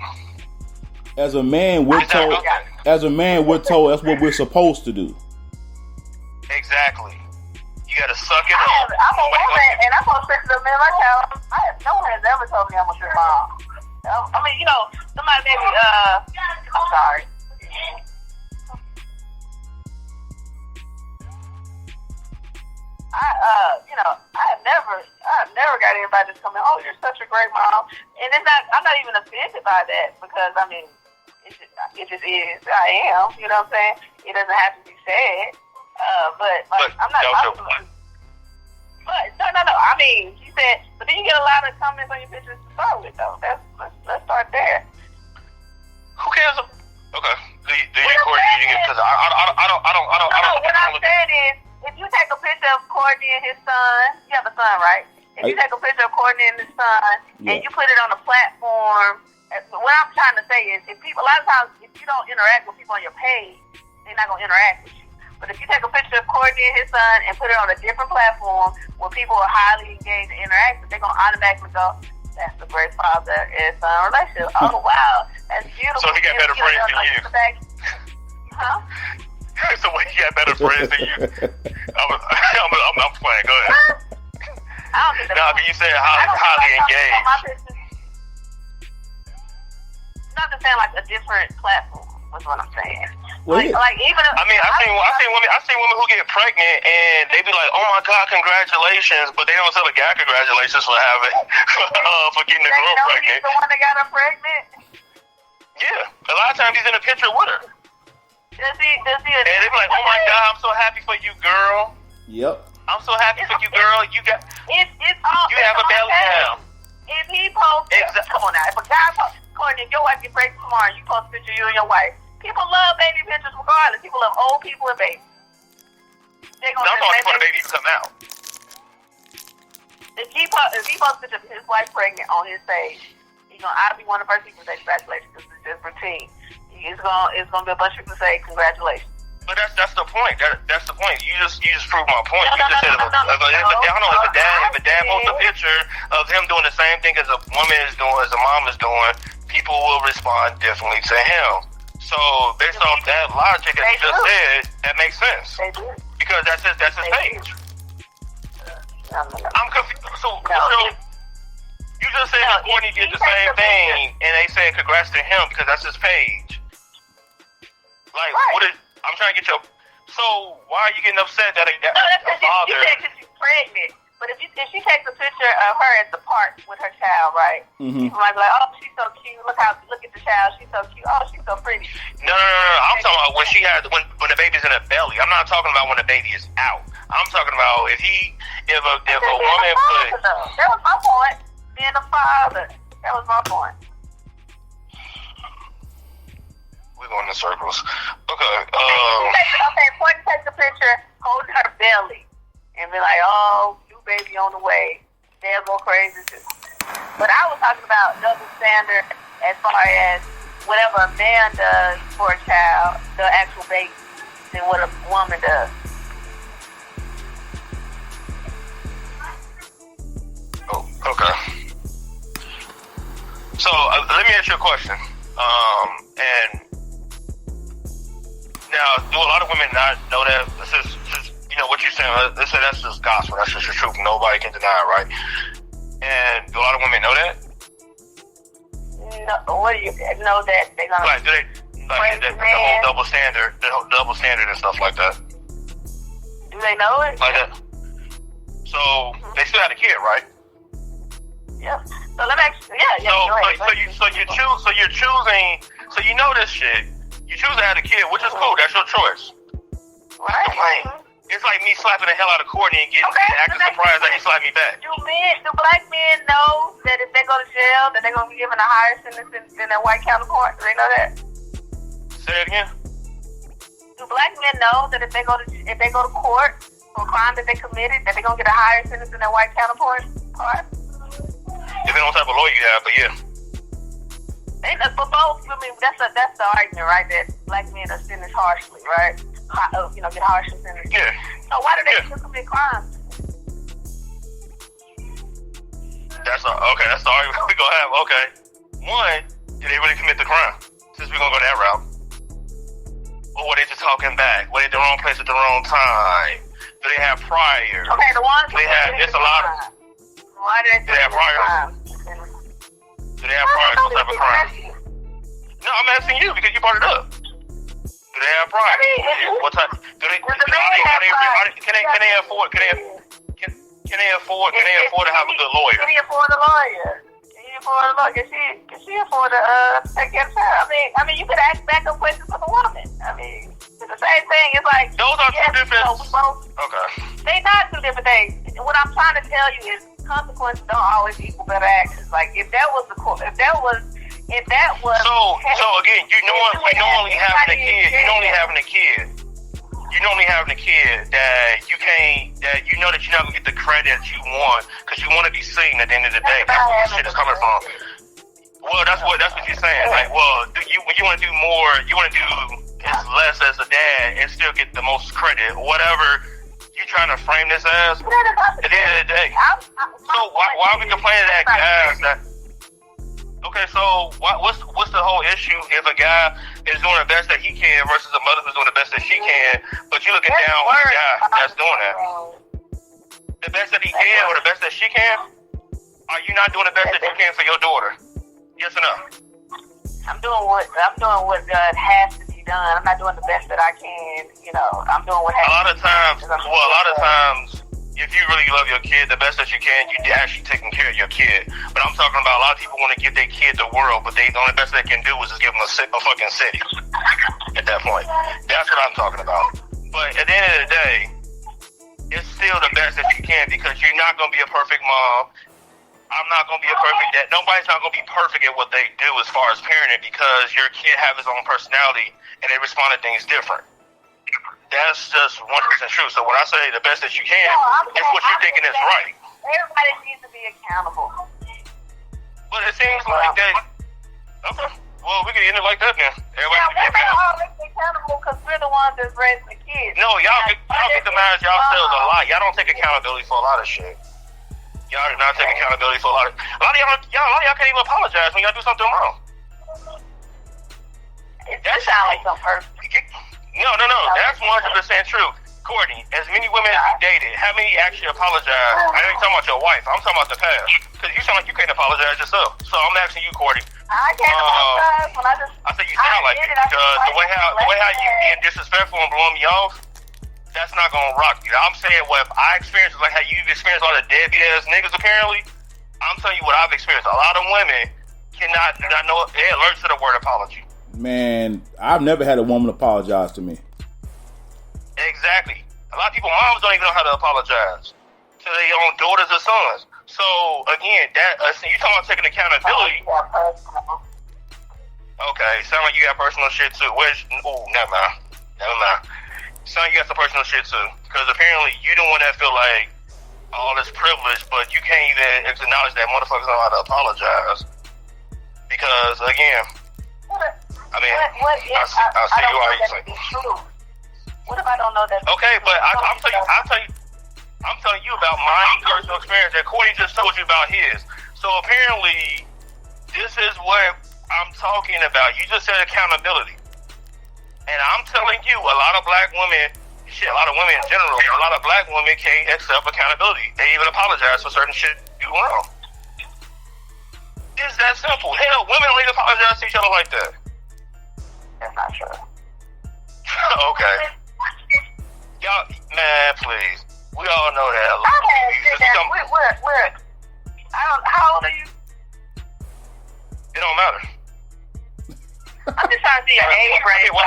Speaker 3: As a man, we're told that's what we're supposed to do.
Speaker 4: Exactly. You gotta suck it
Speaker 5: up. I'm a woman, and I'm supposed to sit up in my child. No one has ever told me I'm a good mom. I mean, somebody maybe, I'm sorry. I've never got anybody to come in, oh, you're such a great mom. And I'm not even offended by that, because, I mean, it just is. I am, you know what I'm saying? It doesn't have to be said. But I'm not. But no. I mean, you said, but then you get a lot of comments on your pictures to start with, though. Let's start there.
Speaker 4: Who cares? Okay. Do you Courtney? Because I don't.
Speaker 5: What I'm saying is, if you take a picture of Courtney and his son, you have a son, right? If you take a picture of Courtney and his son, and you put it on a platform, what I'm trying to say is, a lot of times, if you don't interact with people on your page, they're not gonna interact with you. But if you take a picture of Courtney and his son and put it on a different platform where people are highly engaged and interactive, they're going to automatically go, that's a great father and son relationship. Oh, wow. That's beautiful.
Speaker 4: So he got better friends than you.
Speaker 5: Huh?
Speaker 4: So he got better friends than you. I'm playing. Go ahead.
Speaker 5: I don't think
Speaker 4: but you said highly engaged.
Speaker 5: Not to sound like a different platform. That's what I'm saying.
Speaker 3: Well,
Speaker 5: even
Speaker 4: I've seen women who get pregnant and they be like, "Oh my God, congratulations!" But they don't tell the guy congratulations for having for getting the girl pregnant.
Speaker 5: He's the one that got her pregnant.
Speaker 4: Yeah, a lot of times he's in a picture with her.
Speaker 5: Does he?
Speaker 4: And they be like, "Oh my God, I'm so happy for you, girl."
Speaker 3: Yep.
Speaker 4: I'm so happy for you, girl. You got. You have a belly now.
Speaker 5: If he posts, come on now. If a guy posts, Courtney, if your wife get pregnant tomorrow, you post a picture of you and your wife. People love baby pictures regardless. People love old people and babies. I'm
Speaker 4: talking before the baby come out.
Speaker 5: If he posts a picture of his wife pregnant on his page, I'll be one of the first people to say congratulations, because it's just routine. It's gonna be a bunch of people to say congratulations.
Speaker 4: But that's the point. That's the point. You just proved my point. If a dad posts a picture of him doing the same thing as a woman is doing, as a mom is doing, people will respond differently to him. So based on that logic that you just said, that makes sense.
Speaker 5: They do.
Speaker 4: Because that's his page. I'm confused. So you just said that Courtney did the same thing, and they said congrats to him because that's his page. Like, what is? I'm trying to get your. So why are you getting upset that a
Speaker 5: No, that's because
Speaker 4: father?
Speaker 5: you said because she's pregnant. But if she takes a picture of her at the park with her child, right? People might be like, "Oh, she's so cute. Look at the child. She's so cute. Oh, she's so pretty."
Speaker 4: No. I'm talking about when she has when the baby's in her belly. I'm not talking about when the baby is out. I'm talking about if a woman put.
Speaker 5: That was my point. Being a father. That was my point.
Speaker 4: We're going in circles. Okay.
Speaker 5: Point takes a picture holding her belly and be like, "Oh, new baby on the way." They'll go crazy too. But I was talking about double standard as far as whatever a man does for a child, the actual baby, than what a woman does.
Speaker 4: Oh, okay. So let me ask you a question. And now, do a lot of women not know that? This is what you're saying. They say that's just gospel. That's just the truth. Nobody can deny it, right? And do a lot of women know that?
Speaker 5: No, what do you know that they're gonna?
Speaker 4: Like, do they the whole double standard, and stuff like that?
Speaker 5: Do they know it?
Speaker 4: Like that. So they still had a kid, right?
Speaker 5: Yeah. So let me ask you. Yeah.
Speaker 4: So you're choosing. So you know this shit. You choose to have a kid, which is cool. That's your choice.
Speaker 5: Right.
Speaker 4: It's like me slapping the hell out of Courtney and acting surprised that he slapped me back.
Speaker 5: Do black men know that if they go to jail, that they're gonna be given a higher sentence than their white counterpart? Do they know that?
Speaker 4: Say it again.
Speaker 5: Do black men know that if they go to court for a crime that they committed, that they're gonna get a higher sentence than their white counterpart?
Speaker 4: Depending on what type of lawyer you have, but yeah.
Speaker 5: For both, I mean, that's the argument, right? That black men are sentenced harshly, right? Get harsher sentences.
Speaker 4: Yeah.
Speaker 5: So why do they still commit crimes?
Speaker 4: That's the argument we're gonna have. Okay. One, did they really commit the crime? Since we're gonna go that route. Or were they just talking back? Were they at the wrong place at the wrong time? Do they have priors?
Speaker 5: Okay, the ones
Speaker 4: it's a lot of.
Speaker 5: Why do they
Speaker 4: have priors? Do they have priors? What type of crime? No, I'm asking you because you brought it up. Do they have priors?
Speaker 5: I mean,
Speaker 4: what type? Can they afford? Can they afford to have a good lawyer?
Speaker 5: Can he afford a lawyer? Can she afford to take care of the child? I mean, you could ask backup questions for the woman. I mean, it's the same thing. It's like
Speaker 4: those are two different.
Speaker 5: Okay. They not two different things. What I'm trying to tell you is consequences don't always equal better actions. Like if that was so
Speaker 4: again, you normally having a kid that you can't, that you know that you're not gonna get the credit that you want because you want to be seen at the end of the day. That's where this shit is coming from. Well, that's what you're saying. Like, well, when you want to do more, you want to do as less as a dad and still get the most credit, whatever you trying to frame this as. At the end of the day, so why are we complaining that guys that? Okay, so what's the whole issue if a guy is doing the best that he can versus a mother who's doing the best that she can, but you looking down on the guy that's doing that? The best that he can or the best that she can? Are you not doing the best that you can for your daughter? Yes or no?
Speaker 5: I'm doing what has to be done. I'm not doing the best that I can. I'm doing what has to be done.
Speaker 4: A lot of times, if you really love your kid, the best that you can, you actually taking care of your kid. But I'm talking about a lot of people want to give their kid the world, but the only best they can do is just give them a fucking city. At that point, that's what I'm talking about. But at the end of the day, it's still the best that you can because you're not gonna be a perfect mom. I'm not gonna be a perfect dad. Nobody's not gonna be perfect at what they do as far as parenting because your kid have his own personality and they respond to things different. That's just 100% true. So when I say the best that you can, it's what you're thinking is right.
Speaker 5: Everybody needs to be accountable.
Speaker 4: But it seems like that. Okay. Well, we can end it like that then.
Speaker 5: We're not always accountable because we're the ones that's raising the kids.
Speaker 4: No, y'all get the minds yourselves a lot. Y'all don't take accountability for a lot of shit. Y'all do not take accountability for a lot of y'all can't even apologize when y'all do something wrong.
Speaker 5: That sounds like some person.
Speaker 4: No. That's 100% true. Courtney, as many women as you dated, how many actually apologize? I ain't talking about your wife. I'm talking about the past. Because you sound like you can't apologize yourself. So I'm asking you, Courtney.
Speaker 5: I can't apologize when
Speaker 4: I said you sound like it because the way how you being disrespectful and blowing me off, that's not gonna rock you. I'm saying what I experienced, like how you've experienced all the deadbeat ass niggas. Apparently, I'm telling you what I've experienced. A lot of women do not know, they're allergic to the word apology.
Speaker 3: Man, I've never had a woman apologize to me.
Speaker 4: Exactly. A lot of people, moms don't even know how to apologize to their own daughters or sons. So again, so you talking about taking accountability? Okay, sound like you got personal shit too. Never mind. Sound like you got some personal shit too, because apparently you the one that feel like all this privilege, but you can't even acknowledge that motherfuckers know how to apologize. Because again, I mean, I'll see you all you say.
Speaker 5: What if I don't know that?
Speaker 4: Okay, but I'm telling you about my personal experience that Courtney just told you about his. So apparently, this is what I'm talking about. You just said accountability. And I'm telling you, a lot of black women, a lot of women in general, a lot of black women can't accept accountability. They even apologize for certain shit you do wrong. It's that simple. Hell, women don't even apologize to each other like that.
Speaker 5: That's not true.
Speaker 4: Okay. Y'all, man, please. We all know that.
Speaker 5: How old are you?
Speaker 4: It don't matter.
Speaker 5: I'm just trying to see your age range. I'm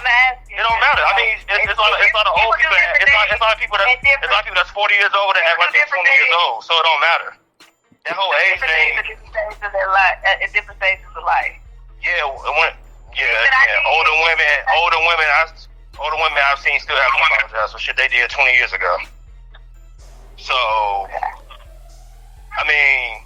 Speaker 5: asking.
Speaker 4: It don't matter. I mean, it's a lot of old people. It's a lot of people that's 40 years old that act like they're 20 years old. So it don't matter. That whole age thing.
Speaker 5: At different stages of life.
Speaker 4: Yeah, older women I've seen still have to apologize for shit they did 20 years ago. So, I mean,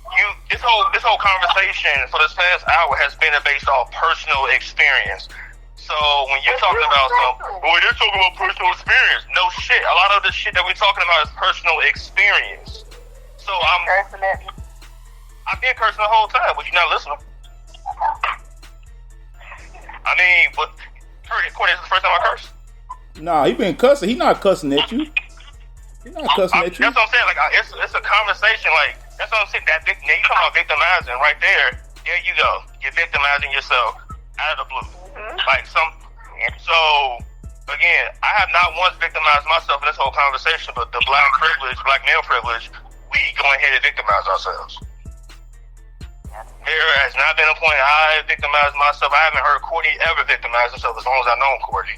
Speaker 4: this whole conversation for this past hour has been based off personal experience. So when you're talking about you're talking about personal experience. No shit. A lot of the shit that we're talking about is personal experience. So I've been cursing the whole time, but you're not listening. I mean, but Courtney, this is the first time I cursed.
Speaker 3: Nah, he been cussing. He not cussing at you. He not cussing at you.
Speaker 4: That's what I'm saying. Like, it's a conversation. Like, that's what I'm saying. Now you talking about victimizing right there. There you go. You're victimizing yourself out of the blue. Mm-hmm. So again, I have not once victimized myself in this whole conversation, but the black male privilege, we go ahead and victimize ourselves. There has not been a point I victimized myself. I haven't heard Courtney ever victimize herself as long as I've known Courtney.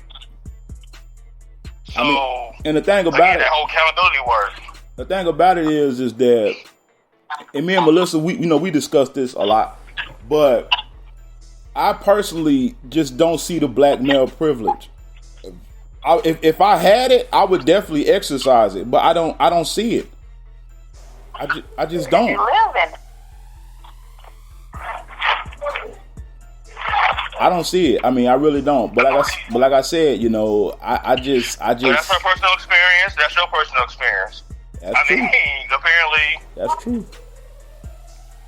Speaker 4: So, I mean,
Speaker 3: and the thing about
Speaker 4: that whole accountability word.
Speaker 3: The thing about it is that, and me and Melissa, we discussed this a lot, but I personally just don't see the black male privilege. If I had it, I would definitely exercise it, but I don't see it. I just don't.
Speaker 5: You live in it.
Speaker 3: I don't see it. I mean, I really don't. But like I said, I just.
Speaker 4: So that's her personal experience. That's your personal experience.
Speaker 3: That's true.
Speaker 4: Apparently.
Speaker 3: That's true.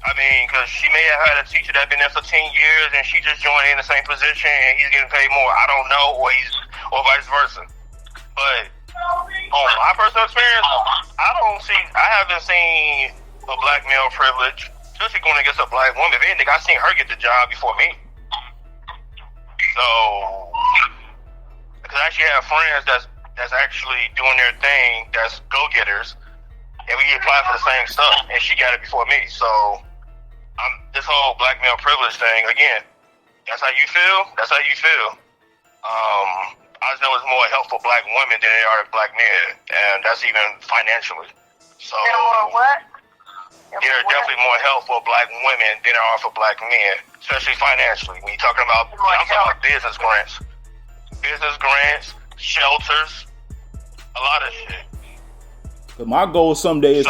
Speaker 4: I mean, because she may have had a teacher that been there for 10 years and she just joined in the same position and he's getting paid more. I don't know, or vice versa. But on my personal experience, I haven't seen a black male privilege, especially going against a black woman. If anything, I seen her get the job before me. So, because I actually have friends that's actually doing their thing, that's go-getters, and we apply for the same stuff, and she got it before me. So, this whole black male privilege thing, again, that's how you feel. That's how you feel. I just know it's more helpful black women than they are black men, and that's even financially. So,
Speaker 5: what?
Speaker 4: They're definitely more helpful black women than there are for black men, especially financially. When you're talking about, I'm talking about business grants, shelters, a lot of shit.
Speaker 3: My goal someday is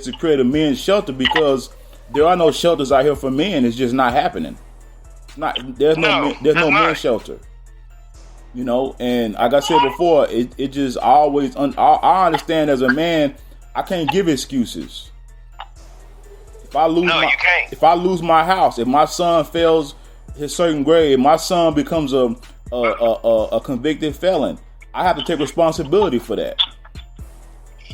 Speaker 3: to create a men's shelter, because there are no shelters out here for men. It's just not happening. There's no men's shelter. And like I said before, it just always. I understand as a man, I can't give excuses. If I lose my house, if my son fails his certain grade, if my son becomes a convicted felon, I have to take responsibility for that.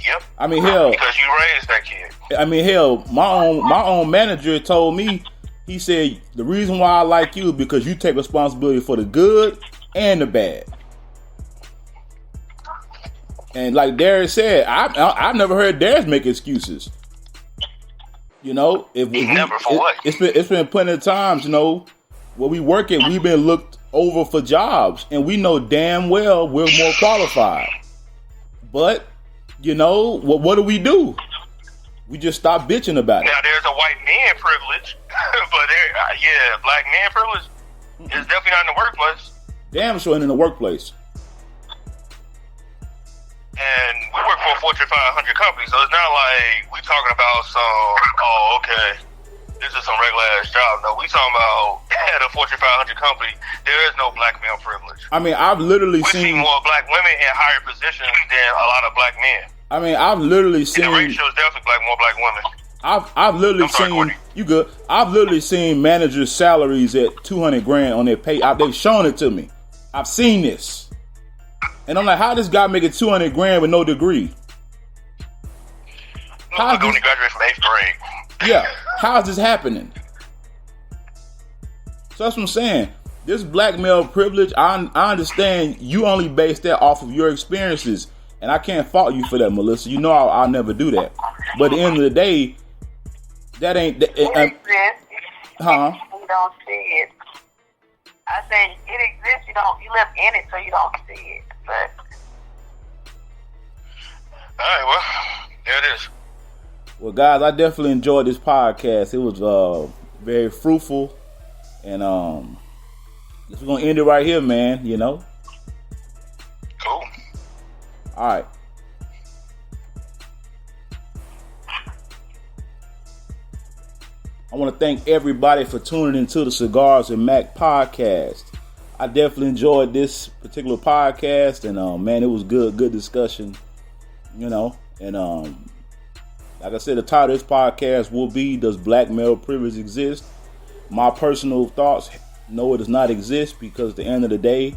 Speaker 4: Yep.
Speaker 3: I mean, hell,
Speaker 4: because you raised that kid.
Speaker 3: I mean, hell, my own manager told me, he said, the reason why I like you is because you take responsibility for the good and the bad. And like Darius said, I've never heard Darius make excuses. You know, it's been plenty of times, you know, where we work at, we've been looked over for jobs, and we know damn well we're more qualified. But, you know, what do? We just stop bitching about it.
Speaker 4: Now, there's a white man privilege, but black man privilege is definitely not in the workplace.
Speaker 3: Damn sure ain't in the workplace.
Speaker 4: And we work for a Fortune 500 company, so it's not like we talking about this is some regular ass job. No, we talking about at a Fortune 500 company, there is no black male privilege.
Speaker 3: I mean, I've literally
Speaker 4: we see more black women in higher positions than a lot of black men.
Speaker 3: I mean, I've literally seen.
Speaker 4: And the ratio is definitely more black women.
Speaker 3: I've literally seen.
Speaker 4: Courtney.
Speaker 3: You good? I've literally seen managers' salaries at $200,000 on their pay. They've shown it to me. I've seen this. And I'm like, how this guy making $200,000 with no degree?
Speaker 4: How only graduated from 8th grade.
Speaker 3: Yeah, how is this happening? So that's what I'm saying. This black male privilege, I understand you only base that off of your experiences, and I can't fault you for that, Melissa. You know I'll never do that. But at the end of the day, that ain't.
Speaker 5: It exists.
Speaker 3: Huh?
Speaker 5: You don't see it. I say it exists. You live in it, so you don't see it. But
Speaker 4: all right, well, there it is.
Speaker 3: Well, guys, I definitely enjoyed this podcast. It was very fruitful, and we're gonna end it right here, man. You know.
Speaker 4: Cool.
Speaker 3: All right. I want to thank everybody for tuning into the Cigars and Mac podcast. I definitely enjoyed this particular podcast, and man, it was good discussion, you know. And like I said, the title of this podcast will be, does black male privilege exist? My personal thoughts, no, it does not exist, because at the end of the day,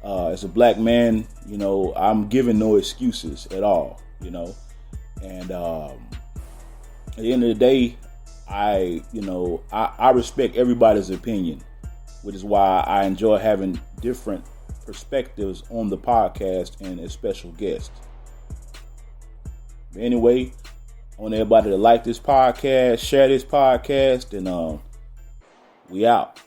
Speaker 3: as a black man, you know, I'm giving no excuses at all, you know. And at the end of the day, I respect everybody's opinion, which is why I enjoy having different perspectives on the podcast and a special guest. But anyway, I want everybody to like this podcast, share this podcast, and we out.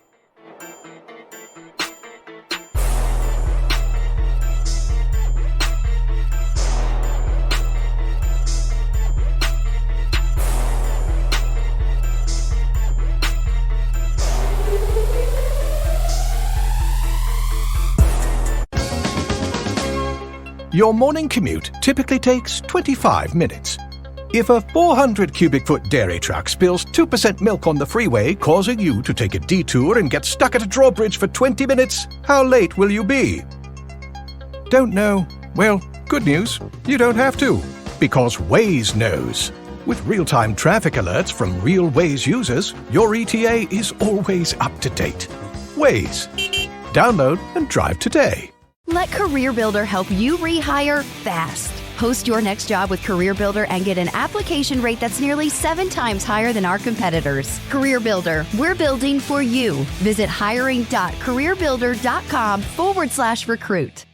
Speaker 6: Your morning commute typically takes 25 minutes. If a 400 cubic foot dairy truck spills 2% milk on the freeway, causing you to take a detour and get stuck at a drawbridge for 20 minutes, how late will you be? Don't know? Well, good news, you don't have to, because Waze knows. With real-time traffic alerts from real Waze users, your ETA is always up to date. Waze. Download and drive today.
Speaker 8: Let CareerBuilder help you rehire fast. Post your next job with CareerBuilder and get an application rate that's nearly 7 times higher than our competitors. CareerBuilder, we're building for you. Visit hiring.careerbuilder.com/recruit.